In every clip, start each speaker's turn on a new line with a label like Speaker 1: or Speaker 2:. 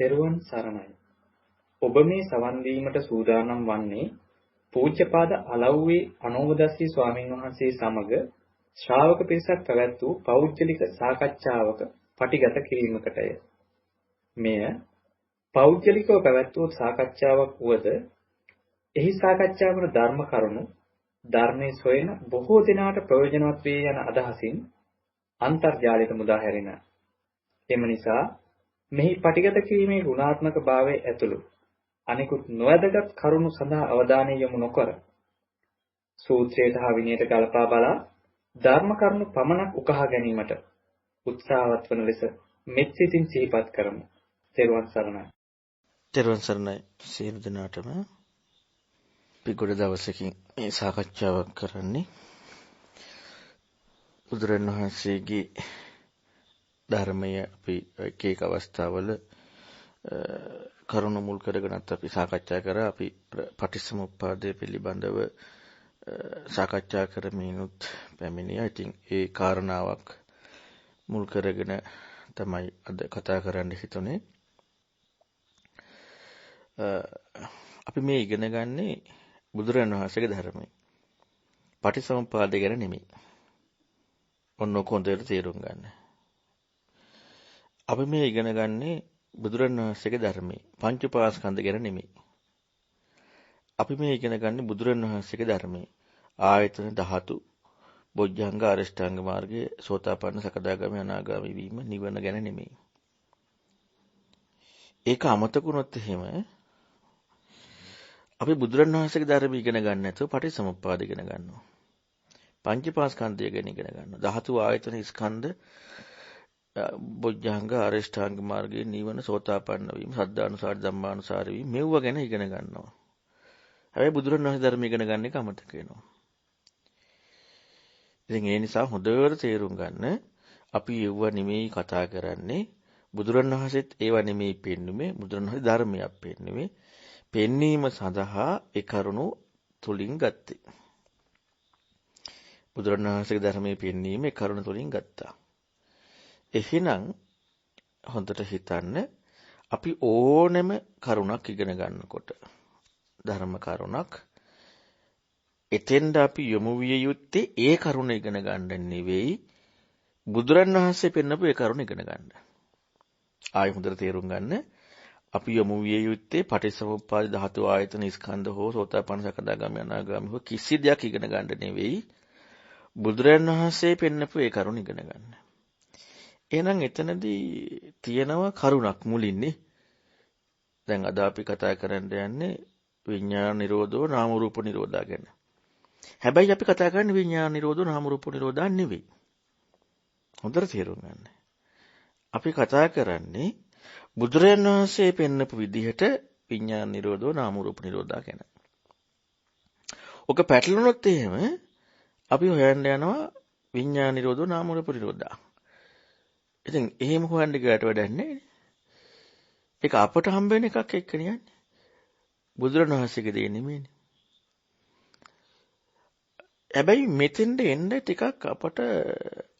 Speaker 1: තෙරුවන් සරණයි. ඔබ මේ සවන් දීමට සූදානම් වන්නේ පූජ්‍යපාද අලව්වේ අනෝමදස්සී ස්වාමීන් වහන්සේ සමග ශ්‍රාවක පිරිසක් පැවැත් වූ පෞද්ගලික සාකච්ඡාවක පටිගත කිරීමකටය. මෙය පෞද්ගලිකව පැවැත් වූ සාකච්ඡාවක් වුවද එහි සාකච්ඡා වන ධර්ම කරුණු ධර්මයේ සොයන බොහෝ දෙනාට ප්‍රයෝජනවත් වේ යන අදහසින් අන්තර්ජාලයට මුදා හැරෙන. එම නිසා මෙහි පටිගත කිරීමේ ගුණාත්මක භාවය ඇතුළු අනිකුත් නොවැදගත් කරුණු සඳහා අවධානය යොමු නොකර සූත්‍රයට හා විනයට ගලපා බලා ධර්ම කරුණු පමණක් උකහා ගැනීමට උත්සාහවත් වන ලෙස මෙත් සිතින් සිහිපත් කරමු. තෙරුවන් සරණයි.
Speaker 2: තෙරුවන් සරණයි සියලු දෙනාටම. අපි ගොඩ දවසකින් මේ සාකච්ඡාවක් කරන්නේ බුදුරණවහන්සේගේ ධර්මය අපි එක එක අවස්ථාවල කරුණු මුල් කරගෙනත් අපි සාකච්ඡා කරා. අපි පටිච්චසමුප්පාදය පිළිබඳව සාකච්ඡා කරමිනුත් පැමිණියා. ඉතින් ඒ කාරණාවක් මුල් කරගෙන තමයි අද කතා කරන්න හිතුනේ. අපි මේ ඉගෙන ගන්නේ බුදුරණවහන්සේගේ ධර්මය. පටිච්චසමුප්පාදය ගැන නෙමෙයි. ඔන්න කොහොඳට තේරුම් ගන්න. අපි මේ ඉගෙන ගන්නේ බුදුරණවහන්සේගේ ධර්මයේ පංච උපාස්කන්ධ ගැන නෙමෙයි. අපි මේ ඉගෙන ගන්නේ බුදුරණවහන්සේගේ ධර්මයේ ආයතන ධාතු, බොජ්ජංග, අරිෂ්ඨාංග මාර්ගයේ සෝතාපන්න, සකදාගාමී, අනාගාමී වීම, නිවන ගැන නෙමෙයි. ඒක අමතකුනොත් එහෙම අපි බුදුරණවහන්සේගේ ධර්මය ඉගෙන ගන්න නැතුව පටිච්චසමුප්පාද ඉගෙන ගන්නවා. පංච උපාස්කන්ධය ගැන ඉගෙන ගන්නවා. ධාතු, ආයතන, ස්කන්ධ, බොජ්ජංග, අරිෂ්ඨාංග මාර්ගයේ නිවන, සෝතාපන්න වීම, සද්ධානුසාර, ධම්මානුසාර වීම මෙව්ව ගැන ඉගෙන ගන්නවා. හැබැයි බුදුරණවහන්සේ ධර්මය ඉගෙන ගන්න එක අමතක වෙනවා. ඉතින් ඒ නිසා හොඳට තේරුම් ගන්න අපි ඒව නෙමෙයි කතා කරන්නේ. බුදුරණවහන්සේත් ඒව නෙමෙයි පෙන්නුමේ. බුදුරණවහන්සේ ධර්මයක් පෙන්නුමේ. පෙන්වීම සඳහා ඒ කරුණු තුලින් ගත්තේ. බුදුරණවහන්සේගේ ධර්මයේ පෙන්වීම ඒ කරුණු තුලින් ගත්තා. එහෙනම් හොඳට හිතන්න අපි ඕනෙම කරුණක් ඉගෙන ගන්නකොට ධර්ම කරුණක් එතෙන්ද අපි යොමු විය යුත්තේ ඒ කරුණ ඉගෙන ගන්න නෙවෙයි බුදුරණවහන්සේ පෙන්නපු ඒ කරුණ ඉගෙන ගන්න. ආයෙ හොඳට තේරුම් ගන්න අපි යොමු විය යුත්තේ පටිච්චසමුප්පාද ධාතු ආයතන ස්කන්ධ හෝ සෝතාපන්න සකදාගාමී අනාගාමී හෝ කිසි දෙයක් ඉගෙන ගන්න නෙවෙයි බුදුරණවහන්සේ පෙන්නපු ඒ කරුණ ඉගෙන ගන්න. එහෙනම් එතනදී තියෙනවා කරුණක් මුලින්නේ. දැන් අද අපි කතා කරන්න යන්නේ විඥාන නිරෝධෝ නාම රූප නිරෝධා ගැන. හැබැයි අපි කතා කරන්නේ විඥාන නිරෝධෝ නාම රූප නිරෝධා නෙවෙයි. හොඳට තේරුම් ගන්න. අපි කතා කරන්නේ බුදුරජාණන් වහන්සේ පෙන්නපු විදිහට විඥාන නිරෝධෝ නාම රූප නිරෝධා ගැන. ඔක පැටලුනොත් එහෙම අපි හොයන්න යනවා විඥාන නිරෝධෝ නාම රූප නිරෝධා. ඉතින් එහෙම හොයන්න ගියාට වැඩක් නැහැ. ඒක අපට හම්බ වෙන එකක් එක්ක නියන්නේ. බුදුරණවහන්සේගේ දේ නෙමෙයිනේ. හැබැයි මෙතෙන්ද එන්න ටිකක් අපට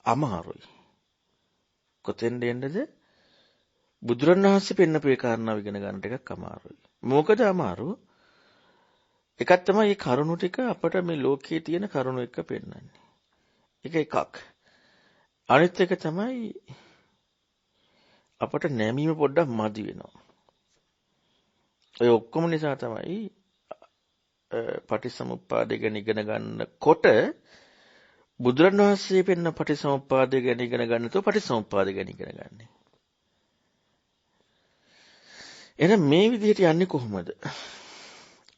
Speaker 2: අමාරුයි. කොතෙන්ද එන්නද? බුදුරණවහන්සේ පෙන්නපු ඒ කාරණාව ඉගෙන ගන්න ටිකක් අමාරුයි. මොකද අමාරු? එකක් තමයි මේ කරුණු ටික අපට මේ ලෝකයේ තියෙන කරුණු එක්ක පෙන්නන්නේ. ඒක එකක්. අනිත් එක තමයි අපට නැමීම පොඩ්ඩක් මදි වෙනවා. ඒ ඔක්කොම නිසා තමයි පටිච්චසමුප්පාදය ගැන ඉගෙන ගන්නකොට බුදුරණවහන්සේ පෙන්න පටිච්චසමුප්පාදය ගැන ඉගෙන ගන්න තෝ පටිච්චසමුප්පාදය ගැන ඉගෙන ගන්න. එහෙනම් මේ විදිහට යන්නේ කොහොමද?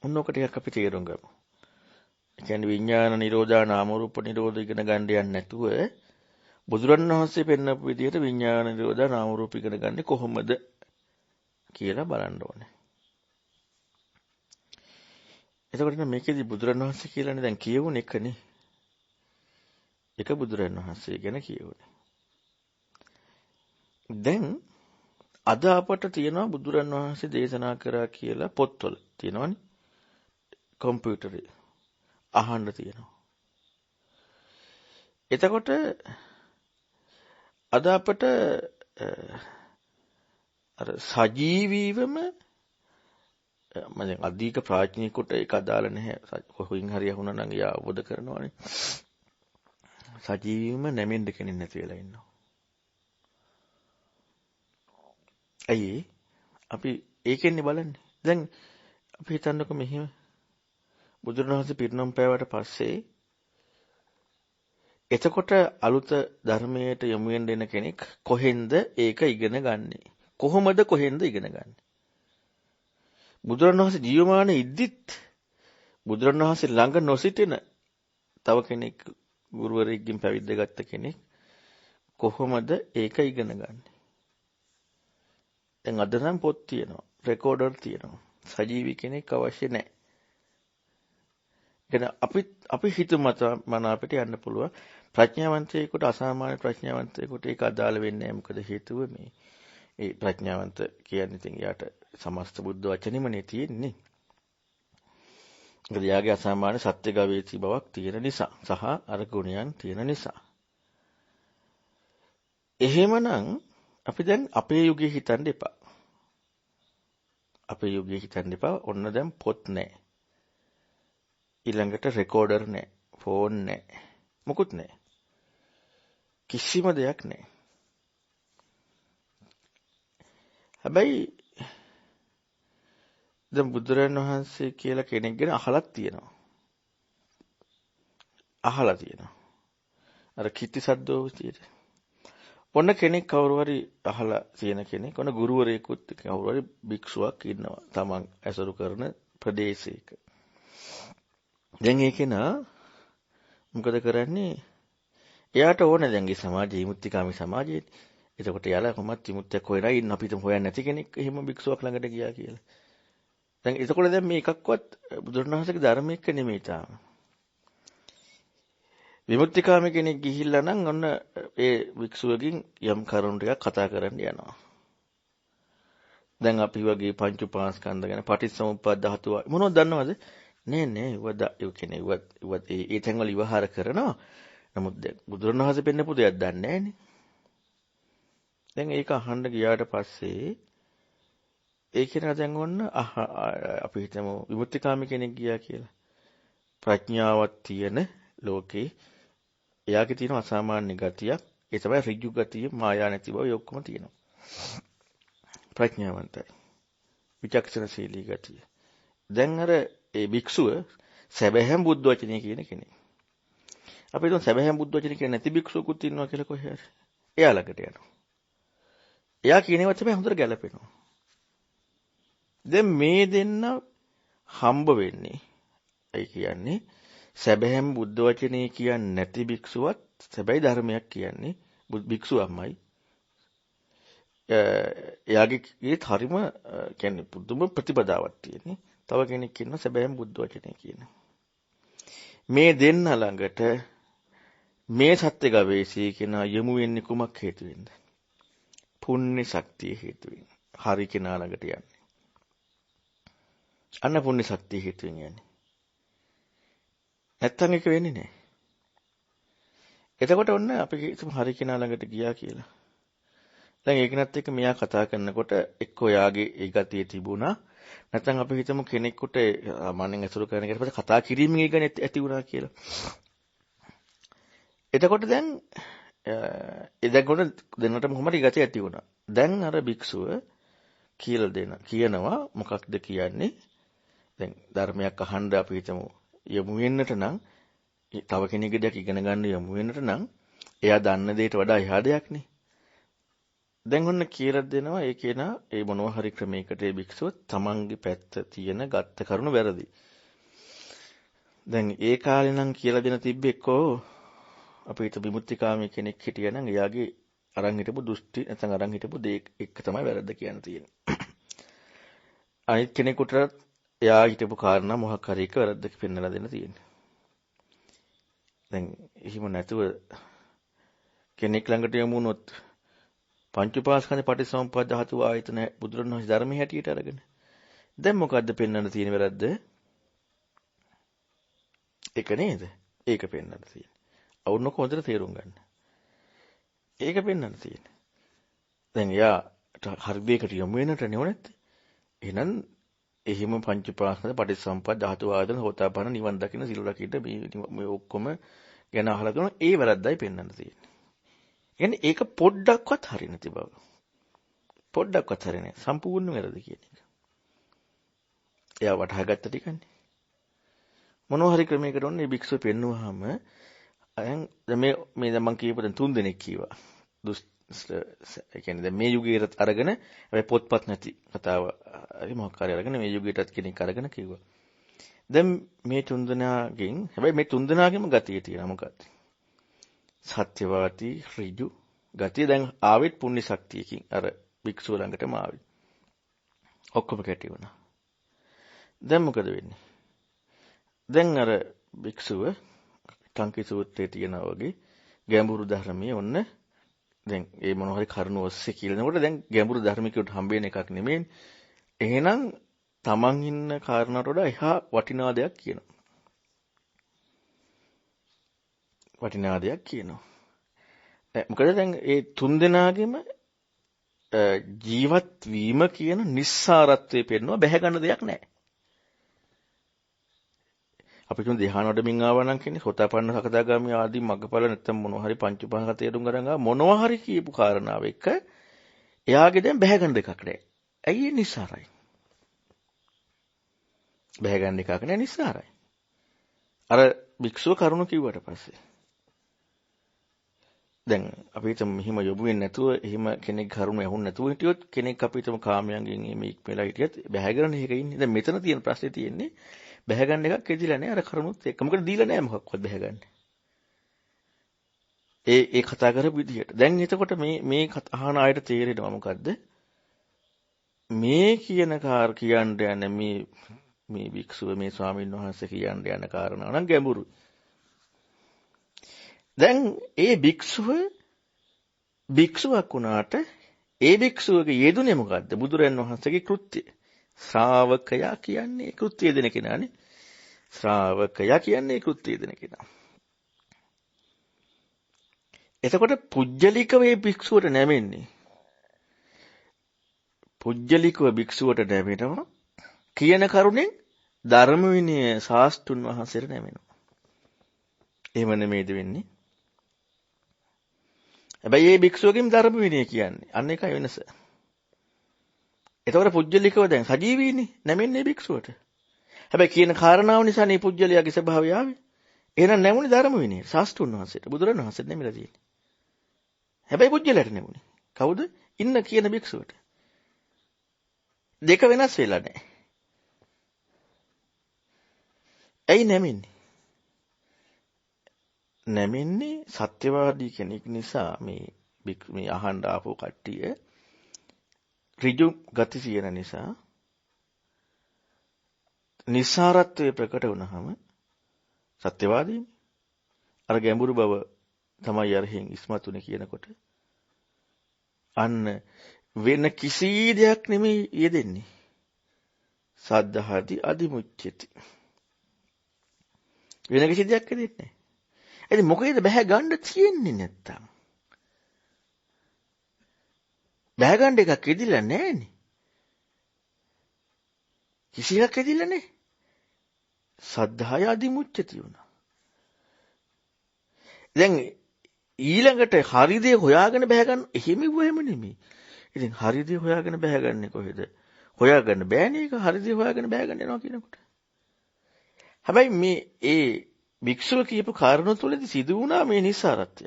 Speaker 2: ඔන්නෝක ටිකක් අපි තේරුම් ගමු. ඒ කියන්නේ විඥාන නිරෝධා නාම රූප නිරෝධ ඉගෙන ගන්න යන්නේ නැතුව බුදුරණවහන්සේ පෙන්නපු විදිහට විඥාන නිරෝධා නාම රූප ඉගෙන ගන්නේ කොහොමද කියලා බලන්න ඕනේ. එතකොට මේකෙදි බුදුරණවහන්සේ කියලානේ දැන් කියවුනේ එකනේ. එක බුදුරණවහන්සේ ගැන කියවුනේ. දැන් අද අපට තියෙනවා බුදුරණවහන්සේ දේශනා කරා කියලා පොත්වල තියෙනවනේ. කම්පියුටරේ අහන්න තියෙනවා. එතකොට අද අපට අර සජීවීවම මම දැන් අධික ප්‍රඥිකුට ඒක අදාළ නැහැ. කොහෙන් හරි යහුණා නම් එයා අවබෝධ කරනවානේ. සජීවීවම නැමෙන්න කෙනෙක් නැති වෙලා ඉන්නවා. ඇයි අපි ඒකෙන්නේ බලන්නේ. දැන් අපි හිතන්නකො මෙහෙම බුදුරණවහන්සේ පිරිනොම් පෑවට පස්සේ එතකොට අලුත ධර්මයට යොමු වෙන්න කෙනෙක් කොහෙන්ද ඒක ඉගෙන ගන්නෙ? කොහොමද කොහෙන්ද ඉගෙන ගන්නෙ? බුදුරණවහන්සේ ජීවමාන ඉද්දිත් බුදුරණවහන්සේ ළඟ නොසිටින තව කෙනෙක් ගුරුවරයෙක්ගෙන් පැවිද්ද ගත්ත කෙනෙක් කොහොමද ඒක ඉගෙන ගන්නෙ? දැන් අද නම් පොත් තියෙනවා, රෙකෝඩර් තියෙනවා. සජීවී කෙනෙක් අවශ්‍ය නැහැ. එන අපි හිතමත මන අපිට යන්න පුළුවන් ප්‍රඥාවන්තයෙකුට අසාමාන්‍ය ප්‍රඥාවන්තයෙකුට ඒක අදාළ වෙන්නේ නැහැ. මොකද හේතුව මේ ඒ ප්‍රඥාවන්ත කියන්නේ ඉතින් යාට සමස්ත බුද්ධ වචනෙමනේ තියෙන්නේ. මොකද යාගේ අසාමාන්‍ය සත්‍ය ගවේෂී බවක් තියෙන නිසා සහ අර ගුණයන් තියෙන නිසා. එහෙමනම් අපි දැන් අපේ යුගයේ හිතන්න එපා. අපේ යුගයේ හිතන්න එපා. ඔන්න දැන් පොත් නැහැ. ඊළඟට රෙකෝඩර් නැහැ. ෆෝන් නැහැ. මොකුත් නැහැ. කිසිම දෙයක් නැහැ. හැබැයි දැන් බුදුරජාණන් වහන්සේ කියලා කෙනෙක් ගැන අහලක් තියෙනවා. අහලා තියෙනවා. අර කිත්ති සද්දෝ විදියට. ඔන්න කෙනෙක් කවුරු හරි අහලා තියෙන කෙනෙක් ඔන්න ගුරුවරයෙකුත් කවුරු හරි භික්ෂුවක් ඉන්නවා. තමන් ඇසුරු කරන ප්‍රදේශයක. දැන් ඒකේනා මොකද කරන්නේ? එයාට ඕනේ දැන්ගේ සමාජයේ විමුක්තිකාමී සමාජයේ. එතකොට යාලා කොහොමත් විමුක්තියක් හොයලා ඉන්න අපිට හොයන්නේ නැති කෙනෙක් එහෙම භික්ෂුවක් ළඟට ගියා කියලා. දැන් එතකොට දැන් මේ එකක්වත් බුදුරණවහන්සේගේ ධර්මයක නෙමෙයි තාම. විමුක්තිකාමී කෙනෙක් ගිහිල්ලා නම් ඔන්න ඒ භික්ෂුවකින් යම් කරුණු ටිකක් කතා කරන්න යනවා. දැන් අපි වගේ පංච උපාස්කන්ධ ගැන පටිච්චසමුප්පාද ධාතුව මොනවද දන්නවද? නෑ ඒ කියන්නේ ඒ තැන්වල විවහාර කරනවා. නමුත් දැන් බුදුරණවහන්සේ පෙන්නපු දෙයක් දන්නේ නෑනේ. දැන් ඒක අහන්න ගියාට පස්සේ ඒ කෙනා දැන් ඔන්න අපි හිතමු විමුක්තිකාමී කෙනෙක් ගියා කියලා. ප්‍රඥාවක් තියෙන ලෝකේ එයාගේ තියෙන අසාමාන්‍ය ගතියක් ඒ තමයි ඍජු ගතිය, මායා නැති බව ඒ ඔක්කොම තියෙනවා. ප්‍රඥාවන්තයි. විචක්ෂණශීලී ගතිය. දැන් අර ඒ භික්ෂුව සැබෑම බුද්ධ වචනේ කියන කෙනෙක්. අපි හිතමු සැබෑම බුද්ධ වචනේ කියන නැති භික්ෂුවකුත් ඉන්නවා කියලා කොහේ හරි. එයා ළඟට යනවා. එයා කියන ඒවා තමයි හොඳට ගැලපෙනවා. දැන් මේ දෙන්න හම්බ වෙන්නේ. ඒ කියන්නේ සැබෑම බුද්ධ වචනේ කියන්නේ නැති භික්ෂුවත් සැබෑ ධර්මයක් කියන්නේ භික්ෂුවමයි. එයාගේ හරිම කියන්නේ පුදුම ප්‍රතිපදාවක් තියෙන්නේ. තව කෙනෙක් ඉන්න සැබෑම බුද්ධ වචනේ කියන. මේ දෙන්න ළඟට මේ සත්‍ය ගවේෂී කියන යමු වෙන්නේ කුමක් හේතුවෙන්ද? පුණ්‍ය ශක්තිය හේතුවෙන්. හරි කෙනා ළඟට යන්නේ. අන්න පුණ්‍ය ශක්තිය හේතුවෙන් යන්නේ. නැත්තම් ඒක වෙන්නේ නැහැ. එතකොට ඔන්න අපි හරි කෙනා ළඟට ගියා කියලා. දැන් ඒකනත් එක්ක මෙයා කතා කරනකොට එක්ක ඔයාගේ ඒ ගතිය තිබුණා. නැත්නම් අපි හිතමු කෙනෙකුට සාමාන්‍යයෙන් අසුරු කරන කෙනෙක් පස්සේ කතා කිරීමෙන් ඒක ඇති වුණා කියලා. එතකොට දැන් එදගොඩ දෙන්නටම කොහොමද ගතිය ඇති වුණා. දැන් අර භික්ෂුව කියලා කියනවා මොකක්ද කියන්නේ? දැන් ධර්මයක් අහන්න අපි හිතමු යමු වෙන්නට නම් තව කෙනෙකුගේ දෙයක් ඉගෙන ගන්න යමු වෙන්නට නම් එයා දන්න දෙයට වඩා එහා දෙයක්නේ. දැන් ඔන්න කියලා දෙනවා ඒ කෙනා ඒ මොනවා හරි ක්‍රමයකට ඒ භික්ෂුව තමන්ගේ පැත්ත තියෙන ගත්ත කරුණ වැරදි. දැන් ඒ කාලේ නම් කියලා දෙන තිබ්බෙක්කෝ අපිට විමුක්තිකාමී කෙනෙක් හිටියා නම් එයාගේ අරන් හිටපු දෘෂ්ටි නැත්නම් අරන් හිටපු දේ එක තමයි වැරද්ද කියන්න තියෙන්නේ. අනිත් කෙනෙකුට එයා හිටපු කාරණා මොකක් හරි එක වැරද්දක පෙන්නලා දෙන්න තියෙන්නේ. දැන් එහෙම නැතුව කෙනෙක් ළඟට යමු වුණොත් පංච උපාස්කන්ධ පටිච්චසමුප්පාද ධාතු ආයතන බුදුරණවහන්සේ ධර්මයේ හැටියට අරගෙන දැන් මොකද්ද පෙන්වන්න තියෙන වැරද්ද? ඒක නේද? ඒක පෙන්වන්න තියෙන්නේ. අවුරුනක හොඳට තේරුම් ගන්න. ඒක පෙන්වන්න තියෙන්නේ. දැන් යාට හරි දෙයකට යොමු වෙනට නෙවෙත්. එහෙනම් එහෙම පංච පාස්කන්ධ පටිච්චසමුප්පාද ධාතු ආයතන හෝතාපන්න නිවන් දකින්න සිල් රකින්න මේ ඔක්කොම ගැන අහලා කරන ඒ වැරද්දයි පෙන්වන්න තියෙන්නේ. يعني ඒක පොඩ්ඩක්වත් හරි නැති බව. පොඩ්ඩක්වත් හරි නැහැ. සම්පූර්ණ වැරදි කියන එක. එයා වටහාගත්ත ටිකන්නේ. මොනවා හරි ක්‍රමයකට ඔන්නේ භික්ෂුව පෙන්නුවාම දැන් මේ දැන් මම කියපු දැන් 3 දෙනෙක් කීවා. ඒ කියන්නේ දැන් මේ යුගයේට අරගෙන හැබැයි පොත්පත් නැති කතාව හරි මොකක් හරි අරගෙන මේ යුගයටත් කෙනෙක් අරගෙන කිව්වා. දැන් මේ 3 දෙනාගෙන් හැබැයි මේ 3 දෙනාගෙම ගතිය තියෙනවා මොකක්ද? සත්‍යවාදී ඍජු ගතිය දැන් ආවෙත් පුණ්‍ය ශක්තියකින් අර භික්ෂුව ළඟටම ආවේ. ඔක්කොම කැටි වුණා. දැන් මොකද වෙන්නේ? දැන් අර භික්ෂුව කංකි සූත්‍රයේ තියෙනා වගේ ගැඹුරු ධර්මයේ ඔන්න දැන් ඒ මොන හරි කරුණ ඔස්සේ කියනකොට දැන් ගැඹුරු ධර්මිකයට හම්බ වෙන එකක් නෙමෙයි. එහෙනම් තමන් ඉන්න කාරණාවට වඩා එහා වටිනා දෙයක් කියනවා. වටිනා දෙයක් කියනවා. මොකද දැන් ඒ 3 දෙනාගෙම ජීවත් වීම කියන නිස්සාරත්වයේ පෙන්වන බැහැ ගන්න දෙයක් නැහැ. අපි තුන් ධ්‍යාන වඩමින් ආවා නම් කියන්නේ සෝතාපන්න සකදාගාමී ආදී මග්ගඵල නැත්තම් මොනවා හරි පංච උපාංග තේරුම් ගන්න මොනවා හරි කියපු කාරණාව එක එයාගේ දැන් බැහැ ගන්න දෙකක් නැහැ. ඇයි ඒ නිස්සාරයි? බැහැ ගන්න එකක් නැහැ නිස්සාරයි. අර භික්ෂුව කරුණ කිව්වට පස්සේ දැන් අපි හිතමු මෙහිම යොමු වෙන්නේ නැතුව එහෙම කෙනෙක් කරුණ ඇහුන්නේ නැතුව හිටියොත් කෙනෙක් අපි හිතමු කාමයන්ගෙන් මේ ඉක්මලා හිටියත් බැහැගෙන එක ඉන්නේ. දැන් මෙතන තියෙන ප්‍රශ්නේ තියෙන්නේ බැහැ ගන්න එකක් එදිලා නැහැ අර කරුණුත් එක්ක. මොකද දීලා නැහැ මොකක්වත් බැහැ ගන්න. ඒ කතා කරපු විදිහට. දැන් එතකොට මේ අහන අයට තේරෙනවා මොකද්ද? මේ කියන කියන්න යන මේ භික්ෂුව මේ ස්වාමීන් වහන්සේ කියන්න යන කාරණා නම් ගැඹුරුයි. දැන් ඒ භික්ෂුවක් වුණාට ඒ භික්ෂුවගේ යෙදුනේ මොකද්ද? බුදුරන් වහන්සේගේ කෘත්‍යය. ශ්‍රාවකයා කියන්නේ කෘත්‍ය දෙන කෙනානේ. ශ්‍රාවකයා කියන්නේ කෘත්‍ය දෙන කෙනා. එතකොට පුජ්‍යලිකව මේ භික්ෂුවට නැමෙන්නේ. පුජ්‍යලිකව භික්ෂුවට නැමෙනවා කියන කරුණෙන් ධර්ම විනය ශාස්ත්‍රුන් වහන්සේට නැමෙනවා. එහෙම නෙමෙයිද වෙන්නේ? හැබැයි මේ භික්ෂුවගෙන් ධර්ම විනය කියන්නේ අන්න එකයි වෙනස. එතකොට පුජ්‍යලිකව දැන් සජීවීනේ නැමෙන්නේ භික්ෂුවට. හැබැයි කියන කාරණාව නිසා මේ පුජ්‍යලියාගේ ස්වභාවය ආවේ. එහෙනම් නැමුනේ ධර්ම විනය ශාස්ත්‍රුන් වහන්සේට. බුදුරණන් වහන්සේට නැමිලා තියෙන්නේ. හැබැයි පුජ්‍යලයට නැමුනේ. කවුද? ඉන්න කියන භික්ෂුවට. දෙක වෙනස් වෙලා නැහැ. ඇයි නැමෙන්නේ? නැමෙන්නේ සත්‍යවාදී කෙනෙක් නිසා මේ අහන්න ආපු කට්ටිය ඍජු ගති තියෙන නිසා නිස්සාරත්වයේ ප්‍රකට වුණාම සත්‍යවාදීනේ අර ගැඹුරු බව තමයි අරහෙන් ඉස්මතුනේ කියනකොට අන්න වෙන කිසි දෙයක් නෙමෙයි යෙදෙන්නේ සද්ධාති අදිමුච්චති වෙන කිසි දෙයක් යෙදෙන්නේ නැහැ. එතන මොකේද බැහැ ගන්න තියෙන්නේ නැත්තම් බැහැ ගන්න එකක් යෙදිලා නැහැනේ. කිසි එකක් යෙදිලා නැහැ. සද්ධාය අදිමුච්චති වුණා. දැන් ඊළඟට හරි දේ හොයාගෙන බැහැ ගන්න එහෙම නෙමෙයි. ඉතින් හරි දේ හොයාගෙන බැහැ ගන්නේ කොහෙද? හොයාගන්න බෑනේ ඒක හරි දේ හොයාගෙන බැහැ ගන්න යනවා කියනකොට. හැබැයි මේ ඒ භික්ෂුව කියපු කාරණා තුළදී සිදු වුණා මේ නිස්සාරත්වය.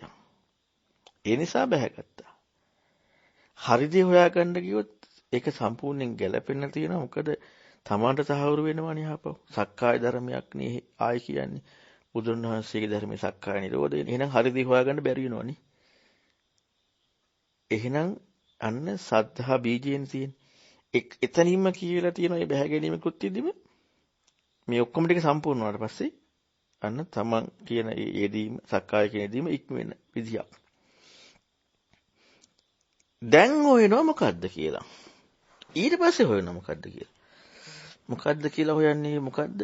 Speaker 2: ඒ නිසා බැහැගත්තා. හරි දේ හොයාගන්න ගියොත් ඒක සම්පූර්ණයෙන් ගැලපෙන්න තියෙනවා. මොකද තමාට තහවුරු වෙනවනේ ආපහු. සක්කාය ධර්මයක් නේ ආයි කියන්නේ. බුදුන් වහන්සේගේ ධර්මයේ සක්කාය නිරෝධය. එහෙනම් හරි දේ හොයාගන්න බැරි වෙනවනේ. එහෙනම් අන්න සද්ධා බීජයෙන් තියෙන එතනින්ම කියලා තියෙන මේ බැහැ ගැනීම කෘත්‍යෙදිම මේ ඔක්කොම ටික සම්පූර්ණ වුණාට පස්සේ අන්න තමන් කියන යෙදීම සක්කාය කියන යෙදීම ඉක්ම වෙන විදියක්. දැන් හොයනවා මොකද්ද කියලා. ඊට පස්සේ හොයනවා මොකද්ද කියලා. මොකද්ද කියලා හොයන්නේ මොකද්ද?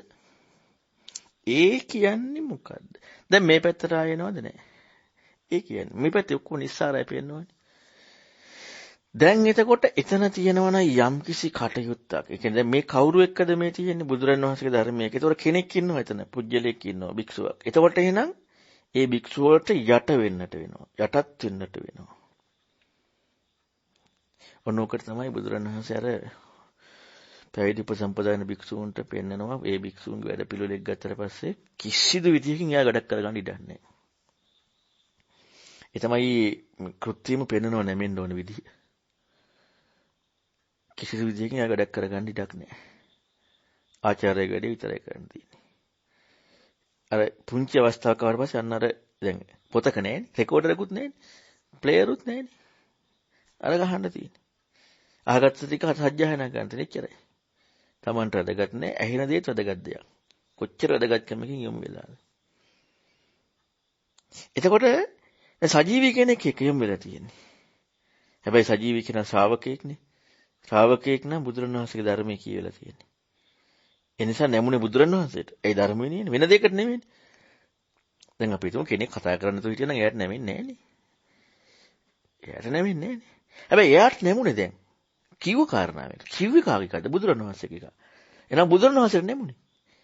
Speaker 2: ඒ කියන්නේ මොකද්ද? දැන් මේ පැත්තට ආයෙනවද නැහැ? ඒ කියන්නේ මේ පැත්තේ ඔක්කොම නිස්සාරය පේනවනේ. දැන් එතකොට එතන තියෙනවා නම් යම්කිසි කටයුත්තක්. ඒ කියන්නේ මේ කවුරු එක්කද මේ තියෙන්නේ බුදුරන් වහන්සේගේ ධර්මයක. ඒතකොට කෙනෙක් ඉන්නවා එතන. පුජ්‍යලෙක් ඉන්නවා භික්ෂුවක්. එතකොට එහෙනම් ඒ භික්ෂුව වලට යට වෙන්නට වෙනවා. යටත් වෙන්නට වෙනවා. ඔන්නෝකට තමයි බුදුරන් වහන්සේ අර පැවිදි උපසම්පදාන භික්ෂූන්ට පෙන්නනවා. ඒ භික්ෂූන්ගේ වැඩ පිළිවෙලක් ගත්තට පස්සේ කිසිදු විදියකින් එයා වැඩක් කරගන්න ඉඩක් නැහැ. ඒ තමයි කෘත්‍යෙම පෙන්නනව නැමෙන්න ඕන විදිය. කිසිදු විදියකින් එයා වැඩක් කරගන්න ඉඩක් නැහැ. ආචාර්යගේ වැඩේ විතරයි කරන්න තියෙන්නේ. අර පුංචි අවස්ථාවක් ආවට පස්සේ අන්න අර දැන් පොතක නැහැනේ, රෙකෝඩරකුත් නැහැනේ, ප්ලේයරුත් නැහැනේ. අර ගහන්න තියෙන්නේ. අහගත්ත ටික සජ්ජායනා ගන්න තියෙන එච්චරයි. Tamanට වැඩගත් නැහැ, ඇහෙන දේත් වැඩගත් දෙයක්. කොච්චර වැඩගත්කමකින් යොමු වෙලාද. එතකොට සජීවී කෙනෙක් එක්ක යොමු වෙලා තියෙන්නේ. හැබැයි සජීවී කෙනා ශ්‍රාවකෙක්නේ. ශ්‍රාවකෙක් නම් බුදුරණවහන්සේගේ ධර්මයේ කියවලා තියෙන්නේ. ඒ නිසා නැමුනේ බුදුරණවහන්සේට. ඒ ධර්මයේ නෙවෙයි වෙන දෙයකට නෙවෙයි. දැන් අපි හිතමු කෙනෙක් කතා කරන්න තු හිටියනම් එයාට නැමෙන්නේ නැහනේ. එයාට නැමෙන්නේ නැහනේ. හැබැයි එයාට නැමුනේ දැන්. කිව්ව කාරණාවෙන්. කිව්වේ කාගේකද? බුදුරණවහන්සේගේ එක. එහෙනම් බුදුරණවහන්සේට නැමුනේ.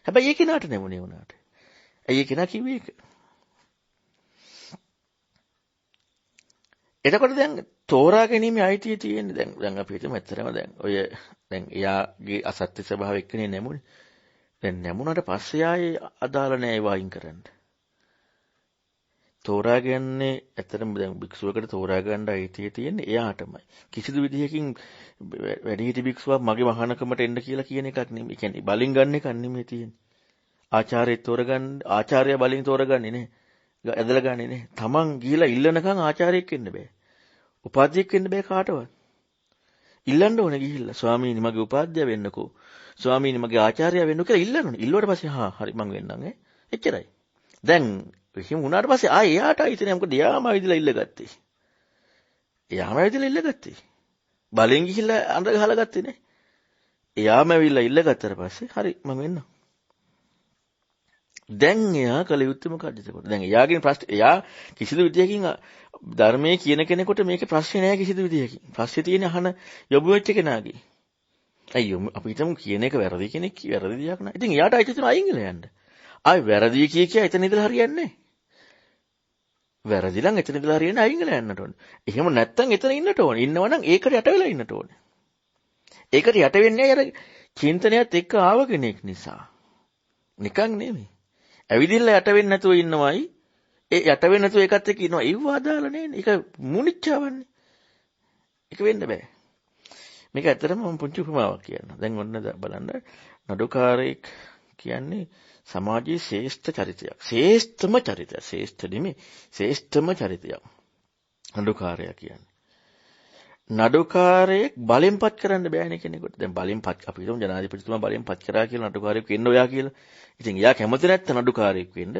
Speaker 2: හැබැයි ඒ කෙනාට නැමුනේ වුණාට. ඇයි ඒ කෙනා කිව්වේ ඒක? එතකොට දැන් තෝරා ගැනීමේ අයිතිය තියෙන්නේ දැන් අපි හිතමු ඇත්තටම දැන් ඔය දැන් එයාගේ අසත්‍ය ස්වභාවය එක්කනේ නැමුනේ. දැන් නැමුණාට පස්සේ ආයේ අදාළ නැහැ වයින් කරන්න. තෝරා ගන්නේ ඇත්තටම දැන් භික්ෂුවකට තෝරා ගන්න අයිතිය තියෙන්නේ එයාටමයි. කිසිදු විදිහකින් වැඩිහිටි භික්ෂුවක් මගේ මහානකමට එන්න කියලා කියන එකක් නෙමෙයි. ඒ කියන්නේ බලින් ගන්න එකක් නෙමෙයි තියෙන්නේ. ආචාර්යය තෝරගන්න ආචාර්ය බලින් තෝරගන්නේ නේ. ඇදලා ගන්නේ නේ. Taman ගිහිලා ඉල්ලනකම් ආචාර්යෙක් වෙන්න බෑ. උපාධ්‍යයක් වෙන්න බෑ කාටවත්. ඉල්ලන්න ඕනේ ගිහිල්ලා. ස්වාමීනි මගේ උපාධ්‍යය වෙන්නකෝ. ස්වාමීනි මගේ ආචාර්යය වෙන්නකෝ කියලා ඉල්ලන්න ඕනේ. ඉල්ලුවට පස්සේ හරි මං වෙන්නම් ඈ. එච්චරයි. දැන් එහෙම වුණාට පස්සේ එයාට හිතෙන්නේ මොකද එයාම ඇවිදලා ඉල්ලගත්තේ. එයාම ඇවිදලා ඉල්ලගත්තේ. බලෙන් ගිහිල්ලා අඬ ගහලා ගත්තේ නේ. එයාම ඇවිල්ලා ඉල්ලගත්තට පස්සේ හරි මං වෙන්නම්. දැන් එයා කල යුත්තේ මොකක්ද එතකොට? දැන් එයාගෙන් ප්‍රශ්න එයා කිසිදු විදියකින් ධර්මයේ කියන කෙනෙකුට මේකේ ප්‍රශ්නේ නැහැ කිසිදු විදියකින්. ප්‍රශ්නේ තියෙන්නේ අහන යොමු වෙච්ච කෙනාගේ. අයියෝ අපි හිතමු කියන එක වැරදි කෙනෙක් වැරදි දෙයක් නෑ. ඉතින් එයාට අයිති තුන අයින් වෙලා යන්න. ආයි වැරදි කිය එතන ඉඳලා හරියන්නේ නැහැ. වැරදි නම් එතන ඉඳලා හරියන්නේ අයින් වෙලා යන්නට ඕනේ. එහෙම නැත්තම් එතන ඉන්නට ඕනේ. ඉන්නවනම් ඒකට යට වෙලා ඉන්නට ඕනේ. ඒකට යට වෙන්නේ අර චින්තනයත් එක්ක ආව කෙනෙක් නිසා. නිකන් නෙමෙයි. ඇවිදින්න යට වෙන්නේ නැතුව ඉන්නවයි ඒ යට වෙන්නේ නැතුව ඒකත් එක්ක ඉන්නවා. ඒව අදාළ නෑනේ. ඒක මුනිච්චාවන්නේ. ඒක වෙන්න බෑ. මේක ඇත්තටම මම පුංචි උපමාවක් කියන්නම්. දැන් ඔන්න බලන්න නඩුකාරයෙක් කියන්නේ සමාජයේ ශ්‍රේෂ්ඨ චරිතයක්. ශ්‍රේෂ්ඨම චරිතයක්. ශ්‍රේෂ්ඨ නෙමෙයි. ශ්‍රේෂ්ඨම චරිතයක්. නඩුකාරයා කියන්නේ. නඩුකාරයෙක් බලෙන්පත් කරන්න බෑනේ කෙනෙකුට. දැන් බලෙන්පත් අපි හිතමු ජනාධිපතිතුමා බලෙන්පත් කරා කියලා නඩුකාරයෙක් වෙන්න ඔයා කියලා. ඉතින් එයා කැමති නැත්නම් නඩුකාරයෙක් වෙන්න.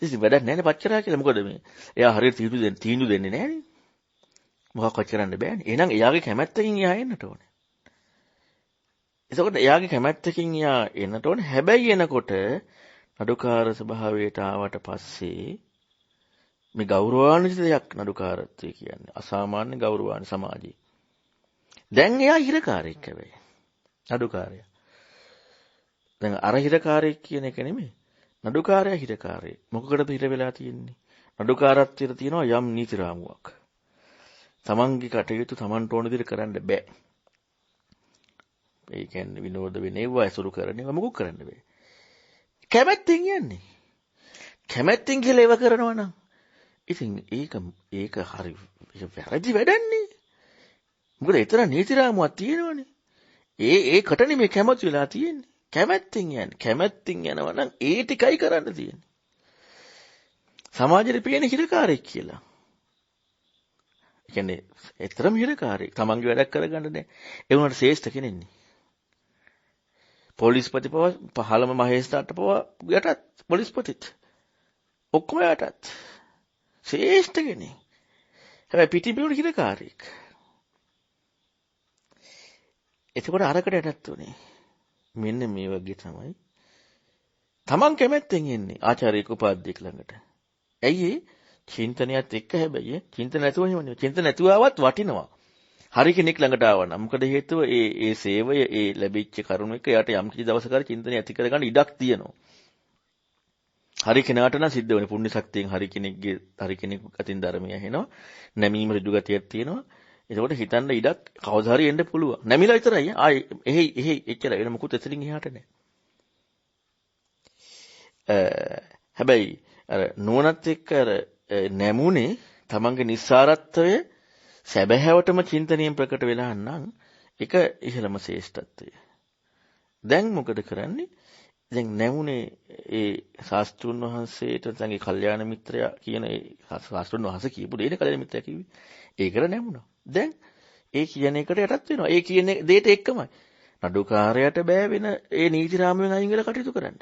Speaker 2: ඉතින් වැඩක් නැහැ නේ පත් කරා කියලා. මොකද මේ එයා හරියට තීන්දුව දෙන්නේ නැහනේ. මොකක්වත් කරන්න බෑනේ. එහෙනම් එයාගේ කැමැත්තකින් එයා එන්නට ඕනේ. එතකොට එයාගේ කැමැත්තකින් එයා එන්නට ඕනේ. හැබැයි එනකොට නඩුකාර ස්වභාවයට ආවට පස්සේ මේ ගෞරවාන්විත දෙයක් නඩුකාරත්වය කියන්නේ. අසාමාන්‍ය ගෞරවාන්විත සමාජයේ. දැන් එයා හිරකාරයෙක් හැබැයි. නඩුකාරයා. දැන් අර හිරකාරයෙක් කියන එක නෙමෙයි. නඩුකාරයා හිරකාරයෙක්. මොකකටද හිර වෙලා තියෙන්නේ? නඩුකාරත්වයට තියෙනවා යම් නීති රාමුවක්. තමන්ගේ කටයුතු තමන්ට ඕන විදිහට කරන්න බෑ. ඒ කියන්නේ විනෝද වෙනේවා ඇසුරු කරන්නේ මොකක් කරන්න බෑ. කැමැත්තෙන් යන්නේ. කැමැත්තෙන් කියලා ඒව කරනවා නම් ඉතින් ඒක හරි වැරදි වැඩන්නේ. මොකද එතන නීති රාමුවක් තියෙනවනේ. ඒකට නෙමෙයි කැමති වෙලා තියෙන්නේ. කැමැත්තෙන් යන්නේ. කැමැත්තෙන් යනවා නම් ඒ ටිකයි කරන්න තියෙන්නේ. සමාජෙට පේන හිරකාරයෙක් කියලා. ඒ කියන්නේ එතරම් හිරකාරයෙක්. තමන්ගේ වැඩක් කරගන්න නැහැ. ඒ වුණාට ශ්‍රේෂ්ඨ කෙනෙන්නේ. පොලිස්පති පව පහළම මහේස්ත්‍රාට පව යටත් පොලිස්පතිත් ඔක්කොම යටත් ශ්‍රේෂ්ඨ කෙනෙක්. හැබැයි පිටිපිට හිරකාරයෙක්. එතකොට අරකට යටත් උනේ. මෙන්න මේ වගේ තමයි. තමන් කැමැත්තෙන් එන්නේ ආචාර්යෙක් උපාධ්‍යයෙක් ළඟට. ඇයි චින්තනයත් එක්ක හැබැයි චින්තන නැතුව නෙවෙයි. චින්තන නැතුව ආවත් වටිනවා. හරි කෙනෙක් ළඟට ආවා නම් මොකද හේතුව ඒ සේවය ඒ ලැබිච්ච කරුණ එක යාට යම් කිසි දවසක චින්තනය ඇති කරගන්න ඉඩක් තියෙනවා. හරි කෙනාට නම් සිද්ධ වෙන්නේ පුණ්‍ය ශක්තියෙන් හරි කෙනෙකු අතින් ධර්මය ඇහෙනවා. නැමීම ඍජු ගතියක් තියෙනවා. එතකොට හිතන්න ඉඩක් කවදා හරි එන්න පුළුවන්. නැමිලා විතරයි. ආයේ එහෙ එච්චර වෙන මොකුත් එතනින් එහාට නැහැ. හැබැයි අර නුවණත් එක්ක අර නැමුනේ තමන්ගේ නිස්සාරත්වය සැබෑවටම චින්තනයෙන් ප්‍රකට වෙලා නම් ඒක ඉහළම ශ්‍රේෂ්ඨත්වය. දැන් මොකද කරන්නේ? දැන් නැමුනේ ඒ ශාස්ත්‍රුන් වහන්සේට නැත්නම් කල්යාණ මිත්‍රයා කියන ඒ ශාස්ත්‍රුන් වහන්සේ කියපු දෙයනේ කල්යාණ මිත්‍රයා කිව්වේ. ඒකට නැමුණා. දැන් ඒ කියන එකට යටත් වෙනවා. ඒ කියන දෙයට එක්කමයි. නඩුකාරයට බෑ වෙන ඒ නීති රාමුවෙන් අයින් වෙලා කටයුතු කරන්න.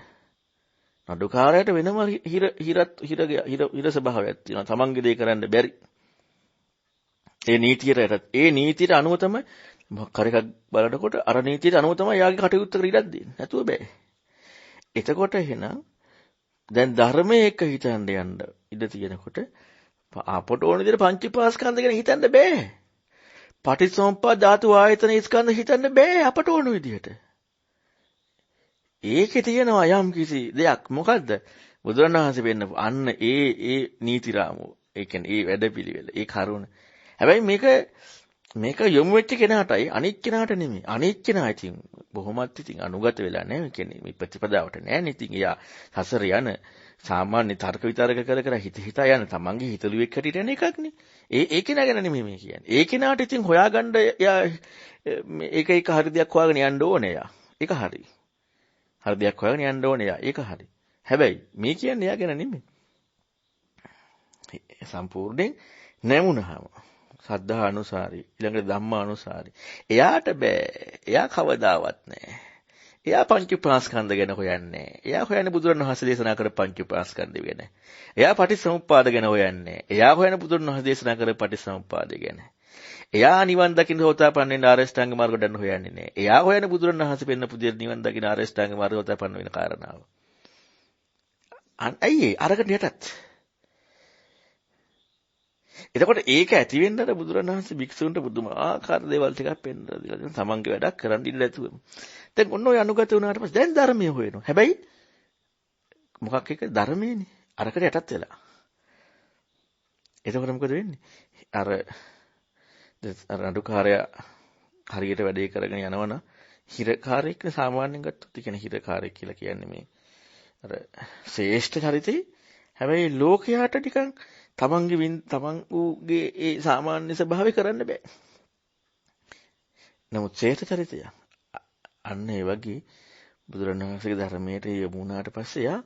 Speaker 2: නඩුකාරයට වෙනම හිර ස්වභාවයක් තියෙනවා. තමන්ගේ දේ කරන්න බැරි. ඒ නීතියට අනුව තමයි මොකක් හරි එකක් බලනකොට අර නීතියට අනුව තමයි යාගේ කටයුත්ත කර ඉඩක් දෙන්නේ. නැතුව බෑ. එතකොට එහෙනම් දැන් ධර්මයේ එක හිතන්න යන්න ඉඩ තියෙනකොට අපට ඕන විදිහට පංචීපාස්කන්ධ ගැන හිතන්න බෑ. පටිච්චසමුප්පාද ධාතු ආයතන ස්කන්ධ හිතන්න බෑ අපට ඕන විදිහට. ඒකේ තියෙනවා යම් කිසි දෙයක්. මොකද්ද? බුදුරණවහන්සේ වෙන්න අන්න ඒ නීති රාමුව. ඒ කියන්නේ ඒ වැඩපිළිවෙල, ඒ කරුණ. හැබැයි මේක යොමු වෙච්ච කෙනාටයි අනිත් කෙනාට නෙමෙයි. අනිත් කෙනා ඉතින් බොහොමත් ඉතින් අනුගත වෙලා නැහැ. කියන්නේ මේ ප්‍රතිපදාවට නෑනේ. ඉතින් එයා සසර යන සාමාන්‍ය තර්ක විතරක කර හිතා යන තමන්ගේ හිතලුවෙක් හැටියට යන එකක්නේ. ඒ කෙනා ගැන නෙමෙයි මේ කියන්නේ. ඒ කෙනාට ඉතින් හොයාගන්න එයා ඒක හරි දෙයක් හොයාගෙන යන්න ඕනේ එයා. ඒක හරි. හරි දෙයක් හොයාගෙන යන්න ඕනේ එයා. ඒක හරි. හැබැයි මේ කියන්නේ එයා ගැන නෙමෙයි. සම්පූර්ණයෙන් නැමුණාම සද්ධා අනුසාරී ඊළඟට ධම්මා අනුසාරී. එයාට බෑ. එයා කවදාවත් නෑ. එයා පංච උපාස්කන්ධ ගැන හොයන්නේ. එයා හොයන්නේ බුදුරණවහන්සේ දේශනා කර පංච උපාස්කන්ධ ගැන. එයා පටිච්චසමුප්පාද ගැන හොයන්නේ. එයා හොයන්නේ බුදුරණවහන්සේ දේශනා කර පටිච්චසමුප්පාද ගැන. එයා නිවන් දකින්න හොතාපන්න වෙන ආරෂ්ඨාංග මාර්ග වඩන්න හොයන්නේ නෑ. එයා හොයන්නේ බුදුරණවහන්සේ පෙන්න පුදිය නිවන් දකින්න ආරෂ්ඨාංග මාර්ග හොතාපන්න වෙන කාරණාව. අයියේ අරකට යටත්. එතකොට ඒක ඇති වෙන්න අර බුදුරණවහන්සේ භික්ෂුන්ට බුදුමාකාර දේවල් ටිකක් පෙන්නලා දීලා තමන්ගේ වැඩක් කරන් ඉන්න නැතුව. දැන් ඔන්න ඔය අනුගත වුණාට පස්සේ දැන් ධර්මය හොයනවා. හැබැයි මොකක් එක ධර්මයේනේ. අරකට යටත් වෙලා. එතකොට මොකද වෙන්නේ? අර නඩුකාරයා හරියට වැඩේ කරගෙන යනවනම් හිරකාරයෙක්නේ සාමාන්‍යයෙන් ගත්තොත්. ඒ කියන්නේ හිරකාරයෙක් කියලා කියන්නේ මේ අර ශ්‍රේෂ්ඨ චරිතේ. හැබැයි ලෝකයාට නිකන් තමන්ගේ ඒ සාමාන්‍ය ස්වභාවය කරන්න බෑ. නමුත් ශ්‍රේෂ්ඨ චරිතය අන්න ඒ වගේ බුදුරණවහන්සේගේ ධර්මයට යොමු වුණාට පස්සේ යා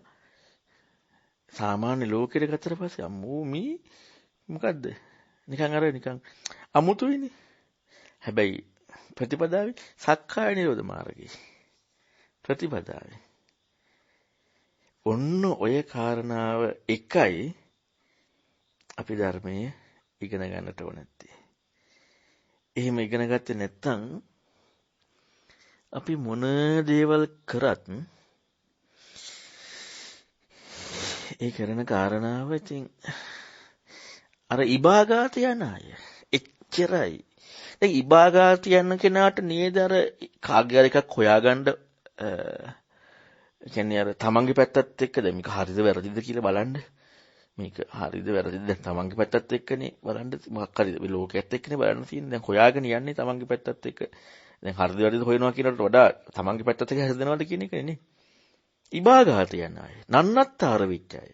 Speaker 2: සාමාන්‍ය ලෝකෙට ගත්තට පස්සේ අම්මෝ මේ මොකද්ද? නිකන් අමුතුයිනේ. හැබැයි ප්‍රතිපදාවේ සක්කාය නිරෝධ මාර්ගයේ ප්‍රතිපදාවේ ඔන්න ඔය කාරණාව එකයි අපි ධර්මයේ ඉගෙන ගන්නට ඕන නැත්තේ. එහෙම ඉගෙන ගත්තේ නැත්නම් අපි මොන දේවල් කරත් ඒ කරන කාරණාව ඉතින් අර ඉබාගාත යන අය එච්චරයි. දැන් ඉබාගාත යන කෙනාට නේද අර කාග්‍යර එකක් හොයාගන්න කියන්නේ අර තමන්ගේ පැත්තත් එක්ක දැන් මේක හරිද වැරදිද කියලා බලන්න. මේක හරිද වැරදිද දැන් තමන්ගේ පැත්තත් එක්කනේ බලන්න මොකක් හරිද මේ ලෝකයේත් එක්කනේ බලන්න තියෙන්නේ. දැන් හොයාගෙන යන්නේ තමන්ගේ පැත්තත් එක්ක. දැන් හරිද වැරදිද හොයනවා කියනකට වඩා තමන්ගේ පැත්තත් එක්ක හරිදනවද කියන එකනේ නේ. ඉබාගාත යන අය, නන්නත්තර වෙච්ච අය.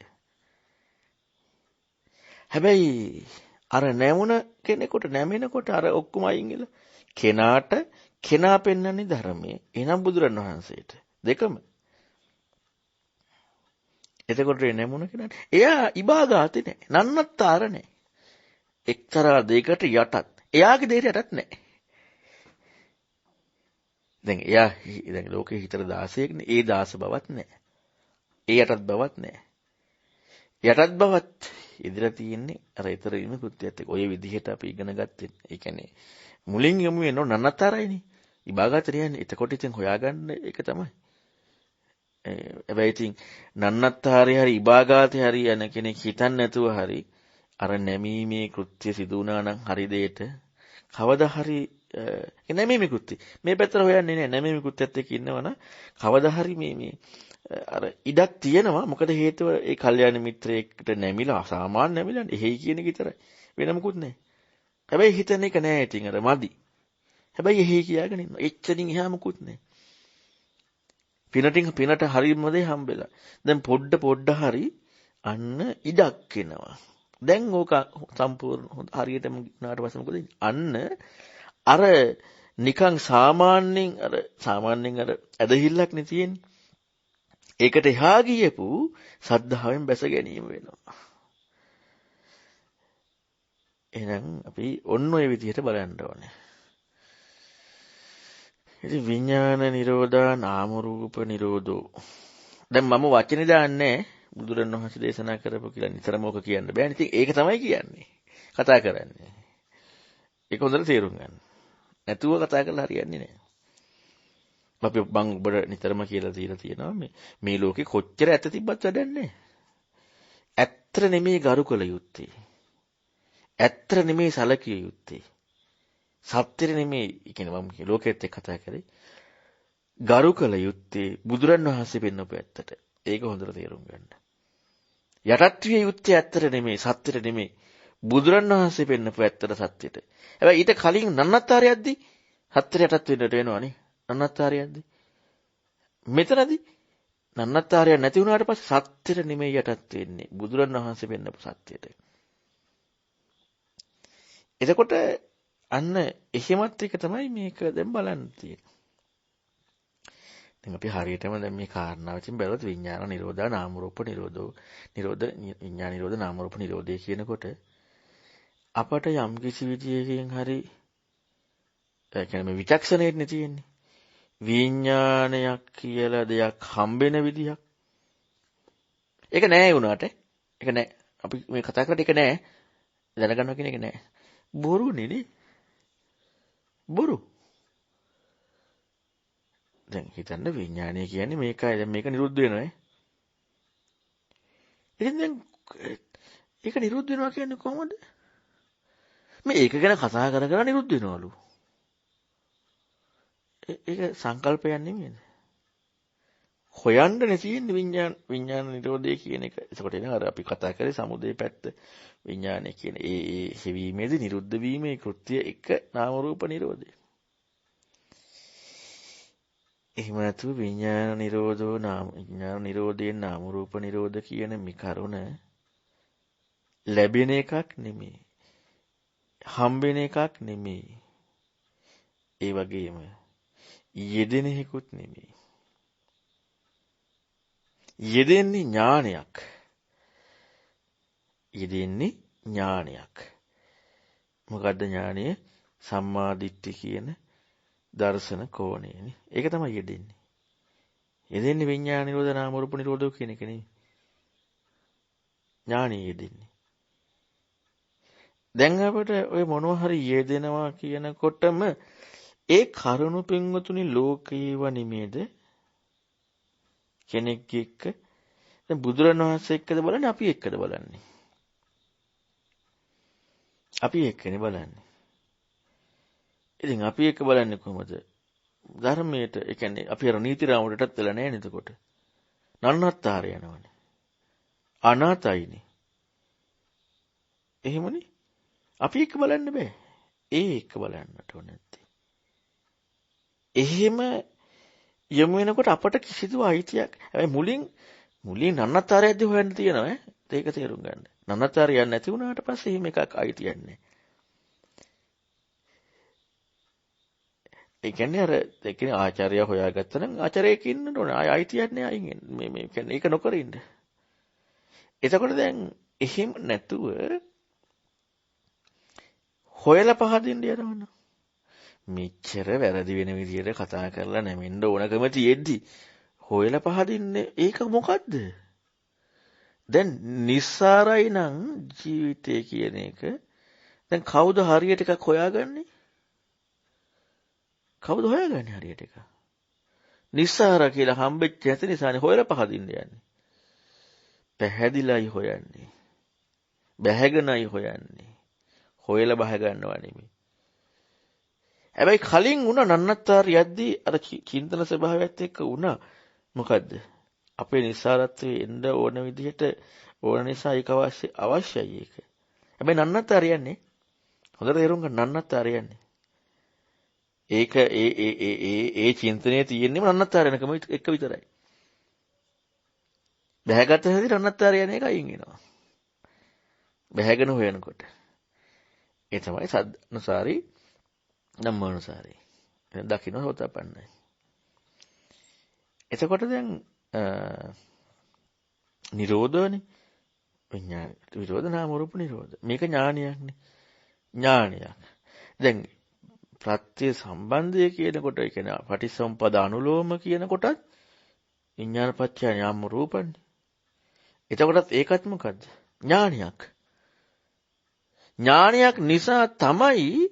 Speaker 2: හැබැයි අර නැමුණ කෙනෙකුට නැමෙනකොට අර ඔක්කොම අයින් වෙලා කෙනාට කෙනා පෙන්වන්නේ ධර්මයේ. එනම් බුදුරණවහන්සේට. දෙකම. එතකොට නැමුණ කෙනාට එයා ඉබාගාතේ නැහැ. නන්නත්තර නැහැ. එක්තරා දෙයකට යටත්. එයාගේ දෙයට යටත් නැහැ. දැන් ලෝකේ හිතර 16ක්නේ. ඒ 16 බවත් නැහැ. ඒ යටත් බවත් නැහැ. යටත් බවත් ඉදිරිය තියෙන්නේ අර ඊතර ඉන්න කෘත්‍යයත් එක්ක. ඔය විදිහට අපි ඉගෙන ගත්තේ. ඒ කියන්නේ මුලින් යමු වෙනව නන්නතරයිනේ. ඉබාගාතේ යන්නේ. එතකොට ඉතින් හොයාගන්න එක තමයි. හැබැයි ඉතින් නන්නත්තරේ හරි ඉබාගාතේ හරි යන කෙනෙක් හිතන්නේ නැතුව හරි අර නැමීමේ කෘත්‍ය සිදු වුණා නම් හරි දෙයට කවදා හරි නැමෙමිකුත් මේ පැත්තට හොයන්නේ නැහැ. නැමෙමිකුත් එක්ක ඉන්නවනම් කවදා හරි මේ අර ඉඩක් තියෙනවා. මොකද හේතුව ඒ කල්යාණ මිත්‍රයෙක්ට නැමිලා සාමාන්‍ය නැමිලානේ. එහෙයි කියන එක විතරයි. වෙන මොකුත් නැහැ. හැබැයි හිතන එක නෑ ඉතින් අර මදි. හැබැයි එහෙයි කියාගෙන ඉන්නවා. එච්චරින් එහා මොකුත් නැහැ. පිනට හරියම දේ හම්බෙලා. දැන් පොඩ්ඩ හරි අන්න ඉඩක් එනවා. දැන් ඕක සම්පූර්ණ හරියටම ගිනාට පස්සේ මොකද වෙන්නේ? අන්න අර නිකන් සාමාන්‍යයෙන් අර ඇදහිල්ලක් නේ තියෙන්නේ. ඒකට එහා ගියපු සද්ධාවෙන් බැස ගැනීම වෙනවා. එහෙනම් අපි ඔන්න ඔය විදිහට බලන්න ඕනේ. ඉතින් විඥාන නිරෝධා නාම රූප නිරෝධෝ. දැන් මම වචනේ දාන්නේ බුදුරණවහන්සේ දේශනා කරපු කියලා නිතරම ඕක කියන්න බෑනේ. ඉතින් ඒක තමයි කියන්නේ. කතා කරන්නේ. ඒක හොඳට තේරුම් ගන්න. නැතුව කතා කරලා හරියන්නේ නැහැ. අපි මම ඔබට නිතරම කියලා දීලා තියෙනවා මේ ලෝකේ කොච්චර ඇත්ත තිබ්බත් වැඩක් නැහැ. ඇත්ත නෙමෙයි ගරු කළ යුත්තේ. ඇත්ත නෙමෙයි සැලකිය යුත්තේ. සත්‍ය නෙමෙයි කියන්නේ මම ලෝකෙත් එක්ක කතා කරේ. ගරු කළ යුත්තේ බුදුරණවහන්සේ පෙන්වපු ඇත්තට. ඒක හොඳට තේරුම් ගන්න. යටත් විය යුත්තේ ඇත්තට නෙමෙයි සත්‍යෙට නෙමෙයි. බුදුරණවහන්සේ පෙන්වපු ඇත්තට සත්‍යෙට. හැබැයි ඊට කලින් නන්නත්තරයක්දී සත්‍යෙට යටත් වෙන්නට වෙනවනේ. නන්නත්තරයක්දී. මෙතනදී නන්නත්තරය නැති වුණාට පස්සේ සත්‍යෙට නෙමෙයි යටත් වෙන්නේ. බුදුරණවහන්සේ පෙන්වපු සත්‍යෙට. එතකොට අන්න එහෙමත් එක තමයි මේක දැන් බලන්න තියෙන්නේ. දැන් අපි හරියටම දැන් මේ කාරණාවකින් බැලුවොත් විඥාන නිරෝධා නාම රූප නිරෝධෝ විඥාන නිරෝධ නාම රූප නිරෝධය කියනකොට අපට යම් කිසි විදියකින් හරි ඒ කියන්නේ මේ විචක්ෂණයෙන්නේ තියෙන්නේ. විඥානයක් කියලා දෙයක් හම්බෙන විදියක්. ඒක නෑ වුණාට. ඒක නෑ. අපි මේ කතා කරලා ඒක නෑ. දැනගන්නවා කියන එක නෑ. බොරුනේ නේ. බොරු. දැන් හිතන්න විඥානය කියන්නේ මේකයි. දැන් මේක නිරුද්ධ වෙනවා නේ. ඉතින් දැන් ඒක නිරුද්ධ වෙනවා කියන්නේ කොහොමද? මේ ඒක ගැන කතා කර නිරුද්ධ වෙනවලු. ඒක සංකල්පයක් නෙමෙයිද? හොයන්න තියෙන්නේ විඥාන නිරෝධය කියන එක. ඒකට එන අර අපි කතා කරේ සමුදේ පැත්ත විඥානය කියන ඒ හැවීමේදී නිරුද්ධ වීමේ කෘත්‍ය එක නාම රූප නිරෝධය. එහෙම නැතුව විඥාන නිරෝධෝ විඥාන නිරෝධයෙන් නාම රූප නිරෝධ කියන මේ කරුණ ලැබෙන එකක් නෙමෙයි. හම්බෙන එකක් නෙමෙයි. ඒ වගේම යෙදෙන එකකුත් නෙමෙයි. යෙදෙන්නේ ඥානයක්. යෙදෙන්නේ ඥානයක්. මොකද්ද ඥානය? සම්මා දිට්ඨි කියන දර්ශන කෝණයනේ. ඒක තමයි යෙදෙන්නේ. යෙදෙන්නේ විඥාන නිරෝධ නාම රූප නිරෝධෝ කියන එක නෙමෙයි. ඥානය යෙදෙන්නේ. දැන් අපිට ඔය මොනවා හරි යෙදෙනවා කියනකොටම ඒ කරුණු පින්වතුනි ලෝකේව නෙමේද? කෙනෙක් එක්ක දැන් බුදුරණවහන්සේ එක්කද බලන්නේ අපි එක්කද බලන්නේ? අපි එක්කනේ බලන්නේ. ඉතින් අපි එක්ක බලන්නේ කොහොමද? ධර්මයට ඒ කියන්නේ අපි අර නීති රාමුවටත් වෙලා නැහැ නේද කොට? නන්නත්තාරය යනවනේ. අනාතයිනේ. එහෙමනේ. අපි එක්ක බලන්න බෑ. ඒ එක්ක බලන්නට ඕන නැත්තේ. එහෙම යමු වෙනකොට අපට කිසිදු අයිතියක් හැබැයි මුලින් නන්නත්තරයක්දී හොයන්න තියෙනවා ඈ. ඒක තේරුම් ගන්න. නන්නත්තරය නැති වුණාට පස්සේ එහෙම එකක් අයිතියක් නැහැ. ඒ කියන්නේ අර ඒ කියන්නේ ආචාර්යයා හොයාගත්තා නම් ආචාර්යෙක් ඉන්නට ඕනේ. ආයි අයිතියක් නෑ අයින් මේ කියන්නේ ඒක නොකර ඉන්න. එතකොට දැන් එහෙම නැතුව හොයලා පහදින්න යනවනේ. මෙච්චර වැරදි වෙන විදියට කතා කරලා නැමෙන්න ඕනකම තියෙද්දි හොයලා පහදින්නේ ඒක මොකද්ද? දැන් නිස්සාරයි නම් ජීවිතය කියන එක දැන් කවුද හරියට එකක් හොයාගන්නේ? කවුද හොයාගන්නේ හරියට එක? නිස්සාර කියලා හම්බෙච්ච නැති නිසානේ හොයලා පහදින්න යන්නේ. පැහැදිලායි හොයන්නේ. බැහැගෙනයි හොයන්නේ. හොයලා බහ ගන්නවා නෙමෙයි. හැබැයි කලින් වුණා නන්නත්තර යද්දී අර චින්තන ස්වභාවයත් එක්ක වුණා මොකද්ද? අපේ නිස්සාරත්වයේ එන්න ඕන විදිහට ඕන නිසා ඒක අවශ්‍යයි ඒක. හැබැයි නන්නත්තර යන්නේ හොඳට තේරුම් ගන්න නන්නත්තර යන්නේ. ඒක ඒ චින්තනයේ තියෙන්නේම නන්නත්තර යනකම එක විතරයි. බහැගත හැටි නන්නත්තර යන එක අයින් වෙනවා. බහැගෙන හොයනකොට. ඒ තමයි සද්දනුසාරී ධම්මානුසාරී. දකින්න හොතපන්නයි. එතකොට දැන් නිරෝධවනේ විඥාන විරෝධ නාම රූප නිරෝධ. මේක ඥානයක්නේ. ඥානයක්. දැන් ප්‍රත්‍ය සම්බන්ධය කියනකොට ඒ කියන්නේ පටිසම්පද අනුලෝම කියනකොටත් විඥාන පත්‍ය නාම රූපන්නේ. එතකොටත් ඒකත් මොකද්ද? ඥානයක්. ඥානයක් නිසා තමයි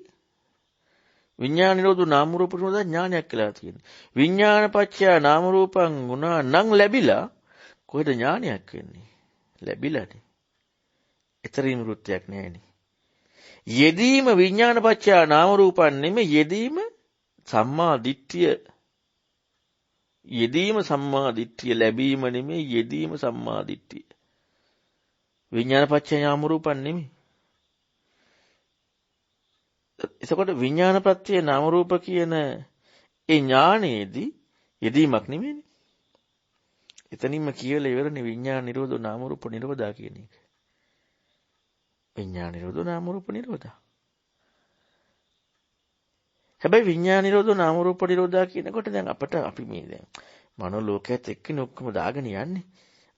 Speaker 2: විඥාන නිරෝධ නාම රූප නිරෝධ ඥානයක් කියලා තියෙන්නේ. විඥාන පත්‍ය නාම රූපං වුණා නම් ලැබිලා කොහෙද ඥානයක් වෙන්නේ? ලැබිලානේ. ඊතරින් වෘත්තියක් නැහැනේ. යෙදීම විඥාන පත්‍ය නාම රූපන් නෙමෙයි යෙදීම සම්මා දිට්ඨිය. යෙදීම සම්මා දිට්ඨිය ලැබීම නෙමෙයි යෙදීම සම්මා දිට්ඨිය. විඥාන පත්‍ය නාම රූපන් නෙමෙයි. එතකොට විඥාන ප්‍රත්‍ය නාම රූප කියන ඒ ඥානයේදී යෙදීමක් නෙමෙයිනේ. එතනින්ම කියලා ඉවරනේ විඥාන නිරෝධ නාම රූප නිරෝධා කියන එක. විඥාන නිරෝධ නාම රූප නිරෝධා. හැබැයි විඥාන නිරෝධ නාම රූප නිරෝධා කියනකොට දැන් අපි මේ දැන් මනෝ ලෝකයේත් එක්කනේ ඔක්කොම දාගෙන යන්නේ.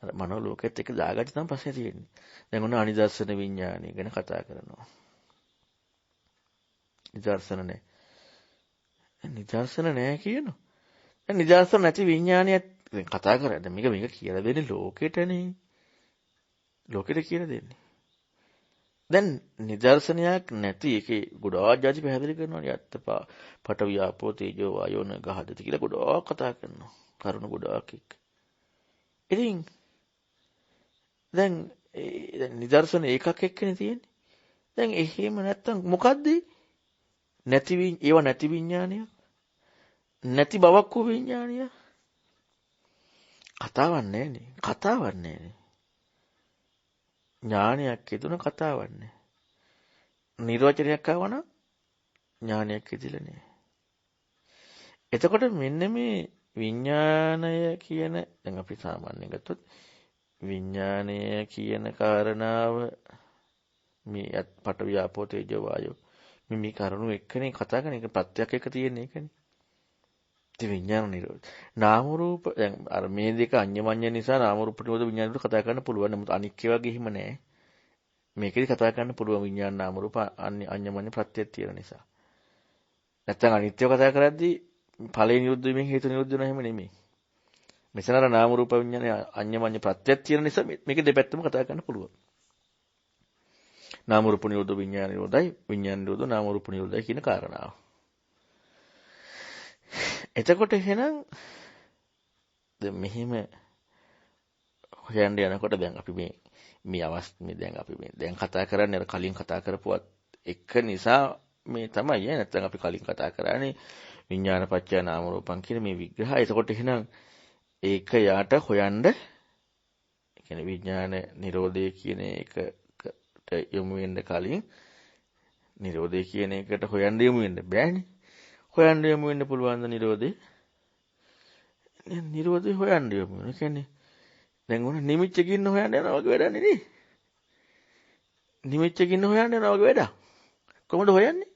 Speaker 2: අර මනෝ ලෝකයේත් එක්ක දාගatti තමයි පස්සේ තියෙන්නේ. දැන් ඔන්න අනිදර්ශන විඥානය ගැන කතා කරනවා. නිදර්ශන නැහැ. නිදර්ශන නැහැ කියනවා. දැන් නිදර්ශන නැති විඥානියක් දැන් කතා කරා. දැන් මේක කියලා දෙන්නේ ලෝකෙටනේ. ලෝකෙට කියලා දෙන්නේ. දැන් නිදර්ශනයක් නැති එකේ ගොඩාක් જાති පැහැදිලි කරනවා. යත්තපා පඨවි ආපෝ තේජෝ වායෝ න ගහදති කියලා ගොඩාක් කතා කරනවා. කරුණු ගොඩාක් එක්ක. ඉතින් දැන් නිදර්ශන එකක් එක්කනේ තියෙන්නේ. දැන් එහෙම නැත්තම් මොකද්ද? ඒව නැති විඥානය නැති බවක් වූ විඥානය කතාවක් නැහැනේ. කතාවක් නැහැනේ. ඥානයක් හේතුන කතාවක් නැහැ. නිර්වචනයක් ආවනම් ඥානයක් ඉදිලා නැහැ. එතකොට මෙන්න මේ විඥානය කියන දැන් අපි සාමාන්‍යයෙන් ගත්තොත් විඥානය කියන කාරණාව මේ පඨවි ආපෝ තේජෝ වායෝ මේ කරුණු එක්කනේ කතා කරන එක ප්‍රත්‍යක් එක තියෙන එකනේ. ඉතින් විඥාන නිරෝධ. නාම රූප දැන් අර මේ දෙක අඤ්ඤමඤ්ඤ නිසා නාම රූප නිරෝධ විඥාන නිරෝධ කතා කරන්න පුළුවන්. නමුත් අනික් ඒවා ගෙහිම නෑ. මේකෙදි කතා කරන්න පුළුවන් විඥාන නාම රූප අඤ්ඤමඤ්ඤ ප්‍රත්‍යක් තියෙන නිසා. නැත්තම් අනිත්‍යව කතා කරද්දී ඵලයේ නිරුද්ධ වීමෙන් හේතු නිරුද්ධ වෙනවා එහෙම නෙමෙයි. මෙතන අර නාම රූප විඥාන අඤ්ඤමඤ්ඤ ප්‍රත්‍යක් තියෙන නිසා මේක දෙපැත්තම කතා කරන්න පුළුවන්. නාම රූප නිරෝධ විඥාන නිරෝධයි විඥාන නිරෝධ නාම රූප නිරෝධයි කියන කාරණාව. එතකොට එහෙනම් දැන් මෙහිම හොයන්න යනකොට දැන් අපි මේ අවස්ථාවේ දැන් අපි දැන් කතා කරන්නේ අර කලින් කතා කරපුවත් එක නිසා මේ තමයි නැත්නම් අපි කලින් කතා කරානේ විඥාන පත්‍ය නාම රූපං කියන මේ විග්‍රහය. එතකොට එහෙනම් ඒක යාට හොයන්න කියන්නේ විඥාන නිරෝධය කියන එකට යොමු වෙන්න කලින් නිරෝධය කියන එකට හොයන්න යොමු වෙන්න බෑනේ. හොයන්න යොමු වෙන්න පුළුවන් ද නිරෝධේ? නිරෝධේ හොයන්න යොමු වෙන. කියන්නේ දැන් උන නිමිච්චකින් හොයන්න යනවා වගේ වැඩක් නේ. නිමිච්චකින් හොයන්න යනවා වගේ වැඩක්. කොහොමද හොයන්නේ?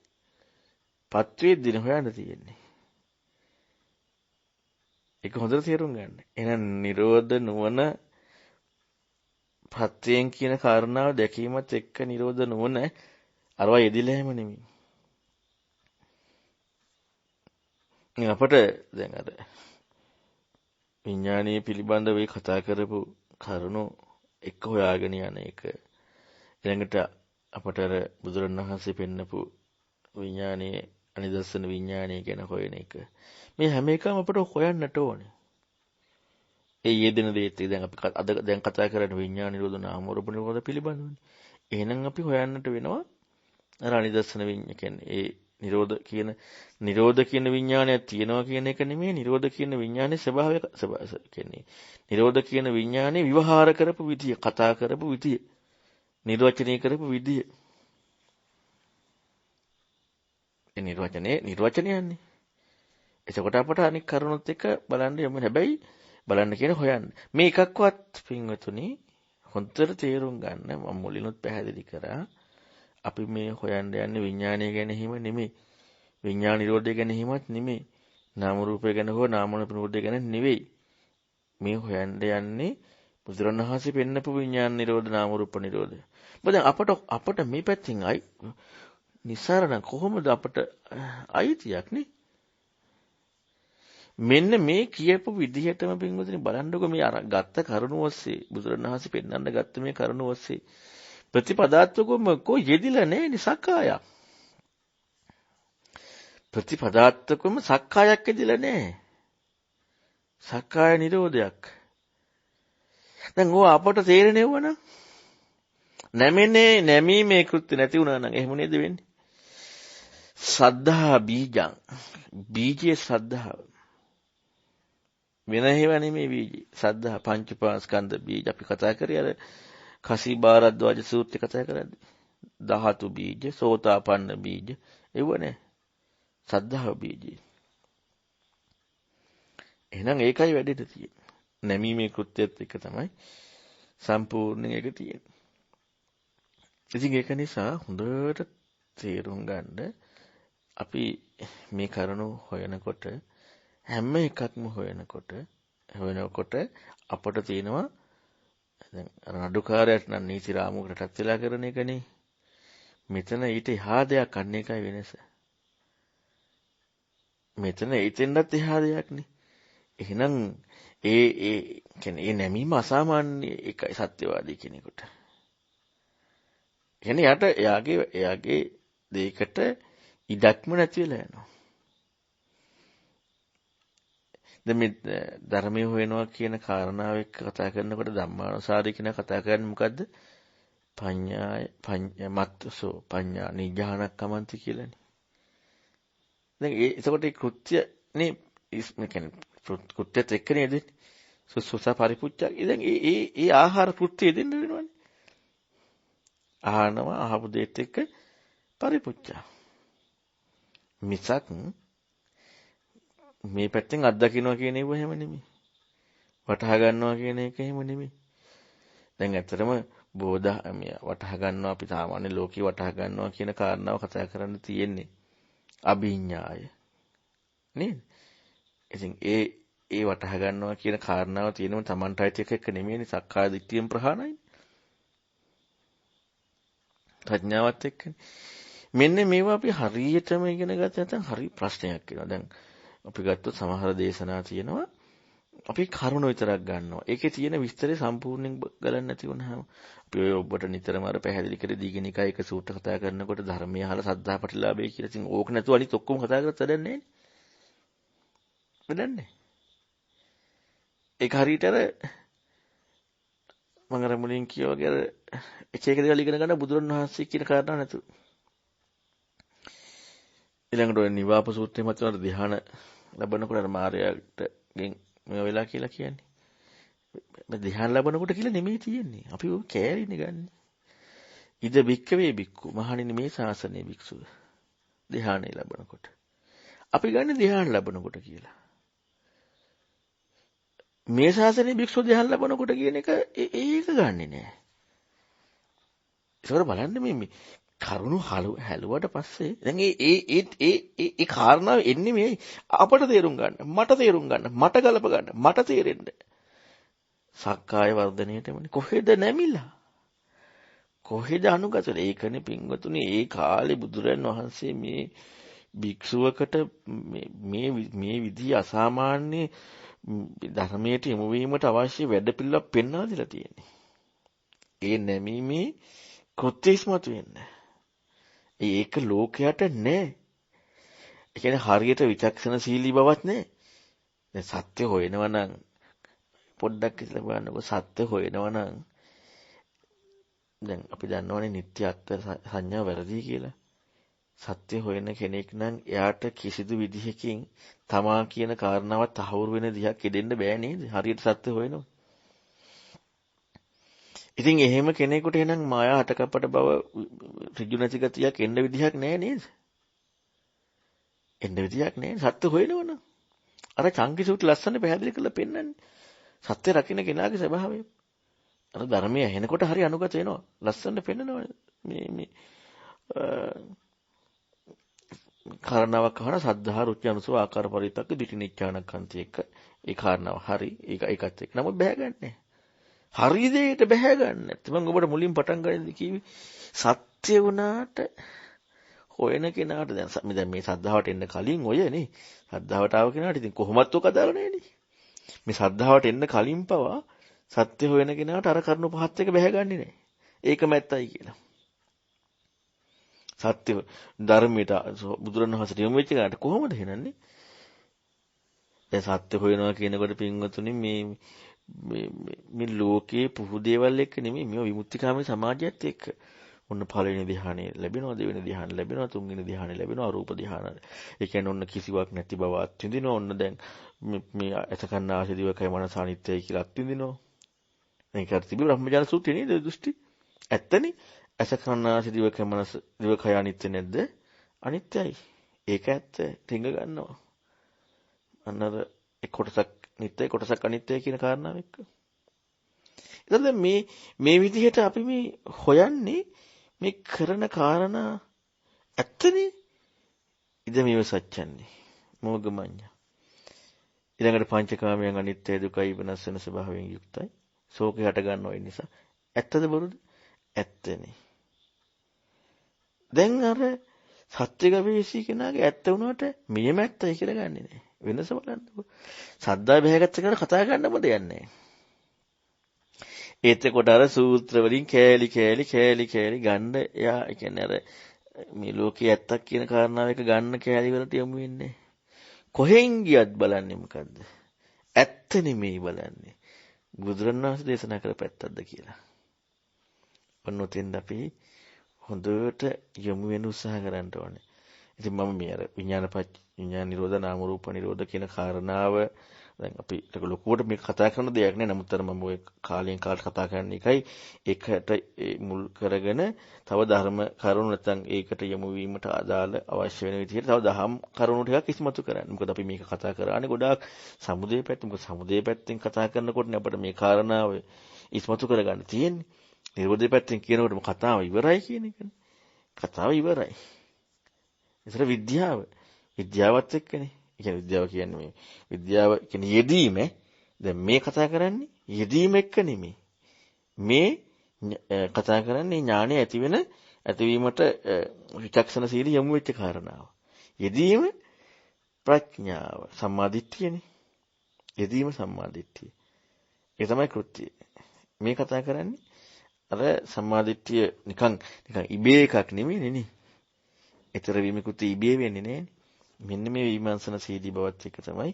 Speaker 2: පත්වේද්දින හොයන්න තියෙන්නේ. ඒක හොඳට තේරුම් ගන්න. එහෙනම් නිරෝධ නුවණ පත්වයෙන් කියන කාරණාව දැකීමත් එක්ක නිරෝධ නුවණ අරවා යෙදිලා හැම නෙමෙයි. අපට දැන් අර විඥානීය පිළිබඳව මේ කතා කරපු කරුණු එක්ක හොයාගෙන යන එක ඊළඟට අපට අර බුදුරණවහන්සේ පෙන්නපු විඥානීය අනිදර්ශන විඥානීය ගැන හොයන එක මේ හැම එකම අපට හොයන්නට ඕනේ. ඒ යෙදෙන දේත් දැන් අපි අද දැන් කතා කරන්නේ විඥාන නිරෝධ නාම රූප නිරෝධ පිළිබඳවනේ. එහෙනම් අපි හොයන්නට වෙනවා අර අනිදර්ශන විඥාන කියන්නේ ඒ නිරෝධ කියන විඥානයක් තියෙනවා කියන එක නෙමෙයි නිරෝධ කියන විඥානයේ ස්වභාවය කියන්නේ. නිරෝධ කියන විඥානේ විවහාර කරපු විදිය, කතා කරපු විදිය, නිර්වචනය කරපු විදිය. ඒ නිර්වචනයන්නේ. එතකොට අපට අනික් කරුණොත් එක බලන්න යමු. හැබැයි බලන්න කියන හොයන්න. මේ එකක්වත් පින්වතුනි හොඳට තේරුම් ගන්න මම මුලිනුත් පැහැදිලි කරා. අපි මේ හොයන්න යන්නේ විඥානය ගැන හිම නෙමෙයි. විඥාන නිරෝධය ගැන හිමත් නෙමෙයි. නාම රූපය ගැන හෝ නාම රූප නිරෝධය ගැන නෙවෙයි. මේ හොයන්න යන්නේ බුදුරණවහන්සේ පෙන්නපු විඥාන නිරෝධ නාම රූප නිරෝධය. මොකද අපට මේ පැත්තෙන් නිසාරණ කොහොමද අපට අයිතියක් නේ? මෙන්න මේ කියපු විදිහටම පින්වතුනි බලන්නකො මේ අර ගත්ත කරුණ ඔස්සේ බුදුරණවහන්සේ පෙන්වන්න ගත්ත මේ කරුණ ඔස්සේ ප්‍රතිපදාත්මකවම කො යෙදිලා නැහැනේ සක්කායක්. ප්‍රතිපදාත්මකවම සක්කායක් යෙදිලා නැහැ. සක්කාය නිරෝධයක්. දැන් ඕව අපට තේරෙන්නේ නැමීමේ කෘත්‍ය නැති වුණා නම් එහෙම නේද වෙන්නේ? සද්ධා බීජං. බීජයේ සද්ධාව. වෙන හේව නෙමෙයි බීජය. සද්ධා පංචපාස්කන්ධ බීජ අපි කතා කරේ අර කසී බාරද්වාජ සූත්‍රය කතා කරද්දී. ධාතු බීජ, සෝතාපන්න බීජ ඒව නේ. සද්ධා බීජය. එහෙනම් ඒකයි වැඩිට තියෙන්නේ. නැමීමේ කෘත්‍යයත් එක තමයි සම්පූර්ණ එක තියෙන්නේ. ඉතින් ඒක නිසා හොඳට තේරුම් ගන්න අපි මේ කරුණු හොයනකොට හැම එකක්ම හොයනකොට අපට තියෙනවා දැන් නඩුකාරයට නම් නීති රාමුවකටත් වෙලා කරන එකනේ. මෙතන ඊට එහා දෙයක් අන්න එකයි වෙනස. මෙතන ඊටෙන්වත් එහා දෙයක් නේ. එහෙනම් ඒ කියන්නේ ඒ නැමීම අසාමාන්‍ය එකයි සත්‍යවාදී කෙනෙකුට. කියන්නේ එයාගේ දෙයකට ඉඩක්ම නැති වෙලා යනවා. දැන් මේ ධර්මයේ හොයනවා කියන කාරණාව එක්ක කතා කරනකොට ධම්මානුසාරී කියන කතා කරන්නේ මොකද්ද? පඤ්ඤාමත්සෝ පඤ්ඤා නිජානක්කමන්ති කියලානේ. දැන් එතකොට ඒ කෘත්‍යනේ මේ කියන්නේ කෘත්‍යත් එක්ක නේද? සුසුසා පරිපුච්චා. දැන් ඒ ආහාර කෘත්‍ය දෙන්න වෙනවනේ. ආහනවා අහපු දෙයත් එක්ක පරිපුච්චා. මිසක් මේ පැත්තෙන් අත්දකින්නවා කියන එක එහෙම නෙමෙයි. වටහා ගන්නවා කියන එක එහෙම නෙමෙයි. දැන් ඇත්තටම බෝධාමිය වටහා ගන්නවා අපි සාමාන්‍ය ලෝකේ වටහා ගන්නවා කියන කාරණාව කතා කරන්න තියෙන්නේ. අභිඥාය. නේද? ඉතින් ඒ වටහා ගන්නවා කියන කාරණාව තියෙනම Tamanටයි එක නෙමෙයිනේ සක්කාය දිට්ඨියෙන් ප්‍රහාණයයි. ප්‍රඥාවත් එක්කනේ. මෙන්න මේවා අපි හරියටම ඉගෙන ගත්ත නැත්නම් හරි ප්‍රශ්නයක් වෙනවා. දැන් අපි ගත්තොත් සමහර දේශනා තියෙනවා අපි කරුණ විතරක් ගන්නවා. ඒකේ තියෙන විස්තරය සම්පූර්ණයෙන් ගලන්න නැති වුණාම අපි ඔය ඔබට නිතරම අර පැහැදිලි කර දීගෙනිකයි එක සූත්‍ර කතා කරනකොට ධර්මය අහලා සද්ධා ප්‍රතිලාභය කියලා ඉතින් ඕක නැතුව අනිත් ඔක්කොම කතා කරත් වැඩක් නැහැ නේ. වැඩක් නැහැ. ඒක හරියට අර මම අර මුලින් කිව්වා වගේ අර එක එක දේවල් ඉගෙන ගන්න බුදුරණවහන්සේ කියන කාරණා නැතුව. ඊළඟට ඔය නිවාප සූත්‍රයේ මත වල ධ්‍යාන ලැබනකොට අර මාර්යාට ගෙන් මේ වෙලා කියලා කියන්නේ. මේ ධ්‍යාන ලැබනකොට කියලා නෙමෙයි තියෙන්නේ. අපි ඔය කෑරිනේ ගන්න. ඉද බික්කවේ බික්කු මහණෙනි මේ ශාසනයේ භික්ෂුව. ධ්‍යානෙ ලැබනකොට. අපි ගන්න ධ්‍යාන ලැබනකොට කියලා. මේ ශාසනයේ භික්ෂුව ධ්‍යාන ලැබනකොට කියන එක ඒක ගන්නෙ නෑ. ඒකවල බලන්න මේ කරුණු හැලුවට පස්සේ දැන් ඒ කාරණාව එන්නේ මේ අපට තේරුම් ගන්න, මට තේරුම් ගන්න, මට ගලප ගන්න, මට තේරෙන්න. සක්කාය වර්ධනයේටමනේ කොහෙද නැමිලා? කොහෙද අනුගතද? ඒකනේ පින්වතුනි ඒ කාලේ බුදුරන් වහන්සේ මේ භික්ෂුවකට මේ විදිහ අසාමාන්‍ය ධර්මයට යොමු වීමට අවශ්‍ය වැඩපිළිවෙලක් පෙන්වා දීලා තියෙන්නේ. ඒ නැමීමේ කෘත්‍ය ඉස්මතු වෙන්නේ. ඒක ලෝකයට නෑ. ඒ කියන්නේ හරියට විචක්ෂණශීලී බවක් නෑ. දැන් සත්‍ය හොයනවා නම් පොඩ්ඩක් ඉස්සලා බලන්නකො සත්‍ය හොයනවා නම් දැන් අපි දන්නවනේ නිත්‍ය අත්ත්ව සංඥා වැරදි කියලා. සත්‍ය හොයන කෙනෙක් නම් එයාට කිසිදු විදිහකින් තමා කියන කාරණාවත් තහවුරු වෙන දිහක් ඉදෙන්න බෑ නේද? හරියට සත්‍ය හොයනවා. ඉතින් එහෙම කෙනෙකුට එහෙනම් මායා හටකපට බව ඍජු නැති ගතියක් එන්න විදිහක් නෑ නේද? එන්න විදිහක් නෑ. සත්‍ය හොයනවනම්. අර චංකිසුත් ලස්සන පැහැදිලි කරලා පෙන්නන්නේ. සත්‍ය රකින්න කෙනාගේ ස්වභාවය. අර ධර්මය ඇහෙනකොට හරි අනුගත වෙනවා. ලස්සනට පෙන්නනවා. මේ කාරණාවක් අහන සද්ධා රුචි අනුසව ආකාර පරිත්තක දිටි නිච්ඡානකන්ති එක ඒ කාරණාව හරි ඒකත් එක්ක නමුත් බැහැගන්නේ හරි දෙයට බැහැගන්නේ නැත්නම් මම ඔබට මුලින් පටන් ගන්නදී කිව්වේ සත්‍ය වුණාට හොයන කෙනාට දැන් මේ සද්ධාවට එන්න කලින් ඔයනේ සද්ධාවට ආව කෙනාට ඉතින් කොහොමත් ඔක අදාළ නැහැනේ මේ සද්ධාවට එන්න කලින් පවා සත්‍ය හොයන කෙනාට අර කරුණු පහත් එක බැහැගන්නේ නැහැ ඒකම ඇත්තයි කියලා සත්‍ය ධර්මයට බුදුරණවහන්සේට යොමු වෙච්ච ගාට කොහොමද එහෙනන්නේ? දැන් සත්‍ය හොයනවා කියනකොට පින්වතුනි මේ ලෝකයේ පුහු දේවල් එක්ක නෙමෙයි මේ විමුක්තිකාමී සමාජයත් එක්ක. ඔන්න පළවෙනි ධ්‍යානෙ ලැබෙනවා දෙවෙනි ධ්‍යානෙ ලැබෙනවා තුන්වෙනි ධ්‍යානෙ ලැබෙනවා රූප ධ්‍යාන. ඒ කියන්නේ ඔන්න කිසිවක් නැති බව අත්විඳිනවා. ඔන්න දැන් මේ අසකන්න ආශය දිවකයි මනස අනිත්‍යයි කියලා අත්විඳිනවා. මේක තිබි බ්‍රහ්මජාන සූත්‍රය නේද දෘෂ්ටි? ඇත්තනේ. අසකන්නාසි දිවකය මනස දිවකය අනිත්‍ය නැද්ද? අනිත්‍යයි. ඒක ඇත්ත. ටිංග ගන්නවා. අන්නර එක් කොටසක් නිට්ටය කොටසක් අනිත්‍යයි කියන කාරණාව එක්ක. එතකොට මේ විදිහට අපි මේ හොයන්නේ මේ කරන කාරණා ඇත්තනේ. ඉද මේව සත්‍යන්නේ. මොගමඤ්ඤ. ඊළඟට පංචකාමයන් අනිත්‍ය දුකයි වෙනස් වෙන ස්වභාවයෙන් යුක්තයි. ශෝකය හට ගන්නවා ඒ නිසා. ඇත්තද බොරුද? ඇත්තනේ. දැන් අර සත්‍ය ගවේෂී කෙනාගේ ඇත්ත වුණාට මෙයම ඇත්තයි කියලා ගන්නෙ නෑ. වෙනස බලන්නකො. සද්දා බහැගත්ත කෙනාට කතා කරන්නම දෙයක් නෑ. ඒත් අර සූත්‍ර වලින් කෑලි ගන්න එයා කියන්නේ අර මේ ලෝකයේ ඇත්තක් කියන කාරණාව එක ගන්න කෑලි වලට යමු වෙන්නේ. කොහෙන් ගියත් බලන්නේ මොකද්ද? ඇත්ත නෙමෙයි බලන්නේ. බුදුරණවහන්සේ දේශනා කරපැත්තක්ද කියලා. ඔන්න ඔතෙන්ද අපි හොඳට යොමු වෙන උත්සාහ කරන්න ඕනේ. ඉතින් මම මේ අර විඥාන නිරෝධ නාම රූප නිරෝධ කියන කාරණාව දැන් අපි ඒක ලොකුවට මේක කතා කරන දෙයක් නේ. නමුත් අර මම ඔය කාලයෙන් කාලට කතා කරන එකයි ඒකට මුල් කරගෙන තව ධර්ම කරුණු නැත්නම් ඒකට යොමු වීමට අදාළ අවශ්‍ය වෙන විදිහට තව දහම් කරුණු ටිකක් ඉස්මතු කරන්න. මොකද අපි මේක කතා කරානේ ගොඩාක් සමුදේ පැත්ත. මොකද සමුදේ පැත්තෙන් කතා කරනකොටනේ අපිට මේ කාරණාව ඉස්මතු කරගන්න තියෙන්නේ. නිරෝධය පැත්තෙන් කියනකොටම කතාව ඉවරයි කියන එකනේ. කතාව ඉවරයි. ඒතර විද්‍යාවත් එක්කනේ. ඒ කියන්නේ විද්‍යාව කියන්නේ මේ විද්‍යාව කියන්නේ යෙදීම. දැන් මේ කතා කරන්නේ යෙදීම එක්ක නෙමෙයි. මේ කතා කරන්නේ ඥානය ඇතිවීමට විචක්ෂණශීලී යොමු වෙච්ච කාරණාව. යෙදීම ප්‍රඥාව සම්මාදිට්ඨියනේ. යෙදීම සම්මාදිට්ඨිය. ඒ තමයි කෘත්‍යය. මේ කතා කරන්නේ අර සම්මාදිට්ඨිය නිකන් ඉබේ එකක් නෙමෙයි නේ. ඊතර වීමකුත් ඉබේ වෙන්නේ නෑනේ. මෙන්න මේ විමර්ශන සීදී බවත් එක තමයි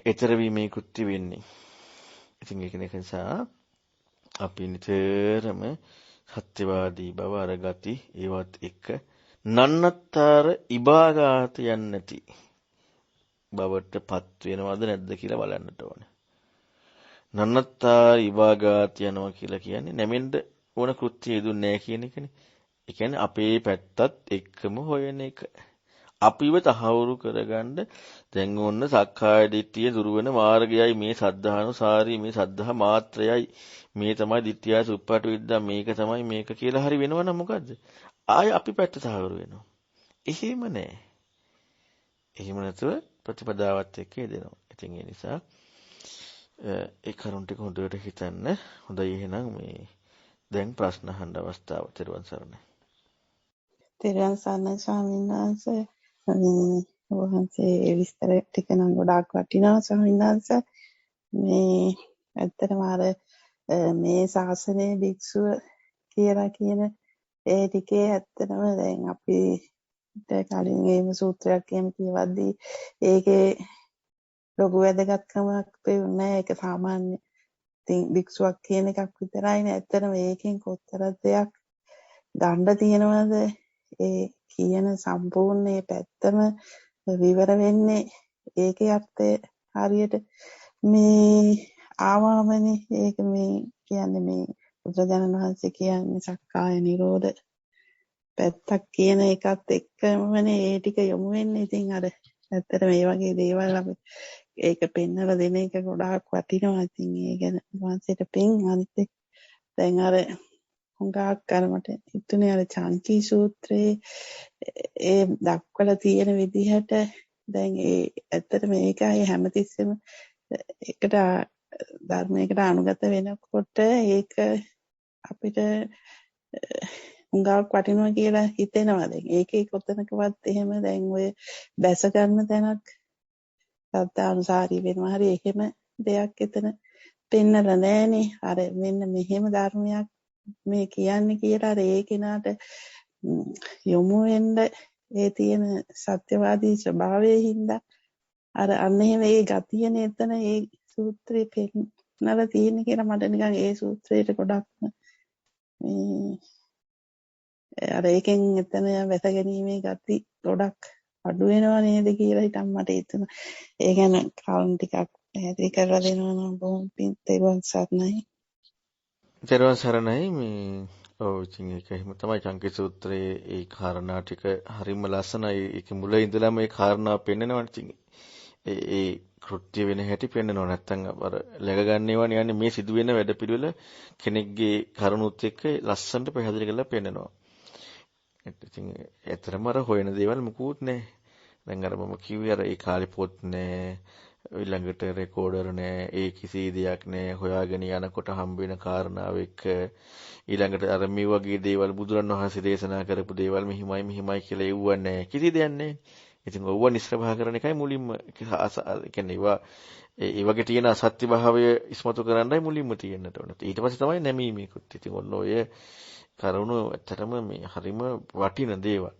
Speaker 2: ඊතර වීමේ කෘත්‍ය වෙන්නේ. ඉතින් ඒක නිසා අපි නිතරම සත්‍යවාදී බව අරගති ඒවත් එක්ක නන්නත්තර ඉබාගාත යන්නේ නැති බවටපත් වෙනවද නැද්ද කියලා බලන්නට ඕනේ. නන්නත්තර ඉබාගාත යනවා කියලා කියන්නේ නැමෙන්න ඕන කෘත්‍ය යෙදුන්නේ නැහැ කියන එකනේ. ඒ කියන්නේ අපේ පැත්තත් එක්කම හොයන එක. අපිව තහවුරු කරගන්න දැන් ඕන්න සක්කාය දිට්ඨිය දුරු වෙන මාර්ගයයි මේ සද්ධානුසාරී මේ සද්ධා මාත්‍රයයි මේ තමයි දිට්ඨිය සුප්පට විද්දා මේක තමයි මේක කියලා හරි වෙනවනම් මොකද්ද? ආය අපි පැත්ත තහවුරු වෙනවා. එහෙම නෑ. එහෙම නැතුව ප්‍රතිපදාවත් එක්ක යදෙනවා. ඉතින් ඒ නිසා ඒ කරුණ ටික හොඳට හිතන්න. හොඳයි එහෙනම් මේ දැන් ප්‍රශ්න අහන්න අවස්ථාව තෙරුවන් සරණයි.
Speaker 3: තෙරුවන් සරණයි ස්වාමීන් වහන්සේ. වහන්සේ විස්තර ටික නම් ගොඩාක් වටිනවා ස්වාමීන් වහන්සේ. මේ ඇත්තටම අර මේ ශාසනයේ භික්ෂුව කියලා කියන ඒ ටිකේ ඇත්තටම දැන් අපි කලින් මේම සූත්‍රයක් එහෙම කියවද්දී ඒකේ ලොකු වැදගත්කමක් තියුනේ. ඒක සාමාන්‍ය ඉතින් භික්ෂුවක් කියන එකක් විතරයිනේ. ඇත්තටම ඒකෙන් කොතර දෙයක් ගන්න තියෙනවද? ඒ කියන සම්පූර්ණ ඒ පැත්තම විවර වෙන්නේ ඒකේ අර්ථය හරියට මේ ආවාමනේ ඒක මේ කියන්නේ මේ බුදුරජාණන් වහන්සේ කියන්නේ සක්කාය නිරෝධ පැත්තක් කියන එකත් එක්කමනේ ඒ ටික යොමු වෙන්නේ. ඉතින් අර ඇත්තට මේ වගේ දේවල් අපි ඒක පෙන්නලා දෙන එක ගොඩාක් වටිනවා. ඉතින් ඒ ගැන වහන්සේට පින් අනිත් එක දැන් අර හුඟක් කරමට හිතුනේ අර චාන්චී සූත්‍රයේ ඒ දක්වලා තියෙන විදිහට දැන් ඒ ඇත්තට මේකයි හැමතිස්සෙම එකට ධර්මයකට අනුගත වෙනකොට ඒක අපිට හුඟක් වටිනවා කියලා හිතෙනවා. දැන් ඒකේ කොතනකවත් එහෙම දැන් ඔය දැස ගන්න තැනක් සත්‍යානුසාරී වෙනවා හරි එහෙම දෙයක් එතන පෙන්නලා නැහනේ. අර මෙන්න මෙහෙම ධර්මයක් මේ කියන්නේ කියලා අර ඒ කෙනාට යොමු වෙන්න ඒ තියෙන සත්‍යවාදී ස්වභාවයේ හින්දා අර අන්න එහෙම ඒ ගතියනේ එතන ඒ සූත්‍රයේ පෙන්නලා තියෙන්නේ කියලා මට නිකන් ඒ සූත්‍රයට ගොඩක්ම අර ඒකෙන් එතන වැස ගැනීමේ ගති ගොඩක් අඩු වෙනව නේද කියලා හිතන් මට හිතුණා. ඒ ගැන කවුන් ටිකක් පැහැදිලි කරලා දෙනවා නම් බොහොම පිං තෙරුවන් සරණයි.
Speaker 2: තෙරුවන් සරණයි මේ ඔව් ඉතින් ඒක එහෙම තමයි චංකි සූත්‍රයේ ඒ කාරණා ටික හරිම ලස්සනයි. ඒක මුල ඉඳලම ඒ කාරණා පෙන්නනවා. ඉතින් ඒ කෘත්‍ය වෙන හැටි පෙන්නනවා. නැත්තම් අර läග ගන්නේවා යන්නේ මේ සිදුවෙන වැඩපිළිවෙල කෙනෙක්ගේ කරුණුත් එක්ක ලස්සනට පැහැදිලි කරලා පෙන්නනවා. ඉතින් ඇත්තටම අර හොයන දේවල් මුකුත් නැහැ. දැන් අර මම කිව්වේ අර ඒ කාලේ පොත් නැහැ, ඊළඟට රෙකෝඩර් නැහැ, ඒ කිසි දෙයක් නැහැ. හොයාගෙන යනකොට හම්බ වෙන කාරණාව එක්ක ඊළඟට අර මේ වගේ දේවල් බුදුරණවහන්සේ දේශනා කරපු දේවල් මෙහිමයි කියලා එව්ව නැහැ. කිසි දෙයක් නැහැ. ඉතින් ඔව්ව නිස්සභා කරන එකයි මුලින්ම කියන්නේ ඒ වගේ තියෙන අසත්‍ය භාවය ඉස්මතු කරන්නයි මුලින්ම තියෙන්නට ඕනේ. ඊට පස්සේ තමයි නැමීමේකුත්. ඉතින් ඔන්න ඔය කරුණු ඇත්තටම මේ හරිම වටින දේවල්.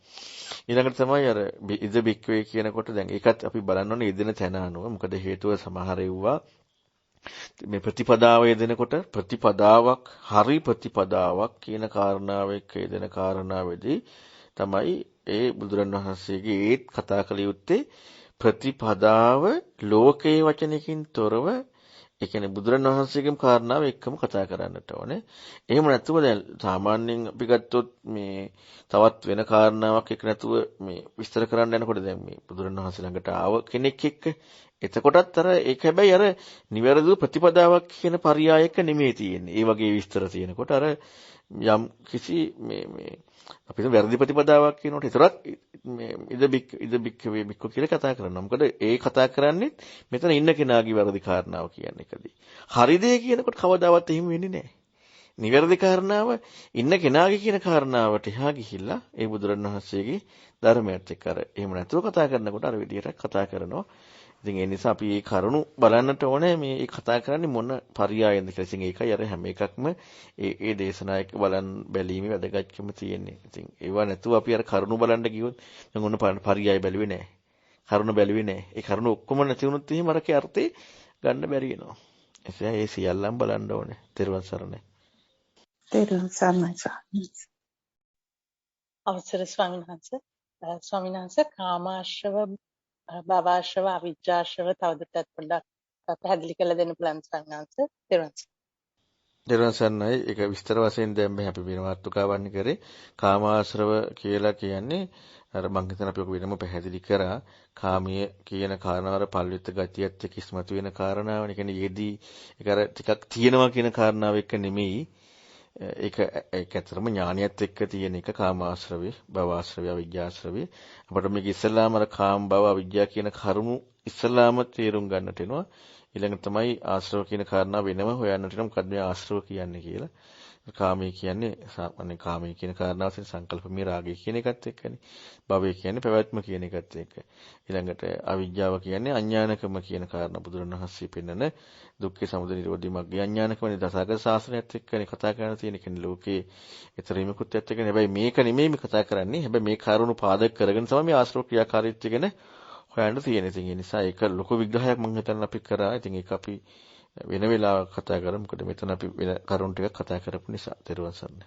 Speaker 2: ඊළඟට තමයි අර ඉද බික්වේ කියනකොට දැන් ඒකත් අපි බලන්න ඕනේ යෙදෙන තැන අනුව. මොකද හේතුව සමහර ඒවා මේ ප්‍රතිපදාව යෙදෙනකොට ප්‍රතිපදාවක් හරි ප්‍රතිපදාවක් කියන කාරණාව එක්ක යෙදෙන කාරණාවේදී තමයි ඒ බුදුරණවහන්සේගේ ඒත් කතා කළ යුත්තේ ප්‍රතිපදාව ලෝකේ වචනකින් තොරව ඒ කියන්නේ බුදුරණවහන්සේගේම කාරණාව එක්කම කතා කරන්නට ඕනේ. එහෙම නැතුව දැන් සාමාන්‍යයෙන් අපි ගත්තොත් මේ තවත් වෙන කාරණාවක් එක්ක නැතුව මේ විස්තර කරන්න යනකොට දැන් මේ බුදුරණවහන්සේ ළඟට ආව කෙනෙක් එක්ක එතකොටත් අර ඒක හැබැයි අර නිවැරදිව ප්‍රතිපදාවක් කියන පරියායක නෙමෙයි තියෙන්නේ. ඒ වගේ විස්තර තියෙනකොට අර යම් කිසි මේ අපි වැරදි ප්‍රතිපදාවක් කියනකොට ඒතරත් මේ ඉද බික්කෝ කියලා කතා කරනවා. මොකද ඒ කතා කරන්නේ මෙතන ඉන්න කෙනාගේ වැරදි කාරණාව කියන එකදී. හරි දේ කියනකොට කවදාවත් එහෙම වෙන්නේ නැහැ. නිවැරදි කාරණාව ඉන්න කෙනාගේ කියන කාරණාවට එහා ගිහිල්ලා ඒ බුදුරණවහන්සේගේ ධර්මයට එක්ක අර එහෙම නැතුව කතා කරනකොට අර විදිහට කතා කරනවා. ඉතින් ඒ නිසා අපි මේ කරුණු බලන්නට ඕනේ මේ කතා කරන්නේ මොන පරියායෙන්ද කියලා. ඉතින් ඒකයි අර හැම එකක්ම ඒ දේශනා එක බලන් බැලීමේ වැදගත්කම තියෙන්නේ. ඉතින් ඒවා නැතුව අපි අර කරුණු බලන්න ගියොත් දැන් ඔන්න පරියාය බැලුවේ නැහැ. කරුණු බැලුවේ නැහැ. ඒ කරුණු ඔක්කොම නැති වුණොත් එහෙම අරකේ අර්ථේ ගන්න බැරි වෙනවා. ඒ සියල්ලම බලන්න ඕනේ. ත්‍රිවන් සරණයි.
Speaker 3: තෙරුවන් සරණයි.
Speaker 4: අවසර ස්වාමීන් වහන්සේ කාමාශ්‍රව භවආශ්‍රව අවිජ්ජාශ්‍රව තවදුරටත් පොඩ්ඩක් පැහැදිලි කරලා දෙන්න පුළුවන් සංඝාංශ
Speaker 2: ත්‍රිවන් සරණයි. ඒක විස්තර වශයෙන් දැන් මේ අපි වෙන මාතෘකාවන්නේ කරේ කාමාශ්‍රව කියලා කියන්නේ අර මං හිතන අපි ඔක වෙනම පැහැදිලි කරා කාමීය කියන කාරණාවර පල්විත ගතියත් එක්ක ඉස්මතු වෙන කාරණාවනේ. ඒ කියන්නේ යෙදී ඒක අර ටිකක් තියෙනවා කියන කාරණාව එක්ක නෙමෙයි. ඒක ඇත්තටම ඥානියත් එක්ක තියෙන එක කාමාශ්‍රවේ, භවආශ්‍රවේ, අවිජ්ජාශ්‍රවේ. අපිට මේක ඉස්සෙල්ලාම අර කාම භව අවිජ්ජා කියන කරුණු ඉස්සෙල්ලාම තේරුම් ගන්නට වෙනවා. ඊළඟට තමයි ආශ්‍රව කියන කාරණා වෙනම හොයන්නට වෙනවා. මොකක්ද මේ ආශ්‍රව කියන්නේ කියලා. කාමයේ කියන්නේ සාමාන්‍ය කාමයේ කියන කාරණාවෙන් සංකල්පමය රාගය කියන එකත් එක්කනේ. භවය කියන්නේ පැවැත්ම කියන එකත් එක්ක. ඊළඟට අවිජ්ජාව කියන්නේ අඥානකම කියන කාරණා බුදුරණවහන්සේ පෙන්නන දුක්ඛ සමුදය නිරෝධී මග්ගය අඥානකමනේ දසාගත ශාසනයත් එක්කනේ කතා කරන්න තියෙන කෙනේ ලෝකේ ඊතරීමකුත් එක්කනේ. හැබැයි මේක නෙමෙයි මේ කතා කරන්නේ. හැබැයි මේ කාරණු පාදක කරගෙන තමයි මේ ආශ්‍රව ක්‍රියාකාරීත්වය ගැන හොයන්න තියෙන්නේ. ඉතින් ඒ නිසා ඒක ලොකු විග්‍රහයක් මම හිතන්නේ අපි කරා. ඉතින් ඒක අපි වෙන වෙලාවක කතා කරමු. මොකද මෙතන අපි වෙන කරුණු ටිකක් කතා කරපු නිසා. ත්‍රිවන් සරණයි.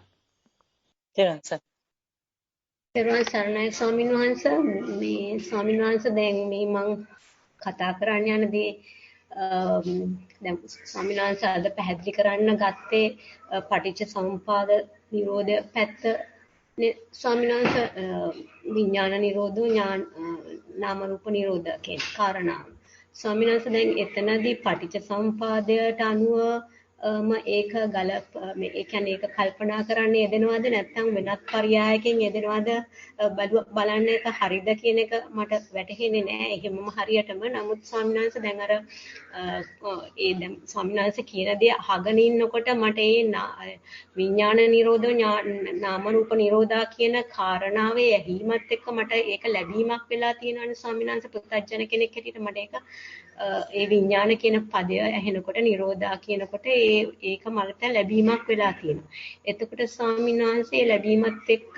Speaker 5: පෙරවන් සරණයි ස්වාමීන් වහන්සේ. මේ ස්වාමීන් වහන්සේ දැන් මේ මම කතා කරන්න යනදී දැන් ස්වාමීන් වහන්සේ අද පැහැදිලි කරන්න ගත්තේ පටිච්ච සමුප්පාද නිරෝධ පැත්ත ස්වාමීන් වහන්සේ විඥාන නිරෝධෝ නාම රූප නිරෝධ කියන කාරණා. ස්වාමීන් වහන්සේ දැන් එතනදී පටිච්ච සමුපාදයට අනුව ඒක ඒ කියන්නේ ඒක කල්පනා කරන්න යෙදෙනවද නැත්නම් වෙනත් පරයයකින් යෙදෙනවද බලන්න එක හරිද කියන එක මට වැටහෙන්නේ නැහැ. එහෙමම හරියටම. නමුත් ස්වාමීන් වහන්සේ දැන් අර දැන් ස්වාමීන් වහන්සේ කියන දේ අහගෙන ඉන්නකොට මට විඥාන නිරෝධෝ නාම රූප නිරෝධා කියන කාරණාවේ ඇහිීමත් එක්ක මට ඒක ලැබීමක් වෙලා තියෙනවානේ ස්වාමීන් වහන්සේ. පුත්තජන කෙනෙක් හැටියට මට ඒක ඒ විඥාන කියන පදය ඇහෙනකොට නිරෝධා කියනකොට ඒක මලට ලැබීමක් වෙලා තියෙනවා. එතකොට ස්වාමීන් වහන්සේ ලැබීමත් එක්ක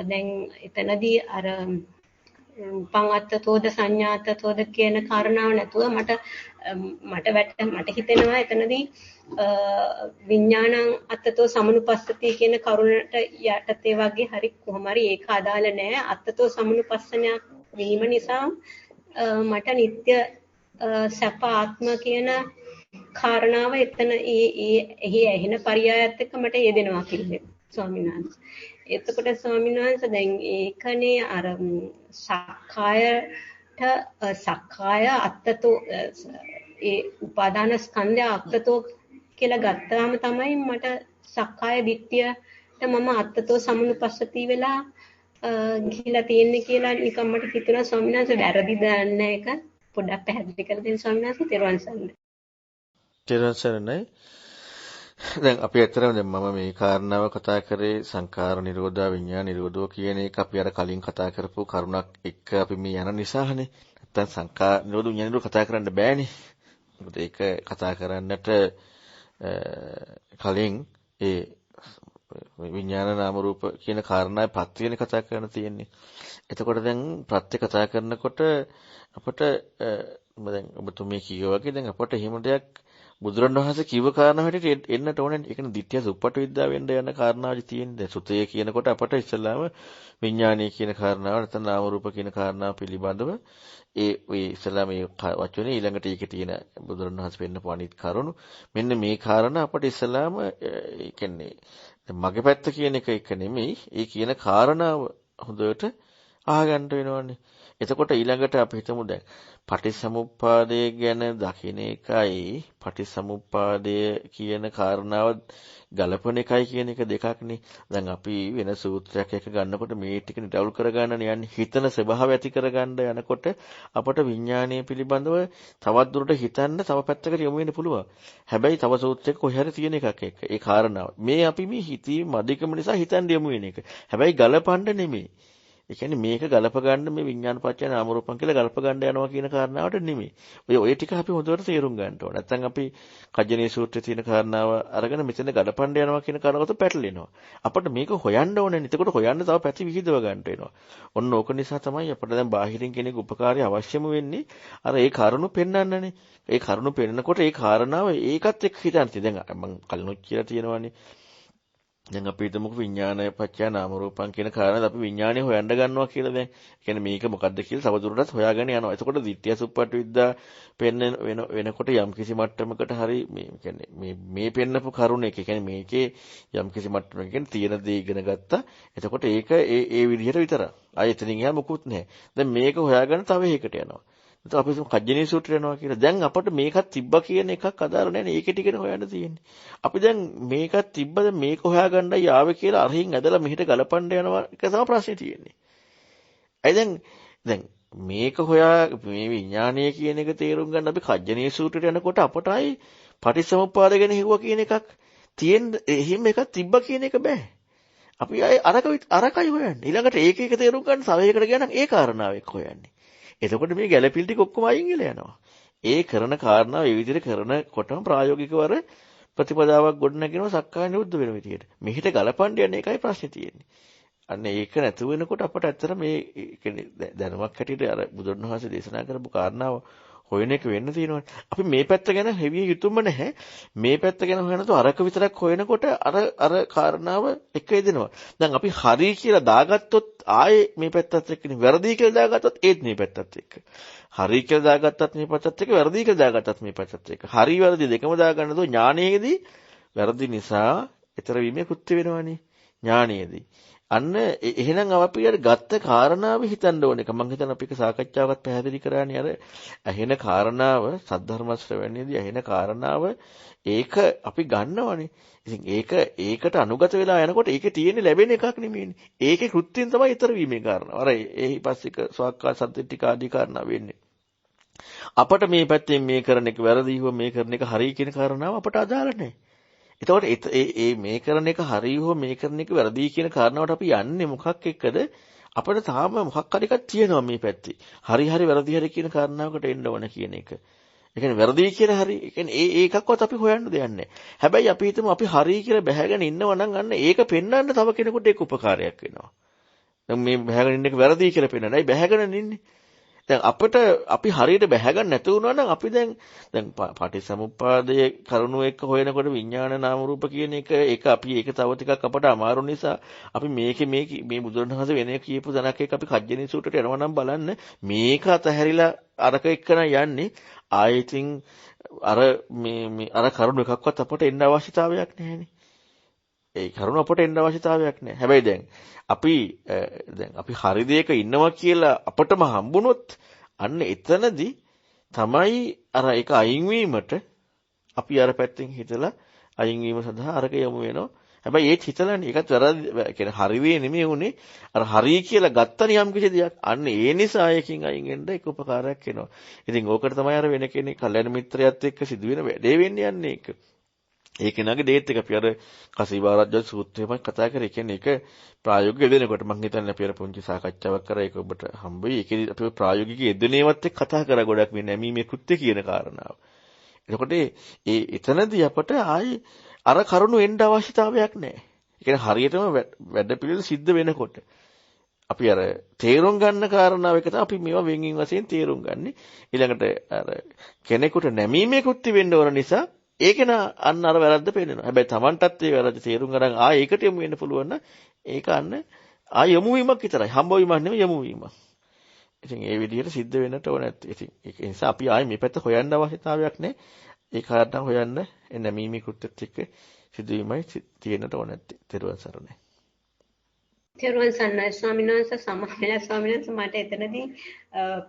Speaker 5: දැන් එතනදී අර රූපං අත්තතෝද සංඥාතතෝද කියන කාරණාව නැතුව මට හිතෙනවා එතනදී විඥානං අත්තතෝ සමනුපස්සති කියන කරුණට යටතේ වගේ හරි කොහොම හරි ඒක අදාළ නැහැ. අත්තතෝ සමනුපස්සනයක් වීම නිසා මට නිත්‍ය සැප ආත්ම කියන කාරණාව එතන එහි ඇහෙන පරයයත් එක්ක මට යෙදෙනවා කියන්නේ ස්වාමීන් වහන්සේ. එතකොට ස්වාමීන් වහන්සේ දැන් ඒකනේ අර සක්කාය අත්තතෝ ඒ උපාදාන ස්කන්ධය අත්තතෝ කියලා ගත්තාම තමයි මට සක්කාය දිට්ඨියට මම අත්තතෝ සමනුපස්සති වෙලා ගිහිලා තියෙන්නේ කියලා නිකන් මට හිතුණා ස්වාමීන් වහන්සේ. වැරදිද නැහැ එක පොඩ්ඩක් පැහැදිලි කරලා දෙන්න ස්වාමීන් වහන්සේ. තෙරුවන් සරණයි.
Speaker 2: තෙරුවන් සරණයි. දැන් අපි ඇත්තටම දැන් මම මේ කාරණාව කතා කරේ සංඛාර නිරෝධා විඥාන නිරෝධෝ කියන එක අපි අර කලින් කතා කරපු කරුණක් එක්ක අපි මේ යන නිසානේ. නැත්තම් සංඛාර නිරෝධ විඥාන නිරෝධ කතා කරන්න බෑනේ. මොකද ඒක කතා කරන්නට කලින් ඒ විඥාන නාම රූප කියන කාරණාවේ ප්‍රත්‍යයනේ කතා කරන්න තියෙන්නේ. එතකොට දැන් ප්‍රත්‍ය කතා කරනකොට අපට දැන් ඔබතුමී කියෝ වගේ දැන් අපට එහෙම දෙයක් බුදුරණවහන්සේ කිව්ව කාරණාව හැටියට එන්නට ඕනේ. ඒ කියන්නේ ditthya suppata විද්‍යාව වෙන්න යන කාරණාවයි තියෙන්නේ. සුතය කියනකොට අපට ඉස්සෙල්ලාම විඥානීය කියන කාරණාව නැත්නම් නාම රූප කියන කාරණාව පිළිබඳව ඔය ඉස්සෙල්ලා මේ වචනේ ඊළඟට ඒකේ තියෙන බුදුරණවහන්සේ වෙන්න පණිත් කරුණු මෙන්න මේ කාරණා අපට ඉස්සෙල්ලාම ඒ කියන්නේ මගේ පැත්ත කියන එක නෙමෙයි. ඒ කියන කාරණාව හොඳට අහගන්න වෙනවනේ. එතකොට ඊළඟට අපි හිතමු දැන් පටිච්චසමුප්පාදය ගැන දකින්න එකයි පටිච්චසමුප්පාදය කියන කාරණාව ගලපන එකයි කියන එක දෙකක්නේ. දැන් අපි වෙන සූත්‍රයක් එක ගන්නකොට මේ ටික නිරවුල් කරගන්න යන්නේ හිතන ස්වභාවය ඇති කරගන්න යනකොට අපට විඥානීය පිළිබඳව තවත් දුරට හිතන්න තව පැත්තකට යොමු වෙන්න පුළුවන්. හැබැයි තව සූත්‍රයක කොහේ හරි තියෙන එකක් එක්ක ඒ කාරණාව. මේ අපි මේ හිතීම අධිකම නිසා හිතන්න යොමු වෙන එක. හැබැයි ගලපන්න නෙමෙයි. ඒ කියන්නේ මේක ගලප ගන්න මේ විඥානපච්චය නාම රූපං කියලා ගලප ගන්න යනවා කියන කාරණාවට නෙමෙයි. ඔය ටික අපි හොඳට තේරුම් ගන්න ඕන. නැත්නම් අපි කජ්ජනී සූත්‍රයේ තියෙන කාරණාව අරගෙන මෙතන ගලපන්න යනවා කියන කාරණාවට පැටලෙනවා. අපිට මේක හොයන්න ඕනේ. එතකොට හොයන්න තව පැති විහිදව ගන්න වෙනවා. ඔන්න ඕක නිසා තමයි අපිට දැන් බාහිරින් කෙනෙක් උපකාරය අවශ්‍යම වෙන්නේ. අර ඒ කරුණු පෙන්වන්නනේ. ඒ කරුණු පෙන්නකොට ඒ කාරණාව ඒකත් එක්ක හිතන්න. දැන් මම කලිනුත් කියලා තියෙනවානේ. දැන් අපි හිතමුකෝ විඥානය පත්‍ය නාම රූපං කියන කාරණාව අපි විඥානය හොයන්න ගන්නවා කියලා දැන්. ඒ කියන්නේ මේක මොකද්ද කියලා තවදුරටත් හොයාගෙන යනවා. එතකොට ditthya suppata විද්‍යා වෙනකොට යම් කිසි මට්ටමකට හරි මේ පෙන්නපු කරුණ එක. ඒ කියන්නේ මේකේ යම් කිසි මට්ටමකින් තියෙන දේ ඉගෙන ගත්තා. එතකොට ඒක ඒ විදිහට විතරයි. ආයෙ එතනින් එහා මොකුත් නැහැ. දැන් මේක හොයාගෙන තව එකකට යනවා. එතකොට අපි කජ්ජනී සූත්‍රය යනවා කියලා. දැන් අපිට මේකත් තිබ්බා කියන එකක් අදාළ නැහැ නේ. ඒකේ ටිකනේ හොයන්න තියෙන්නේ. අපි දැන් මේකත් තිබ්බද මේක හොයාගන්නයි ආවේ කියලා අරහින් ඇදලා මෙහෙට ගලපන්න යනවා එක තමයි ප්‍රශ්නේ තියෙන්නේ. දැන් මේක මේ විඥානීය කියන එක තේරුම් ගන්න අපි කජ්ජනී සූත්‍රයට යනකොට අපට ආයි පටිච්චසමුප්පාද ගැන හිවුවා කියන එකක් තියෙන එහෙම එකක් තිබ්බා කියන එක බෑ. අපි ආයි අරකයි හොයන්නේ. ඊළඟට ඒක තේරුම් ගන්න තව එකකට ගියා නම් ඒ කාරණාව එක්ක හොයන්නේ. එතකොට මේ ගැළපිලි ටික ඔක්කොම අයින් වෙලා යනවා. ඒ කරන කාරණාව ඒ විදිහට කරනකොටම ප්‍රායෝගිකවර ප්‍රතිපදාවක් ගොඩනගෙනවා සක්කාය නිරුද්ධ වෙන විදිහට. මෙහිට ගලපන්න යන එකයි ප්‍රශ්නේ තියෙන්නේ. අන්න ඒක නැතු වෙනකොට අපට ඇත්තට මේ දැනුමක් හැටියට අර බුදුරණවහන්සේ දේශනා කරපු කාරණාව හොයන එක වෙන්න තියෙනවානේ. අපි මේ පැත්ත ගැන හෙවිය යුතුම නැහැ. මේ පැත්ත ගැන හොයනකොට අරක විතරක් හොයනකොට අර කාරණාව එක එදෙනවා. දැන් අපි හරි කියලා දාගත්තොත් ආයේ මේ පැත්තත් එක්කනේ. වැරදි කියලා දාගත්තොත් ඒත් මේ පැත්තත් එක්ක. හරි කියලා දාගත්තත් මේ පැත්තත් එක්ක, වැරදි කියලා දාගත්තත් මේ පැත්තත් එක්ක. හරි වැරදි දෙකම දාගන්නතෝ ඥානයේදී වැරදි නිසා ඊතර වීමේ කෘත්‍ය වෙනවනේ ඥානයේදී. අන්න එහෙනම් අපි අර ගත්ත කාරණාව හිතන්න ඕනේ. මම හිතන අපි සාකච්ඡාවකත් පැහැදිලි කරානේ අර ඇහෙන කාරණාව සද්ධර්ම ශ්‍රවණයේදී ඇහෙන කාරණාව ඒක අපි ගන්නවනේ. ඉතින් ඒකට අනුගත වෙලා යනකොට ඒකේ තියෙන ලැබෙන එකක් නෙමෙයිනේ. ඒකේ කෘත්‍යයෙන් තමයි ඊතර වීමේ කාරණාව. අර එහිපස්සික ස්වක්කා සද්දිට්ඨික ආදී කාරණා වෙන්නේ. අපට මේ පැත්තෙන් මේ කරන එක වැරදි හෝ මේ කරන එක හරි කියන කාරණාව අපට අදාළ නැහැ. එතකොට මේ කරන එක හරි හෝ මේ කරන එක වැරදි කියන කාරණාවට අපි යන්නේ මොකක් එක්කද? අපිට තාම මොකක් හරි එකක් තියෙනවා මේ පැත්තේ. හරි වැරදි කියන කාරණාවකට එන්න ඕන කියන එක. ඒ කියන්නේ වැරදි කියන හරි. ඒ කියන්නේ ඒකක්වත් අපි හොයන්න දෙයක් නැහැ. හැබැයි අපි හිතමු අපි හරි කියලා බැහැගෙන ඉන්නවා නම් අන්න ඒක පෙන්වන්න තව කෙනෙකුට ඒක උපකාරයක් වෙනවා. දැන් මේ බැහැගෙන ඉන්න එක වැරදි කියලා පෙන්වන්න. අයි බැහැගෙන ඉන්නේ. දැන් අපි හරියට බැහැගන්න නැතු වුණා නම් අපි දැන් පටිච්චසමුප්පාදයේ කරුණු එක්ක හොයනකොට විඥාන නාම රූප කියන ඒක අපි ඒක තව ටිකක් අපට අමාරු නිසා අපි මේ බුදුරණවහන්සේ වෙන කියපු දණක් එක්ක අපි කජ්ජනී සූත්‍රයට යනවා නම් බලන්න මේක අතහැරිලා අරක එක්කන යන්නේ ආයෙතින් අර කරුණු එකක්වත් අපට එන්න අවශ්‍යතාවයක් නැහැනේ. ඒ කරුණ අපට එන්න අවශ්‍යතාවයක් නැහැ. හැබැයි දැන් අපි හරි දෙයක ඉන්නවා කියලා අපටම හම්බුනොත් අන්න එතනදී තමයි අර ඒක අයින් වීමට අපි අර පැත්තෙන් හිතලා අයින් වීම සඳහා අරක යමු වෙනවා. හැබැයි ඒත් හිතලානේ ඒකත් වැරදි කියන්නේ හරි වේ නෙමෙයි උනේ. අර හරි කියලා ගත්තන යම් කිසි දෙයක්. අන්න ඒ නිසා ඒකෙන් අයින් වෙන්න එක උපකාරයක් වෙනවා. ඉතින් ඕකට තමයි අර වෙන කෙනෙක් කල්යන මිත්‍රයත් එක්ක සිදුවෙන වැඩේ වෙන්නේ යන්නේ ඒක. ඒ කෙනාගේ දේත් එක අපි අර කසීබාරජ්‍ය සූත්‍රයේම කතා කරේ. කියන්නේ ඒක ප්‍රායෝගික යෙදෙනකොට මම හිතන්නේ අපි අර පුංචි සාකච්ඡාවක් කරා ඒක ඔබට හම්බ වෙයි. ඒකේදී අපි ප්‍රායෝගික යෙදෙනේවත් එක්ක කතා කරා ගොඩක් මේ නැමීමේ කෘත්‍ය කියන කාරණාව. එතකොට එතනදී අපට ආයේ අර කරුණු එන්න අවශ්‍යතාවයක් නැහැ. ඒ කියන්නේ හරියටම වැඩ පිළිවෙල සිද්ධ වෙනකොට අපි අර තේරුම් ගන්න කාරණාව එක තමයි අපි මේවා වෙන්ගින් වශයෙන් තේරුම් ගන්නෙ. ඊළඟට අර කෙනෙකුට නැමීමේ කෘත්‍ය වෙන්න ඕන නිසා ඒකේන අන්න අර වැරද්ද පේනවා. හැබැයි Tamanටත් ඒ වැරද්ද තේරුම් ගන්න ඒකට යමු වෙන්න පුළුවන් නම් ඒක අන්න යමු වීමක් විතරයි. හම්බ වීමක් නෙමෙයි යමු වීමක්. ඉතින් ඒ විදිහට සිද්ධ වෙන්නට ඕන නැත්te. ඉතින් ඒක නිසා අපි මේ පැත්ත හොයන්න අවශ්‍යතාවයක් නැහැ. ඒ කාරණා හොයන්න නැමීමේ කෘත්‍යත් එක්ක සිදුවීමයි තියෙන්නට ඕන නැත්තේ. තෙරුවන් සරණයි.
Speaker 5: තෙරුවන් සරණයි ස්වාමීන් වහන්සේ. සමාවෙලා ස්වාමීන් වහන්සේ මට එතනදී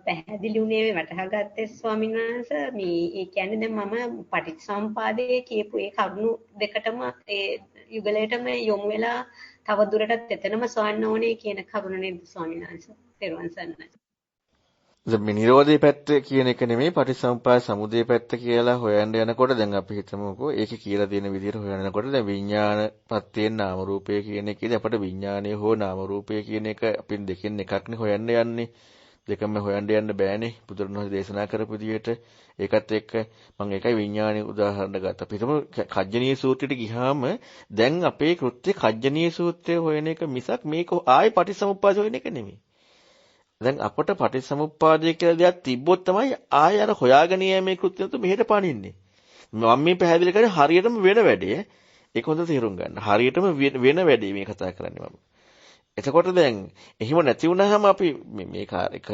Speaker 5: පැහැදිලි වුණේ වටහාගත්තේ ස්වාමීන් වහන්සේ මේ කියන්නේ දැන් මම පටිච්චසමුපාදයේ කියපු ඒ කරුණු දෙකටම ඒ යුගලයටම යොමු වෙලා තව දුරටත් එතනම සොයන්න ඕනේ කියන කරුණ නේද ස්වාමීන් වහන්සේ. තෙරුවන් සරණයි.
Speaker 2: මේ නිරෝධයේ පැත්ත කියන එක නෙමෙයි පටිච්චසමුප්පාද සමුදය පැත්ත කියලා හොයන්න යනකොට දැන් අපි හිතමුකෝ ඒකේ කියලා තියෙන විදිහට හොයන්න යනකොට දැන් විඥානපත්යෙන් නාම රූපය කියන එකේදී අපිට විඥානය හෝ නාම රූපය කියන එක අපින් දෙකෙන් එකක්නේ හොයන්න යන්නේ. දෙකම හොයන්න යන්න බෑනේ. බුදුරණවහන්සේ දේශනා කරපු විදිහට ඒකත් එක්ක මම ඒකයි විඥානයේ උදාහරණ ගත්තා. අපි හිතමු කජ්ජනීය සූත්‍රයට ගියාම දැන් අපේ කෘත්‍ය කජ්ජනීය සූත්‍රය හොයන එක මිසක් මේක ආයේ පටිච්චසමුප්පාද හොයන එක නෙමෙයි. දැන් අපට පටිච්චසමුප්පාදය කියලා දෙයක් තිබ්බොත් තමයි ආය අර හොයාගෙන යෑමේ කෘත්‍යය තු මෙහෙට පනින්නේ. මම මේ පැහැදිලි කරන්නේ හරියටම වෙන වැඩේ. ඒක හොඳට තේරුම් ගන්න. හරියටම වෙන වැඩේ මේ කතා කරන්නේ මම. එතකොට දැන් එහෙම නැති වුනහම අපි මේ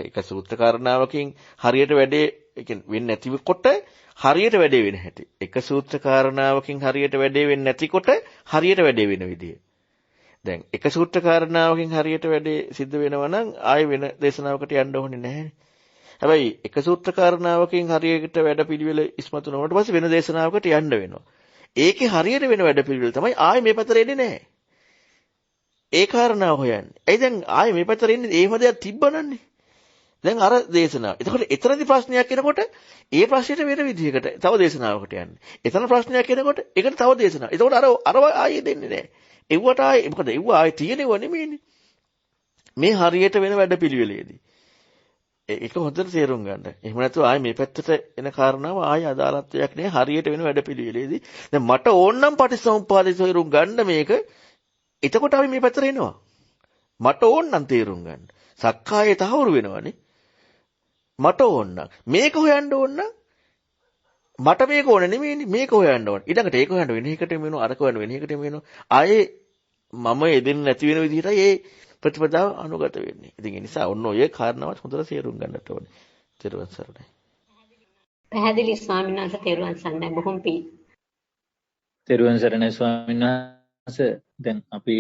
Speaker 2: එක සූත්‍ර කාරණාවකින් හරියට වැඩේ වෙන්නේ නැතිකොට හරියට වැඩේ වෙන හැටි. එක සූත්‍ර කාරණාවකින් හරියට වැඩේ වෙන්නේ නැතිකොට හරියට වැඩේ වෙන විදිය. දැන් එක සූත්‍ර කාරණාවකින් හරියට වැඩේ සිද්ධ වෙනවා නම් ආයෙ වෙන දේශනාවකට යන්න ඕනේ නැහැ. හැබැයි එක සූත්‍ර කාරණාවකින් හරියට වැඩ පිළිවෙල ඉස්මතු නොවුනට පස්සේ වෙන දේශනාවකට යන්න වෙනවා. ඒකේ හරියට වෙන වැඩ පිළිවෙල තමයි ආයෙ මේ පැත්තට එන්නේ නැහැ. ඒ කාරණාව හොයන්නේ. ඇයි දැන් ආයෙ මේ පැත්තට එන්නේ එහෙම දෙයක් තිබ්බනන්නේ. දැන් අර දේශනාව. එතකොට එතරම්දි ප්‍රශ්නයක් එනකොට ඒ ප්‍රශ්නෙට වෙන විදිහකට තව දේශනාවකට යන්නේ. එතන ප්‍රශ්නයක් එනකොට ඒකට තව දේශනාවක්. එතකොට අර ආයෙ දෙන්නේ නැහැ. එව්වට ආයේ මොකද එව්ව ආයේ තියෙනව නෙමෙයිනේ. මේ හරියට වෙන වැඩපිළිවෙලේදී. ඒක හොඳට තේරුම් ගන්න. එහෙම නැතුව ආයේ මේ පැත්තට එන කාරණාව ආයේ අදාළත්වයක් නෑ හරියට වෙන වැඩපිළිවෙලේදී. දැන් මට ඕන නම් පටිච්චසමුප්පාදේ තේරුම් ගන්න මේක. එතකොට අපි මේ පැත්තට එනවා. මට ඕන නම් තේරුම් ගන්න. සක්කායේ තහවුරු වෙනවනේ. මට ඕන නම් මේක හොයන්න ඕන නම් මට මේක ඕන නෙමෙයිනේ මේක හොයන්න ඕන. ඊළඟට ඒක හොයන්න වෙන එකකට වෙනවා අරක හොයන්න වෙන එකකට වෙනවා. ආයේ මම එදෙන්න නැති වෙන විදිහටයි ඒ ප්‍රතිපදාව අනුගත වෙන්නේ. ඉතින් ඒ නිසා ඔන්න ඔය කාරණාවත් හොඳට තේරුම් ගන්නට ඕනේ. තෙරුවන් සරණයි.
Speaker 5: පැහැදිලි ස්වාමීන් වහන්සේ තෙරුවන් සරණයි බොහොම පිං.
Speaker 6: තෙරුවන් සරණයි ස්වාමීන් වහන්සේ. දැන් අපි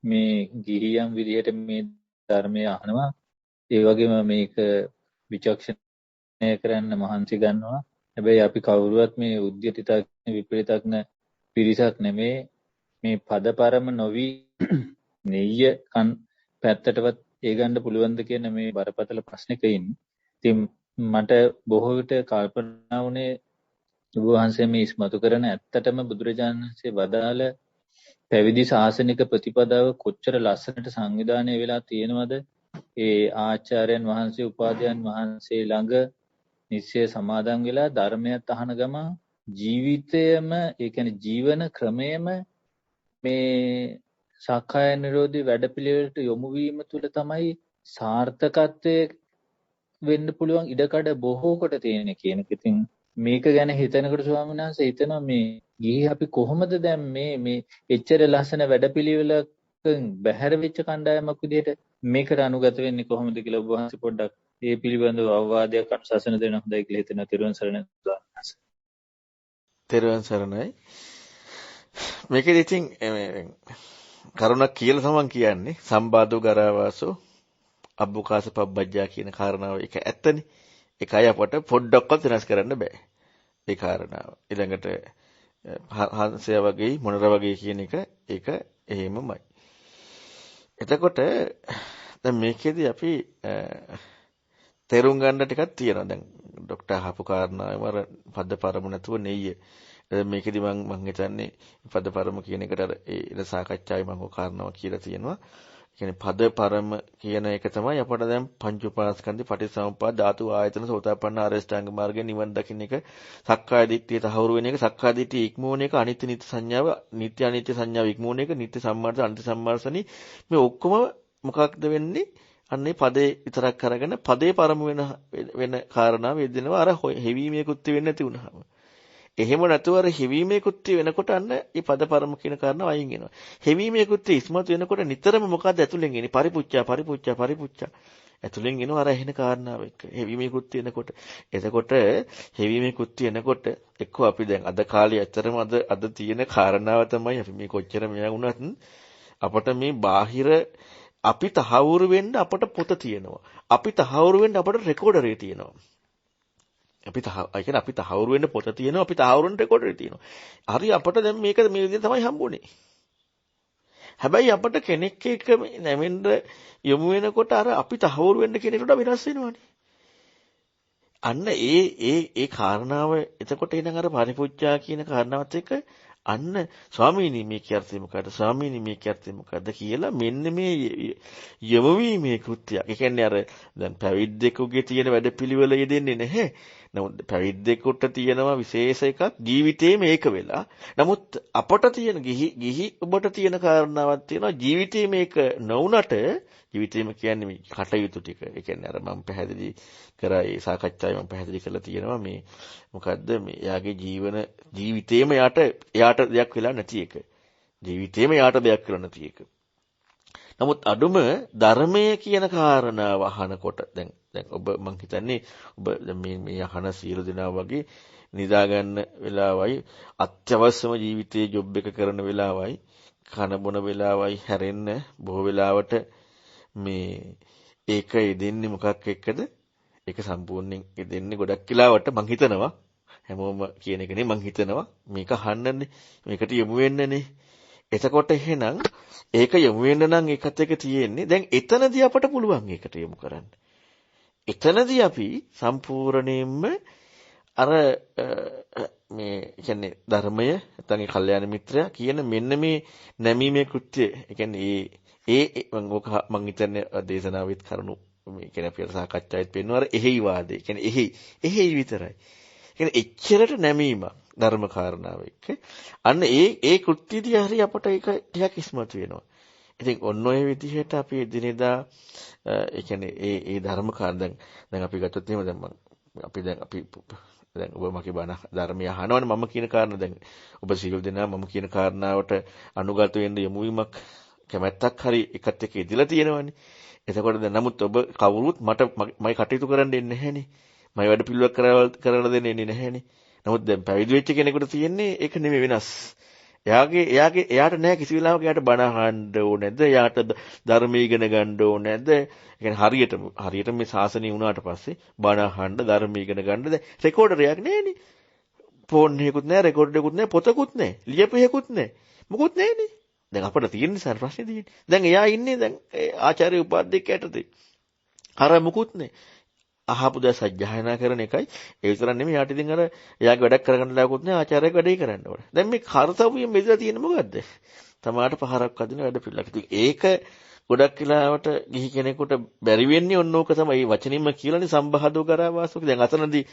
Speaker 6: මේ ගිහියන් විදිහට මේ ධර්මය අහනවා. ඒ වගේම මේක විචක්ෂණය කරන්න මහන්සි ගන්නවා. හැබැයි අපි කවුරුවත් මේ උද්‍යතිතඥ විපරිතඥ පිරිසක් නෙමේ. මේ පදපරම නොවි නෙయ్య කන් පැත්තටවත් ඒ ගන්න පුළුවන්ද කියන මේ බරපතල ප්‍රශ්නයක ඉන්නේ. ඉතින් මට බොහෝ විට කල්පනා වුණේ ඔබ වහන්සේ මේ ඉස්මතු කරන ඇත්තටම බුදුරජාණන් වහන්සේ වදාළ පැවිදි ශාසනික ප්‍රතිපදාව කොච්චර ලස්සනට සංවිධානය වෙලා තියෙනවද? ඒ ආචාර්යයන් වහන්සේ උපාධ්‍යයන් වහන්සේ ළඟ නිශ්චය සමාදන් වෙලා ධර්මයත් අහන ගම ජීවිතයම ඒ කියන්නේ ජීවන ක්‍රමයම මේ සක්කාය නිරෝධී වැඩපිළිවෙලට යොමු වීම තුළ තමයි සාර්ථකත්වයේ වෙන්න පුළුවන් ඉඩකඩ බොහෝ කොට තියෙන කියන එක. ඉතින් මේක ගැන හිතනකොට ස්වාමීන් වහන්සේ හිතනවා මේ ගිහි අපි කොහොමද දැන් මේ එච්චර ලස්සන වැඩපිළිවෙලක බැහැර වෙච්ච කණ්ඩායමක් විදිහට මේකට අනුගත වෙන්නේ කොහොමද කියලා ඔබ වහන්සේ පොඩ්ඩක් ඒ පිළිබඳව අවවාදයක් අනුශාසන දෙන්න හොඳයි කියලා හිතෙනවා. තෙරුවන් සරණයි.
Speaker 2: තෙරුවන් සරණයි. මේකෙදි ඉතින් කරුණක් කියලා තමන් කියන්නේ සම්බාධෝ ගරාවාසෝ අබ්බුකාස පබ්බජ්ජා කියන කාරණාව ඒක ඇත්තනේ. ඒකයි අපට පොඩ්ඩක්වත් වෙනස් කරන්න බෑ. ඒ කාරණාව. ඊළඟට හංසය වගේ මොනර වගේ කියන එක ඒක එහෙමමයි. එතකොට දැන් මේකෙදි අපි තේරුම් ගන්න ටිකක් තියෙනවා. දැන් ડોක්ටර් අහපු කාරණාවම අර පදපරම නැතුව නෙయ్య. මේකෙදි මම හිතන්නේ පදපරම කියන එකට අර ඒ සාකච්ඡාවේ මම ඔය කාරණාව කියලා තියෙනවා. කියන්නේ පදපරම කියන එක තමයි අපට දැන් පංච උපාස්කන්ධ පටිච්චසමුප්පාද ධාතු ආයතන සෝතාපන්න ආරෂ්ඨාංග මාර්ගයේ නිවන් දකින්න එක සක්කාය දිට්ඨිය තහවුරු වෙන එක සක්කාය දිට්ඨිය ඉක්මවන එක අනිත්‍ය නිත්‍ය සංඥාව නිත්‍ය අනිත්‍ය සංඥාව ඉක්මවන එක නිත්‍ය සම්මාර්ථ අනිත්‍ය සම්මාර්ථනි මේ ඔක්කොම මොකක්ද වෙන්නේ අන්නේ පදේ විතරක් අරගෙන පදේ පරම වෙන කාරණා වේදෙනවා අර හෙවීමේ කුත්ති වෙන්නේ නැති වුනහම එහෙම නැතුව අර හෙවීමේ කුත්ති වෙනකොට අන්න මේ පද පරම කියන කාරණාව අයින් වෙනවා. හෙවීමේ කුත්ති ඉස්මතු වෙනකොට නිතරම මොකද්ද ඇතුලෙන් එන්නේ? පරිපුච්චා. ඇතුලෙන් එනවා අර එහෙන කාරණාව එක්ක. හෙවීමේ කුත්ති වෙනකොට. එතකොට හෙවීමේ කුත්ති වෙනකොට එක්කෝ අපි දැන් අද කාලේ ඇත්තරම අද තියෙන කාරණාව තමයි අපි මේ කොච්චර මෙයා වුණත් අපට මේ බාහිර අපි තහවුරු වෙන්න අපට පොත තියෙනවා. අපි තහවුරු වෙන්න අපට රෙකෝඩරේ තියෙනවා. අපි තහවුරු වෙන්න පොත තියෙනවා අපි තහවුරු වෙන්න රෙකෝඩරේ තියෙනවා. හරි අපට දැන් මේක මේ විදිහට තමයි හම්බුනේ. හැබැයි අපට කෙනෙක් එක්ක නැවෙන්න යොමු වෙනකොට අර අපි තහවුරු වෙන්න කියන එකට වෙනස් වෙනවානේ. අන්න ඒ කාරණාව එතකොට එනං අර පරිපුච්ඡා කියන කාරණාවත් එක්ක අන්න ස්වාමීනි මේ කියර්ථය මොකද්ද ස්වාමීනි මේ කියර්ථය මොකද්ද කියලා මෙන්න මේ යොමුවීමේ කෘත්‍යයක්. ඒ කියන්නේ අර දැන් පැවිද්දෙකුගේ තියෙන වැඩපිළිවෙල යෙදෙන්නේ නැහැ. නමුත් පැවිද්දෙකුට තියෙනවා විශේෂ එකක් ජීවිතේ මේක වෙලා. නමුත් අපට තියෙන ගිහි ඔබට තියෙන කාරණාවක් තියෙනවා ජීවිතේ මේක නොවුනට ජීවිතේම කියන්නේ මේ කටයුතු ටික. ඒ කියන්නේ අර මම පැහැදිලි කරා ඒ සාකච්ඡාවේ මම පැහැදිලි කරලා තියෙනවා මේ මොකද්ද මේ එයාගේ ජීවිතේම එයාට දෙයක් වෙලා නැති එක. ජීවිතේම එයාට දෙයක් වෙලා නැති එක. නමුත් අඩුම ධර්මයේ කියන කාරණාව අහනකොට දැන් ඔබ මං හිතන්නේ ඔබ මේ අහන සියලු දෙනා වගේ නිදා ගන්න වෙලාවයි අත්‍යවශ්‍යම ජීවිතයේ ජොබ් එක කරන වෙලාවයි කන බොන වෙලාවයි හැරෙන්න බොහෝ වෙලාවට මේ ඒක දෙන්නේ මොකක් එක්කද ඒක සම්පූර්ණයෙන් දෙන්නේ ගොඩක් වෙලාවට මං හිතනවා හැමෝම කියන එක නේ මං හිතනවා මේක අහන්නනේ මේකට යොමු වෙන්නනේ එතකොට එහෙනම් ඒක යොමු වෙන්න නම් ඒකත් එක තියෙන්නේ දැන් එතනදී අපට පුළුවන් ඒකට යොමු කරන්න. එතනදී අපි සම්පූර්ණයෙන්ම අර මේ කියන්නේ ධර්මය නැත්නම් ඒ කල්යාණ මිත්‍රයා කියන මෙන්න මේ නැමීමේ කෘත්‍යය. ඒ කියන්නේ මම හිතන්නේ දේශනාවෙත් කරුණු මේ කියන්නේ අපි සාකච්ඡාවෙත් පෙන්වන අර එහෙයි වාදේ. කියන්නේ එහෙයි විතරයි. කියන්නේ එච්චරට නැමීමක් ධර්ම කාරණාව එක්ක. අන්න ඒ කෘත්‍යදී හරි අපට ඒක ටිකක් ඉස්මතු වෙනවා. ඉතින් ඔන්න ඔය විදිහට අපි එදිනෙදා ඒ කියන්නේ ඒ ධර්ම දැන් අපි ගත්තොත් එහෙම දැන් අපි දැන් ඔබ මගේ බණ ධර්මය අහනවනේ මම කියන කාරණා දැන් ඔබ සියලු දෙනා මම කියන කාරණාවට අනුගත වෙන්න යොමු වීමක් කැමැත්තක් හරි එකත් එක්ක ඉදලා තියෙනවනේ. එතකොට දැන් නමුත් ඔබ කවුරුත් මම කටයුතු කරන්න දෙන්නේ නැහැනේ. මම වැඩ පිළිවෙලක් කරලා දෙන්නේ නැහැනේ. නමුත් දැන් පැවිදි වෙච්ච කෙනෙකුට තියෙන්නේ ඒක නෙමෙයි වෙනස්. එයාට නෑ කිසි වෙලාවක එයාට බණ අහන්න ඕනේ නැද්ද? එයාට ධර්මය ඉගෙන ගන්න ඕනේ නැද්ද? ඒ කියන්නේ හරියට මේ ශාසනය වුණාට පස්සේ බණ අහන්න ධර්මය ඉගෙන ගන්නද රෙකෝඩරයක් නෑනේ. ෆෝන් එකකුත් නෑ, රෙකෝඩර් එකකුත් නෑ, පොතකුත් නෑ, ලියපෙහෙකුත් නෑ. මොකුත් නෑනේ. දැන් අපිට තියෙන නිසා ප්‍රශ්නේ තියෙන්නේ. දැන් එයා ඉන්නේ දැන් ආචාර්ය උපාධ්‍යක්ෂ යටතේ. අර මොකුත් නෑ. අහපු දා සජ්ජායනා කරන එකයි ඒ විතරක් නෙමෙයි යාට ඉතින් අර එයාගේ වැඩක් කරගන්න ලාකුත් නෑ ආචාර්යයෙක් වැඩේ කරන්න ඕනේ. දැන් මේ කාර්යයෙන් මෙදලා තියෙන්නේ මොකද්ද? තමාට පහරක් අදින වැඩ පිළිලක්. ඉතින් ඒක ගොඩක් වෙලාවට ගිහි කෙනෙකුට බැරි වෙන්නේ ඔන්න ඕක තමයි. වචනින්ම කියලානේ සම්බහදෝ කරා වාසෝක. දැන් අතනදී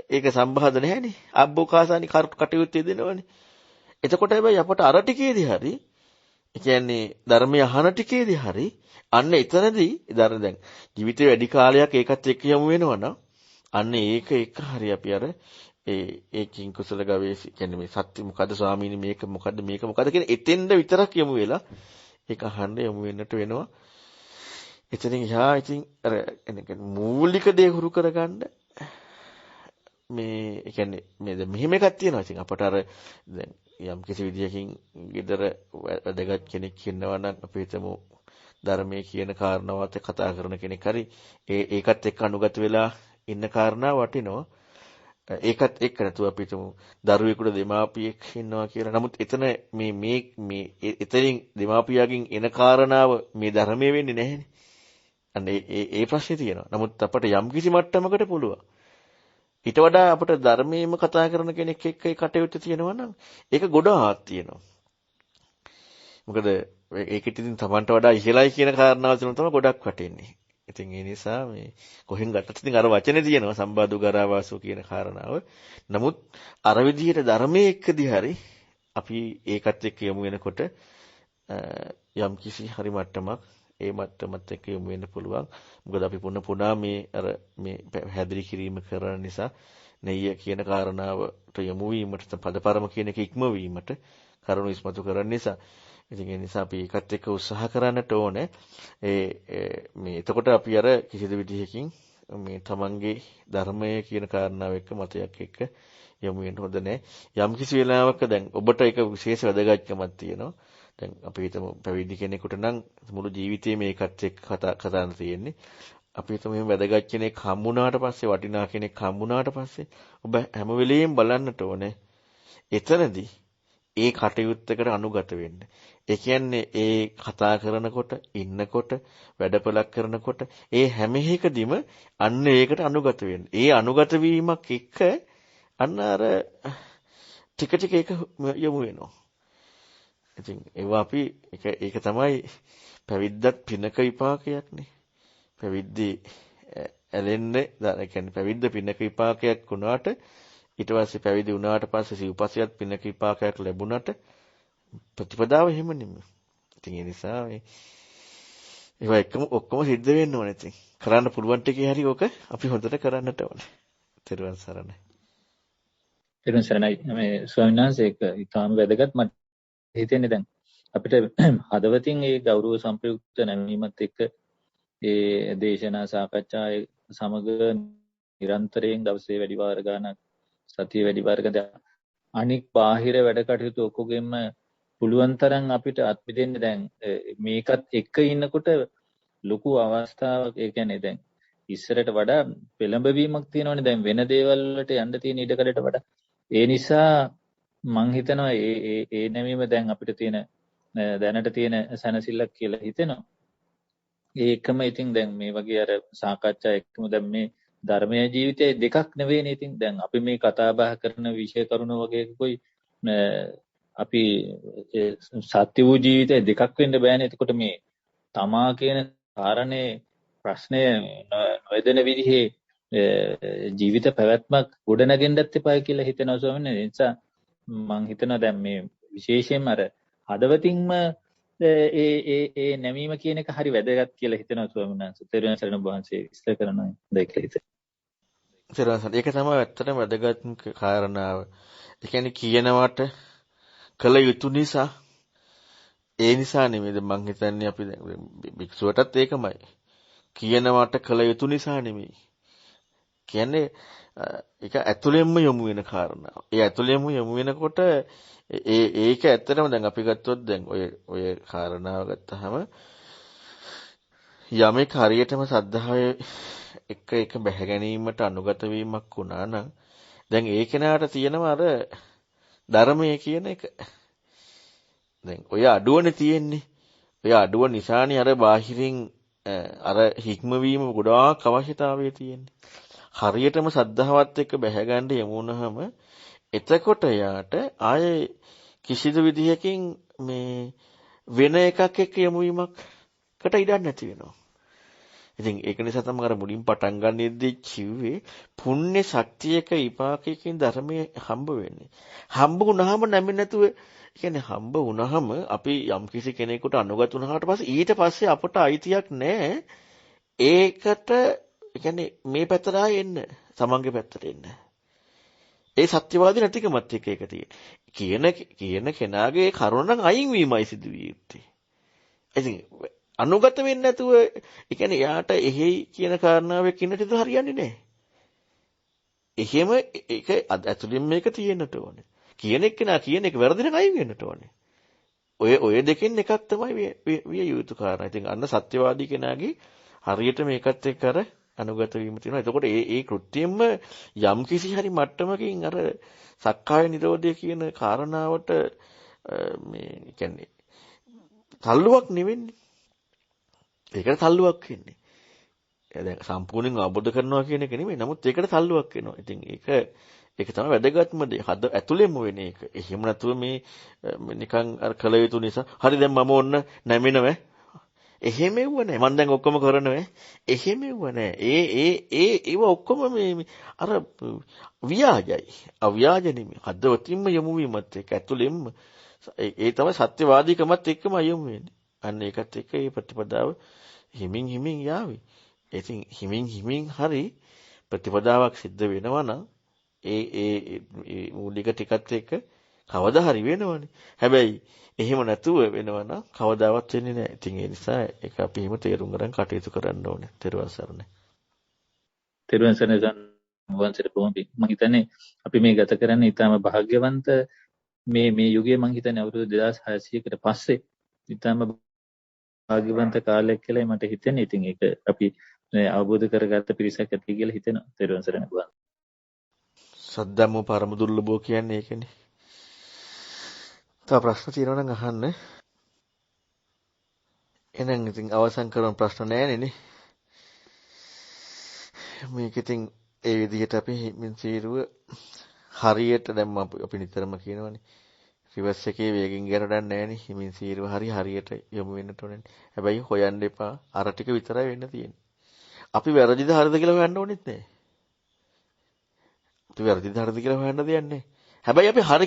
Speaker 2: ඒක සම්බහද නැහැනේ. අබ්බෝකාසානි කටයුත්තේ දෙනවනේ. එතකොට හැබැයි අපට අර ටිකේදී හරි ඒ කියන්නේ ධර්මය අහන ටිකේදී හරි අන්න එතනදී දැන් ජීවිතේ වැඩි කාලයක් ඒකත් එක්ක යමු වෙනවනම් අන්න ඒක එක හරි අපි අර ඒකින් කුසල ගවේෂි කියන්නේ මේ සත්‍ය මොකද්ද ස්වාමීනි මේක මොකද්ද කියන එතෙන්ද විතරක් යමු වෙලා ඒක අහන්න යමු වෙන්නට වෙනවා. එතනින් යා ඉතින් අර මූලික දේ හුරු කරගන්න මේ ඒ කියන්නේ මේ දැන් මෙහෙම එකක් තියෙනවා. ඉතින් අපට අර දැන් යම් කිසි විදියකින් ගෙදර වැඩගත් කෙනෙක් ඉන්නවා නම් අපි හිතමු ධර්මයේ කියන කාරණාවත් කතා කරන කෙනෙක් හරි ඒකත් එක්ක අනුගත වෙලා ඉන්න කාරණා වටිනවා. ඒකත් එක්ක නැතුව අපි හිතමු දරුවෙකුට දෙමාපියෙක් ඉන්නවා කියලා. නමුත් එතන මේ එතනින් දෙමාපියාගෙන් එන කාරණාව මේ ධර්මයේ වෙන්නේ නැහැනේ. අන්න ඒ ප්‍රශ්නේ තියෙනවා. නමුත් අපට යම් කිසි මට්ටමකට පුළුවන්. ඊට වඩා අපට ධර්මයේම කතා කරන කෙනෙක් එක්ක ඒ කටයුත්ත තියෙනවා නම් ඒක ගොඩාක් තියෙනවා. මොකද ඒකෙත් ඉතින් Tamanට වඩා ඉහළයි කියන කාරණාව තමයි ගොඩක් වටින්නේ. ඉතින් ඒ නිසා මේ කොහෙන් ගත්තත් ඉතින් අර වචනේ තියෙනවා සම්බාදු ගරාවාසෝ කියන කාරණාව. නමුත් අර විදිහට ධර්මයේ එක්කදී හරි අපි ඒකත් එක්ක යමු වෙනකොට යම් කිසි හරි මට්ටමක් ඒ මට්ටමත් එක්ක යමු වෙන්න පුළුවන්. මොකද අපි පුනා මේ හැදිරි කිරීම කරන නිසා නෙయ్య කියන කාරණාවට යමු වීමට පදපරම කියන එක ඉක්මවීමට කරුණු ඉස්මතු කරන නිසා ඉතින් ඒ නිසා අපි ඒකත් එක්ක උත්සාහ කරන්නට ඕනේ. මේ එතකොට අපි අර කිසිදු විදිහකින් මේ තමන්ගේ ධර්මය කියන කාරණාව එක්ක මතයක් එක්ක යමු වෙන්න හොඳ නැහැ. යම් කිසි වෙලාවක දැන් ඔබට ඒක විශේෂ වැදගත්කමක් තියෙනවා. දැන් අපි හිතමු පැවිදි කෙනෙකුට නම් මුළු ජීවිතේම ඒකත් එක්ක කතා කරන්න තියෙන්නේ. අපි හිතමු එහෙම වැදගත් කෙනෙක් හම්බුණාට පස්සේ වටිනා කෙනෙක් හම්බුණාට පස්සේ ඔබ හැම වෙලෙම බලන්නට ඕනේ. එතනදී ඒ කටයුත්තකට අනුගත වෙන්න. ඒ කියන්නේ ඒ කතා කරනකොට, ඉන්නකොට, වැඩපලක් කරනකොට ඒ හැම එකදීම අන්න ඒකට අනුගත වෙන්න. ඒ අනුගත වීමක් එක්ක අන්න අර ටික ටික ඒක යමු වෙනවා. ඉතින් ඒවා අපි ඒක තමයි පැවිද්දත් පිනක විපාකයක්නේ. පැවිද්දේ ඇලෙන්නේ ඒ කියන්නේ පැවිද්ද පිනක විපාකයක් වුණාට ඊට පස්සේ පැවිදි වුණාට පස්සේ සිව්පසයත් පිනක විපාකයක් ලැබුණාට ප්‍රතිපදාව එහෙම නෙමෙයි. ඉතින් ඒ නිසා ඒවා ඔක්කොම සිද්ධ වෙන්න ඕනේ. ඉතින් කරන්න පුළුවන් ටිකේ හරි ඕක අපි හොඳට කරන්නට ඕනේ. ත්‍රිවන් සරණයි.
Speaker 6: ත්‍රිවන් සරණයි. මේ ස්වාමීන් වහන්සේ ඒක ඊටාම වැදගත් මට හිතෙන්නේ දැන් අපිට හදවතින් ඒ ගෞරව සම්ප්‍රයුක්ත නැමීමත් එක්ක ඒ දේශනා සාකච්ඡා සමග නිරන්තරයෙන් දවසේ වැඩි වාර ගානක් සතිය වැඩි වාර ගානක් අනික් බාහිර වැඩ කටයුතු ඔක්කොගෙම පුළුවන් තරම් අපිට අත්විඳින්න දැන් මේකත් එක්ක ඉන්නකොට ලොකු අවස්ථාවක් ඒ කියන්නේ දැන් ඉස්සරට වඩා පෙළඹවීමක් තියෙනවනේ දැන් වෙන දේවල් වලට යන්න තියෙන ඉඩකඩට වඩා ඒ නිසා මං හිතනවා ඒ නැමීම දැන් අපිට තියෙන දැනට තියෙන සැනසෙල්ලක් කියලා හිතෙනවා. ඒකම ඉතින් දැන් මේ වගේ අර සාකච්ඡා එක්කම දැන් මේ ධර්මයේ ජීවිතය දෙකක් නෙවෙයිනේ. ඉතින් දැන් අපි මේ කතා බහ කරන විෂය කරුණු වගේ කොයි අපි සත්‍ය වූ ජීවිතය දෙකක් වෙන්න බෑනේ. එතකොට මේ තමා කියන කාරණේ ප්‍රශ්නය නොයදෙන විදිහේ ජීවිත පැවැත්මක් ගොඩනගෙන්නත් එපා කියලා හිතනවා ස්වාමීන් වහන්සේ. ඒ නිසා මම හිතනවා දැන් මේ විශේෂයෙන්ම අර හදවතින්ම ඒ නැමීම කියන එක හරි වැදගත් කියලා හිතනවා ස්වාමීන් වහන්සේ. තෙරුවන් සරණ වහන්සේ විස්තර කරනවා දැක්කලා හිතේ.
Speaker 2: සරසන ඒක තමයි ඇත්තටම වැදගත්ම කාරණාව. ඒ කියන්නේ කියනවට කළ යුතු නිසා ඒ නිසා නෙමෙයිද මං හිතන්නේ අපි භික්ෂුවටත් ඒකමයි. කියනවට කළ යුතු නිසා නෙමෙයි. කියන්නේ ඒක ඇතුළෙන්ම යොමු වෙන කාරණාව. ඒ ඇතුළෙන්ම යොමු වෙනකොට ඒක ඇත්තටම දැන් අපි ගත්තොත් දැන් ඔය කාරණාව ගත්තාම යමෙක් හරියටම සද්ධාවේ එක බැහැ ගැනීමට අනුගත වීමක් වුණා නම් දැන් ඒ කෙනාට තියෙනවා අර ධර්මයේ කියන එක. දැන් ඔය අඩුවනේ තියෙන්නේ. ඔය අඩුව නිසානේ අර බාහිරින් අර හික්මවීම ගොඩාක් අවශ්‍යතාවය තියෙන්නේ. හරියටම සද්ධාවත් එක්ක බැහැ ගන්න යමු වුණාම එතකොට යාට ආයේ කිසිදු විදිහකින් මේ වෙන එකක් එක්ක යමු වීමකට ඉඩක් නැති වෙනවා. ඉතින් ඒක නිසා තමයි අර මුලින් පටන් ගන්නෙද්දී කිව්වේ පුණ්‍ය ශක්තියක විපාකයකින් ධර්මයේ හම්බ වෙන්නේ. හම්බ වුණාම නැමෙ නැතුව කියන්නේ හම්බ වුණාම අපි යම් කිසි කෙනෙකුට අනුගත වුණාට පස්සේ ඊට පස්සේ අපට අයිතියක් නැහැ. ඒකට කියන්නේ මේ පැත්තට එන්න, තමන්ගේ පැත්තට එන්න. ඒ සත්‍යවාදී නැතිකමත් එක්ක ඒක කියන කෙනාගේ කරුණ නම් අයින් වීමයි සිදුවිය යුත්තේ. ඉතින් අනුගත වෙන්නේ නැතුව ඒ කියන්නේ යාට එහෙයි කියන කාරණාවක් ඉන්නට ඉත හරියන්නේ නැහැ. එහෙම ඒක ඇතුළෙන් මේක තියෙන්නට ඕනේ. කියන එක වැරදි නම් අයින් වෙන්නට ඕනේ. ඔය දෙකෙන් එකක් තමයි විය යුතු කාරණා. ඉතින් අන්න සත්‍යවාදී කෙනාගේ හරියට මේකත් එක්ක අර අනුගත වීම තියෙනවා. එතකොට ඒ කෘත්‍යයෙන්ම යම් කිසි හරි මට්ටමකින් අර සක්කාය නිරෝධය කියන කාරණාවට මේ කියන්නේ තල්ලුවක් නෙවෙන්නේ. ඒකට තල්ලුවක් වෙන්නේ. දැන් සම්පූර්ණයෙන් අවබෝධ කරනවා කියන එක නෙමෙයි. නමුත් ඒකට තල්ලුවක් වෙනවා. ඉතින් ඒක තමයි වැදගත්ම දේ. හද ඇතුළෙම වෙන එක. එහෙම නැතුව මේ නිකන් අර කල යුතු නිසා හරි දැන් මම ඔන්න නැමිනව. එහෙම එව්ව නැහැ. මම දැන් ඔක්කොම කරනවා. එහෙම එව්ව නැහැ. ඒව ඔක්කොම මේ අර ව්‍යාජයි. අව්‍යාජ නෙමෙයි. හදවතින්ම යොමු වීමත් එක්ක ඇතුළෙන්ම ඒ තමයි සත්‍යවාදීකමත් එක්කම යොමු වෙන්නේ. අන්න ඒකත් එක්ක මේ ප්‍රතිපදාව හිමින් යාවි. ඉතින් හිමින් හරි ප්‍රතිපදාවක් සිද්ධ වෙනවා නම් ඒ මූලික ටිකත් එක්ක කවදා හරි වෙනවනේ. හැබැයි එහෙම නැතුව වෙනවා නම් කවදාවත් වෙන්නේ නැහැ. ඉතින් ඒ නිසා ඒක අපි හිම තේරුම් ගන්න කටයුතු කරන්න ඕනේ. තෙරුවන් සරණයි.
Speaker 6: තෙරුවන් සරණ වහන්සේට බොහොම මම හිතන්නේ අපි මේ ගත කරන්නේ ඊටම භාග්‍යවන්ත මේ යුගයේ මම හිතන්නේ අවුරුදු 2600කට පස්සේ ඊටම භාග්‍යවන්ත කාලයක් කියලා මට හිතෙන්නේ. ඉතින් ඒක අපි අවබෝධ කරගත්ත පිරිසක් ඇති කියලා හිතෙනවා. තෙරුවන් සරණ වහන්සේ.
Speaker 2: සද්ධම්මෝ පරම දුර්ලභෝ කියන්නේ ඒකනේ. තව ප්‍රශ්න තියෙනවා නම් අහන්න. එහෙනම් ඉතින් අවසන් කරන ප්‍රශ්න නැහැ නේ. මේක ඉතින් ඒ විදිහට අපි හිමින් සීරුව හරියට දැන් අපි නිතරම කියනවනේ. රිවර්ස් එකේ වේගෙන් ගියරට නැහැ නේ. හිමින් සීරුව හරියට යොමු වෙන්නට ඕනේ. හැබැයි හොයන්න එපා. අර ටික විතරයි වෙන්න තියෙන්නේ. අපි වැරදිද හරිද කියලා හොයන්න ඕනෙත් නැහැ. අපි වැරදිද හරිද කියලා හොයන්න දෙයක් නැහැ. හැබැයි අපි හරි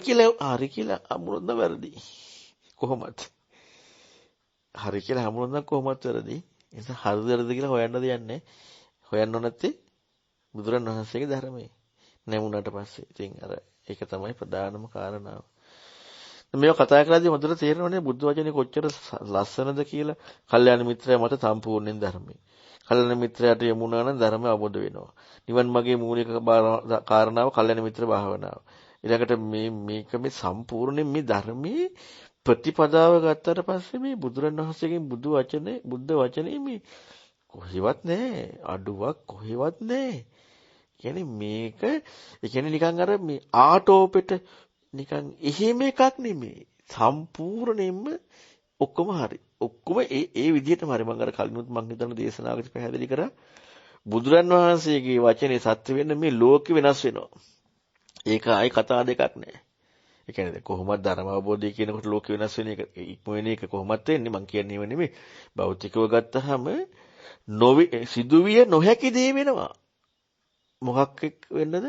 Speaker 2: කියලා හමුනොත් වැරදි. කොහොමද? හරි කියලා හමුනොත් කොහොමද වැරදි? ඒ නිසා හරිද වැරදිද කියලා හොයන්න දෙයක් නැහැ. හොයන්න නැත්තේ බුදුරණවහන්සේගේ ධර්මයේ. නැමුණාට පස්සේ. ඉතින් අර ඒක තමයි ප්‍රධානම කාරණාව. මේව කතා කරද්දී හොඳට තේරෙනවනේ බුද්ධ වචනේ කොච්චර ලස්සනද කියලා. කල්යාණ මිත්‍රයා මත සම්පූර්ණයෙන් ධර්මයේ. කල්යාණ මිත්‍රයාට යමුනා නම් ධර්මය අවබෝධ වෙනවා. නිවන් මාගේ මූලික කාරණාව කල්යාණ මිත්‍ර භාවනාව. ඊළඟට මේක මේ සම්පූර්ණයෙන් මේ ධර්මයේ ප්‍රතිපදාව ගත්තට පස්සේ මේ බුදුරණවහන්සේගෙන් බුද්ධ වචනේ මේ කොහෙවත් නැහැ. අඩුවක් කොහෙවත් නැහැ. කියන්නේ මේක ඒ කියන්නේ නිකන් අර මේ ආටෝපෙට නිකන් එහෙම එකක් නෙමෙයි. සම්පූර්ණයෙන්ම ඔක්කොම හරි. ඔක්කොම ඒ විදිහටම හරි. මම අර කලිනුත් මම හිතන දේශනාවකදී පැහැදිලි කරා බුදුරණවහන්සේගේ වචනේ සත්‍ය වෙන්න මේ ලෝකෙ වෙනස් වෙනවා. ඒක ආයි කතා දෙකක් නෑ. ඒ කියන්නේ කොහොමද ධර්ම අවබෝධය කියනකොට ලෝකෙ වෙනස් වෙන එක ඉක්ම වෙන එක කොහොමද වෙන්නේ? මම කියන්නේ ඒව නෙමෙයි. භෞතිකව ගත්තහම සිදුවිය නොහැකි දේ වෙනවා. මොකක් වෙන්නද?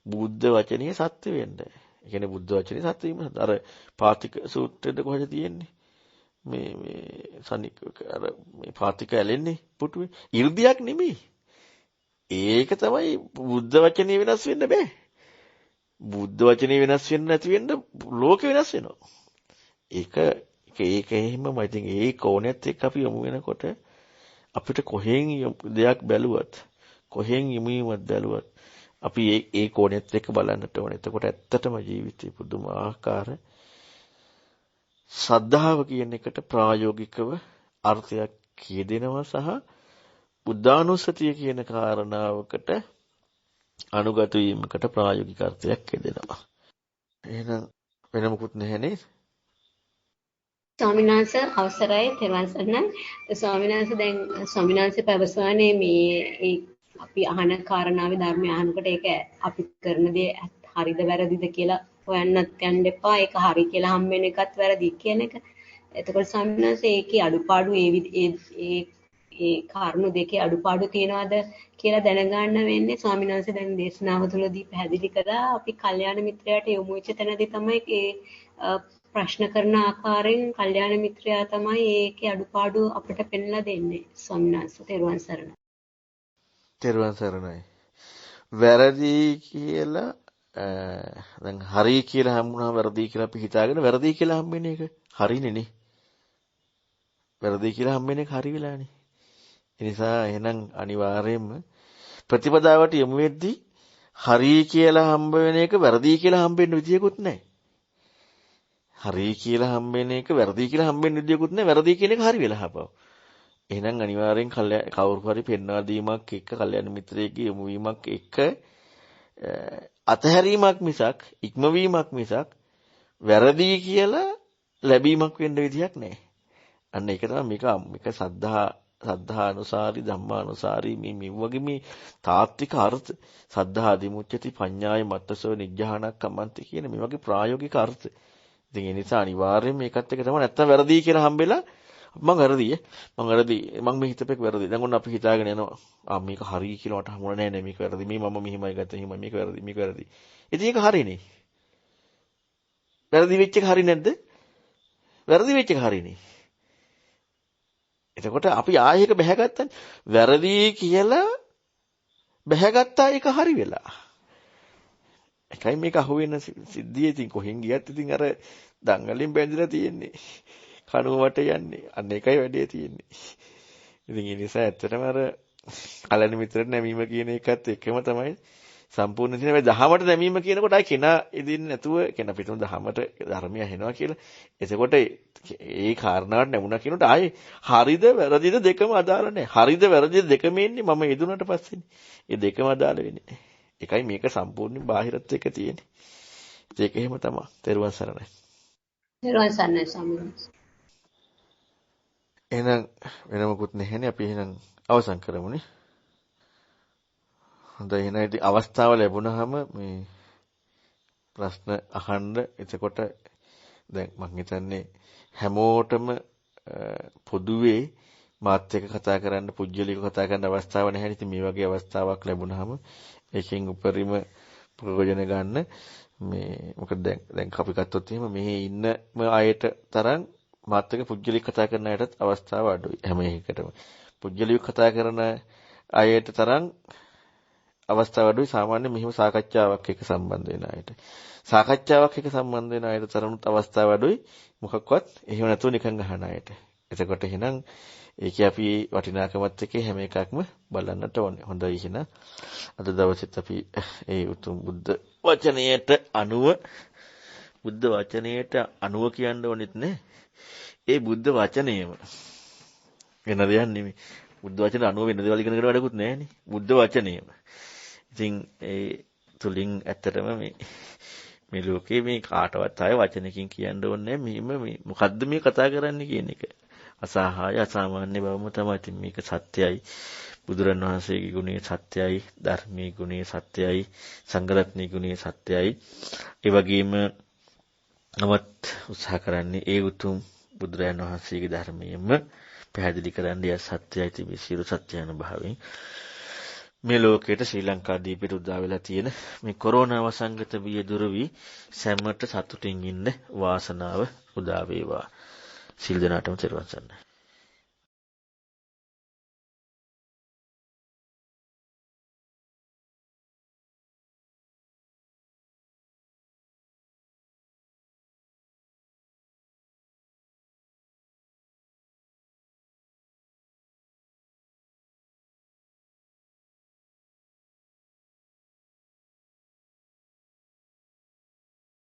Speaker 2: බුද්ධ වචනේ සත්‍ය වෙන්න. ඒ කියන්නේ බුද්ධ වචනේ සත්‍ය වීම. අර පාතික සූත්‍රයේද කොහෙද තියෙන්නේ? මේ සනික අර මේ පාතික ඇලෙන්නේ පුටුවේ. 이르දියක් නෙමෙයි. ඒක තමයි බුද්ධ වචනේ වෙනස් වෙන්න බෑ. බුද්ධ වචනේ වෙනස් වෙන්න නැති වෙන්න ලෝකෙ වෙනස් වෙනවා. ඒක එහෙමම ඉතින් ඒ කෝණෙත් එක්ක අපි යමු වෙනකොට අපිට කොහෙන් දෙයක් බැලුවත් කොහෙන් යමීමක් බැලුවත් අපි ඒ කෝණෙත් එක්ක බලන්නට ඕනේ. එතකොට ඇත්තටම ජීවිතේ පුදුමාකාර ශ්‍රද්ධාව කියන එකට ප්‍රායෝගිකව අර්ථයක් කියදෙනවා සහ බුද්ධානුස්සතිය කියන කාරණාවකට අනුගත වීමකට ප්‍රායෝගික අර්ථයක් කියදෙනවා. එහෙනම් වෙන මොකුත් නැහැ නේද?
Speaker 5: ස්වාමීන් වහන්සේ අවසරයි තෙරුවන් සරණයි. ස්වාමීන් වහන්සේ දැන් ස්වාමීන් වහන්සේ පැවසුවානේ මේ අපි අහන කාරණාවේ ධර්මය අහනකොට ඒක අපි කරන දේ හරිද වැරදිද කියලා හොයන්නත් යන්න එපා. ඒක හරි කියලා හම් වෙන එකත් වැරදි කියන එක. එතකොට ස්වාමීන් වහන්සේ ඒකේ අඩුපාඩු ඒ කාරණු දෙකේ අඩුපාඩු තියනවාද කියලා දැනගන්න වෙන්නේ ස්වාමීන් වහන්සේ දැන් දේශනාව තුළදී පැහැදිලි කළා අපි කල්යාණ මිත්‍රයාට යොමු වෙච්ච තැනදී තමයි ඒ ප්‍රශ්න කරන ආකාරයෙන් කල්යාණ මිත්‍රයා තමයි ඒකේ අඩුපාඩු අපිට පෙන්ලා දෙන්නේ ස්වාමීන් වහන්සේ. තෙරුවන් සරණයි.
Speaker 2: තෙරුවන් සරණයි. වැරදි කියලා දැන් හරි කියලා හම්බුනහම වැරදි කියලා අපි හිතාගෙන වැරදි කියලා හම්බෙන එක හරිනේ නේ. වැරදි කියලා හම්බෙන එක හරි වෙලානේ. ඒ නිසා එහෙනම් අනිවාර්යයෙන්ම ප්‍රතිපදාවට යමු වෙද්දී හරි කියලා හම්බ වෙන එක වැරදි කියලා හම්බෙන්න විදියකුත් නැහැ. හරි කියලා හම්බෙන එක වැරදි කියලා හම්බෙන්න විදියකුත් නැහැ. වැරදි කියන එක හරි වෙලා හපව. එහෙනම් අනිවාර්යෙන් කවුරු හරි පෙන්වා දීමක් එක්ක කල්යාණ මිත්‍රයෙක්ගේ යොමු වීමක් එක්ක අතහැරීමක් මිසක් ඉක්මවීමක් මිසක් වැරදි කියලා ලැබීමක් වෙන්න විදියක් නැහැ. අන්න ඒක තමයි මේක සද්ධා අනුසාරි ධම්මා අනුසාරි මේ වගේ මේ තාත්වික අර්ථ සද්ධා දිමුච්චති පඤ්ඤාය මත්තසෝ නිජ්ජානක් කමන්ති කියන මේ වගේ ප්‍රායෝගික අර්ථ. ඉතින් ඒ නිසා අනිවාර්යෙන් මේකත් එක තමයි නැත්තම් වැරදි කියලා හම්බෙලා මම මේ හිතපෙක් වැරදි. දැන් ඔන්න අපි හිතාගෙන යනවා මේක හරි කියලා මට හමුුණා නෑ මේක වැරදි. මේ මම මෙහිමයි ගත්තේ හිමයි මේක වැරදි. ඉතින් ඒක හරිනේ. වැරදි වෙච්ච එක හරි නැද්ද? වැරදි වෙච්ච එක හරිනේ. එතකොට අපි ආයෙක බැහැගත්තනේ. වැරදි කියලා බැහැගත්තා ඒක හරි වෙලා. එකයි මේක අහුවෙන සිද්ධිය ඉතින් කොහෙන් ගියත් ඉතින් අර දංගලෙන් බැඳලා තියෙන්නේ. කනුවට යන්නේ. අන්න ඒකයි වැඩේ තියෙන්නේ. ඉතින් ඒ නිසා ඇත්තටම අර කලණ මිත්‍රට නැමීම කියන එකත් එකම තමයි සම්පූර්ණ තියෙන. මේ දහමට නැමීම කියනකොට ආයි කෙනා ඉදින්නේ නැතුව කෙනා පිටුම දහමට ධර්මය ඇහෙනවා කියලා. එතකොට ඒ කාරණාවට නැමුණා කියනකොට ආයි හරිද වැරදිද දෙකම අදාළ නැහැ. හරිද වැරදිද දෙකම එන්නේ මම යෙදුනට පස්සේනේ. ඒ දෙකම අදාළ වෙන්නේ නැහැ. ඒකයි මේක සම්පූර්ණයෙන් බාහිරත් එක තියෙන්නේ. ඒක එහෙම තමයි. තෙරුවන් සරණයි.
Speaker 5: තෙරුවන් සරණයි ස්වාමීන් වහන්සේ.
Speaker 2: එහෙනම් වෙන මොකුත් නැහැනේ අපි එහෙනම් අවසන් කරමුනේ. හොඳයි එහෙනම් ඉතින් අවස්ථාව ලැබුණාම මේ ප්‍රශ්න අහන්න. එතකොට දැන් මම හිතන්නේ හැමෝටම පොදුවේ මාත් එක්ක කතා කරන්න පුජ්‍යලික කතා කරන්න අවස්ථාවක් නැහැ. ඉතින් මේ වගේ අවස්ථාවක් ලැබුණාම ඒකෙන් උපරිම ප්‍රයෝජන ගන්න මේ මොකද දැන් අපි ගත්තොත් එහෙම මෙහි ඉන්නම අයට තරම් මාත් එක්ක පුජ්‍යලික කතා කරන අයටත් අවස්ථාව අඩුයි. හැම එකකටම පුජ්‍යලික කතා කරන අයට තරම් අවස්ථාව අඩුයි. සාමාන්‍ය මෙහිම සාකච්ඡාවක් එක්ක සම්බන්ධ වෙන අයට. සාකච්ඡාවක් එක්ක සම්බන්ධ වෙන අයට තරමුත් අවස්ථාව අඩුයි. මොකක්වත් එහෙම නැතුව නිකන් අහන අයට. එතකොට එහෙනම් ඒකේ අපි වටිනාකමත් එක්ක හැම එකක්ම බලන්නට ඕනේ. හොඳයි එහෙනම් අද දවසෙත් අපි ඒ උතුම් බුද්ධ වචනයට අනුව කියන්න ඕනෙත් නේ. ඒ බුද්ධ වචනයම වෙන දෙයක් නෙමෙයි. බුද්ධ වචන අනුව වෙන දේවල් ඉගෙන ගන්න වැඩකුත් නැහැනේ. බුද්ධ වචනයම. ඉතින් ඒ තුලින් ඇත්තටම මේ ලෝකේ මේ කාටවත් ආය වචනකින් කියන්න ඕනේ මෙහිම මේ මොකද්ද මේ කතා කරන්නේ කියන එක. අසහාය අසාමාන්‍ය බවම තමයි. ඉතින් මේක සත්‍යයි. බුදුරන් වහන්සේගේ ගුණය සත්‍යයි. ධර්මයේ ගුණය සත්‍යයි. සංඝරත්නයේ ගුණය සත්‍යයි. ඒ වගේම නමත් උත්සාහ කරන්නේ ඒ උතුම් බුදුරන් වහන්සේගේ ධර්මයෙන්ම පැහැදිලි කරන්නේ සත්‍යයි. තිබී සියලු සත්‍යයන් භාවයෙන් මේ ලෝකයට ශ්‍රී ලංකා දීපෙට උදා වෙලා තියෙන මේ කොරෝනා වසංගත බිය දුරු වී සැමට සතුටින් ඉන්න වාසනාව උදා වේවා. සිල් දනාටම තෙරුවන් සරණයි.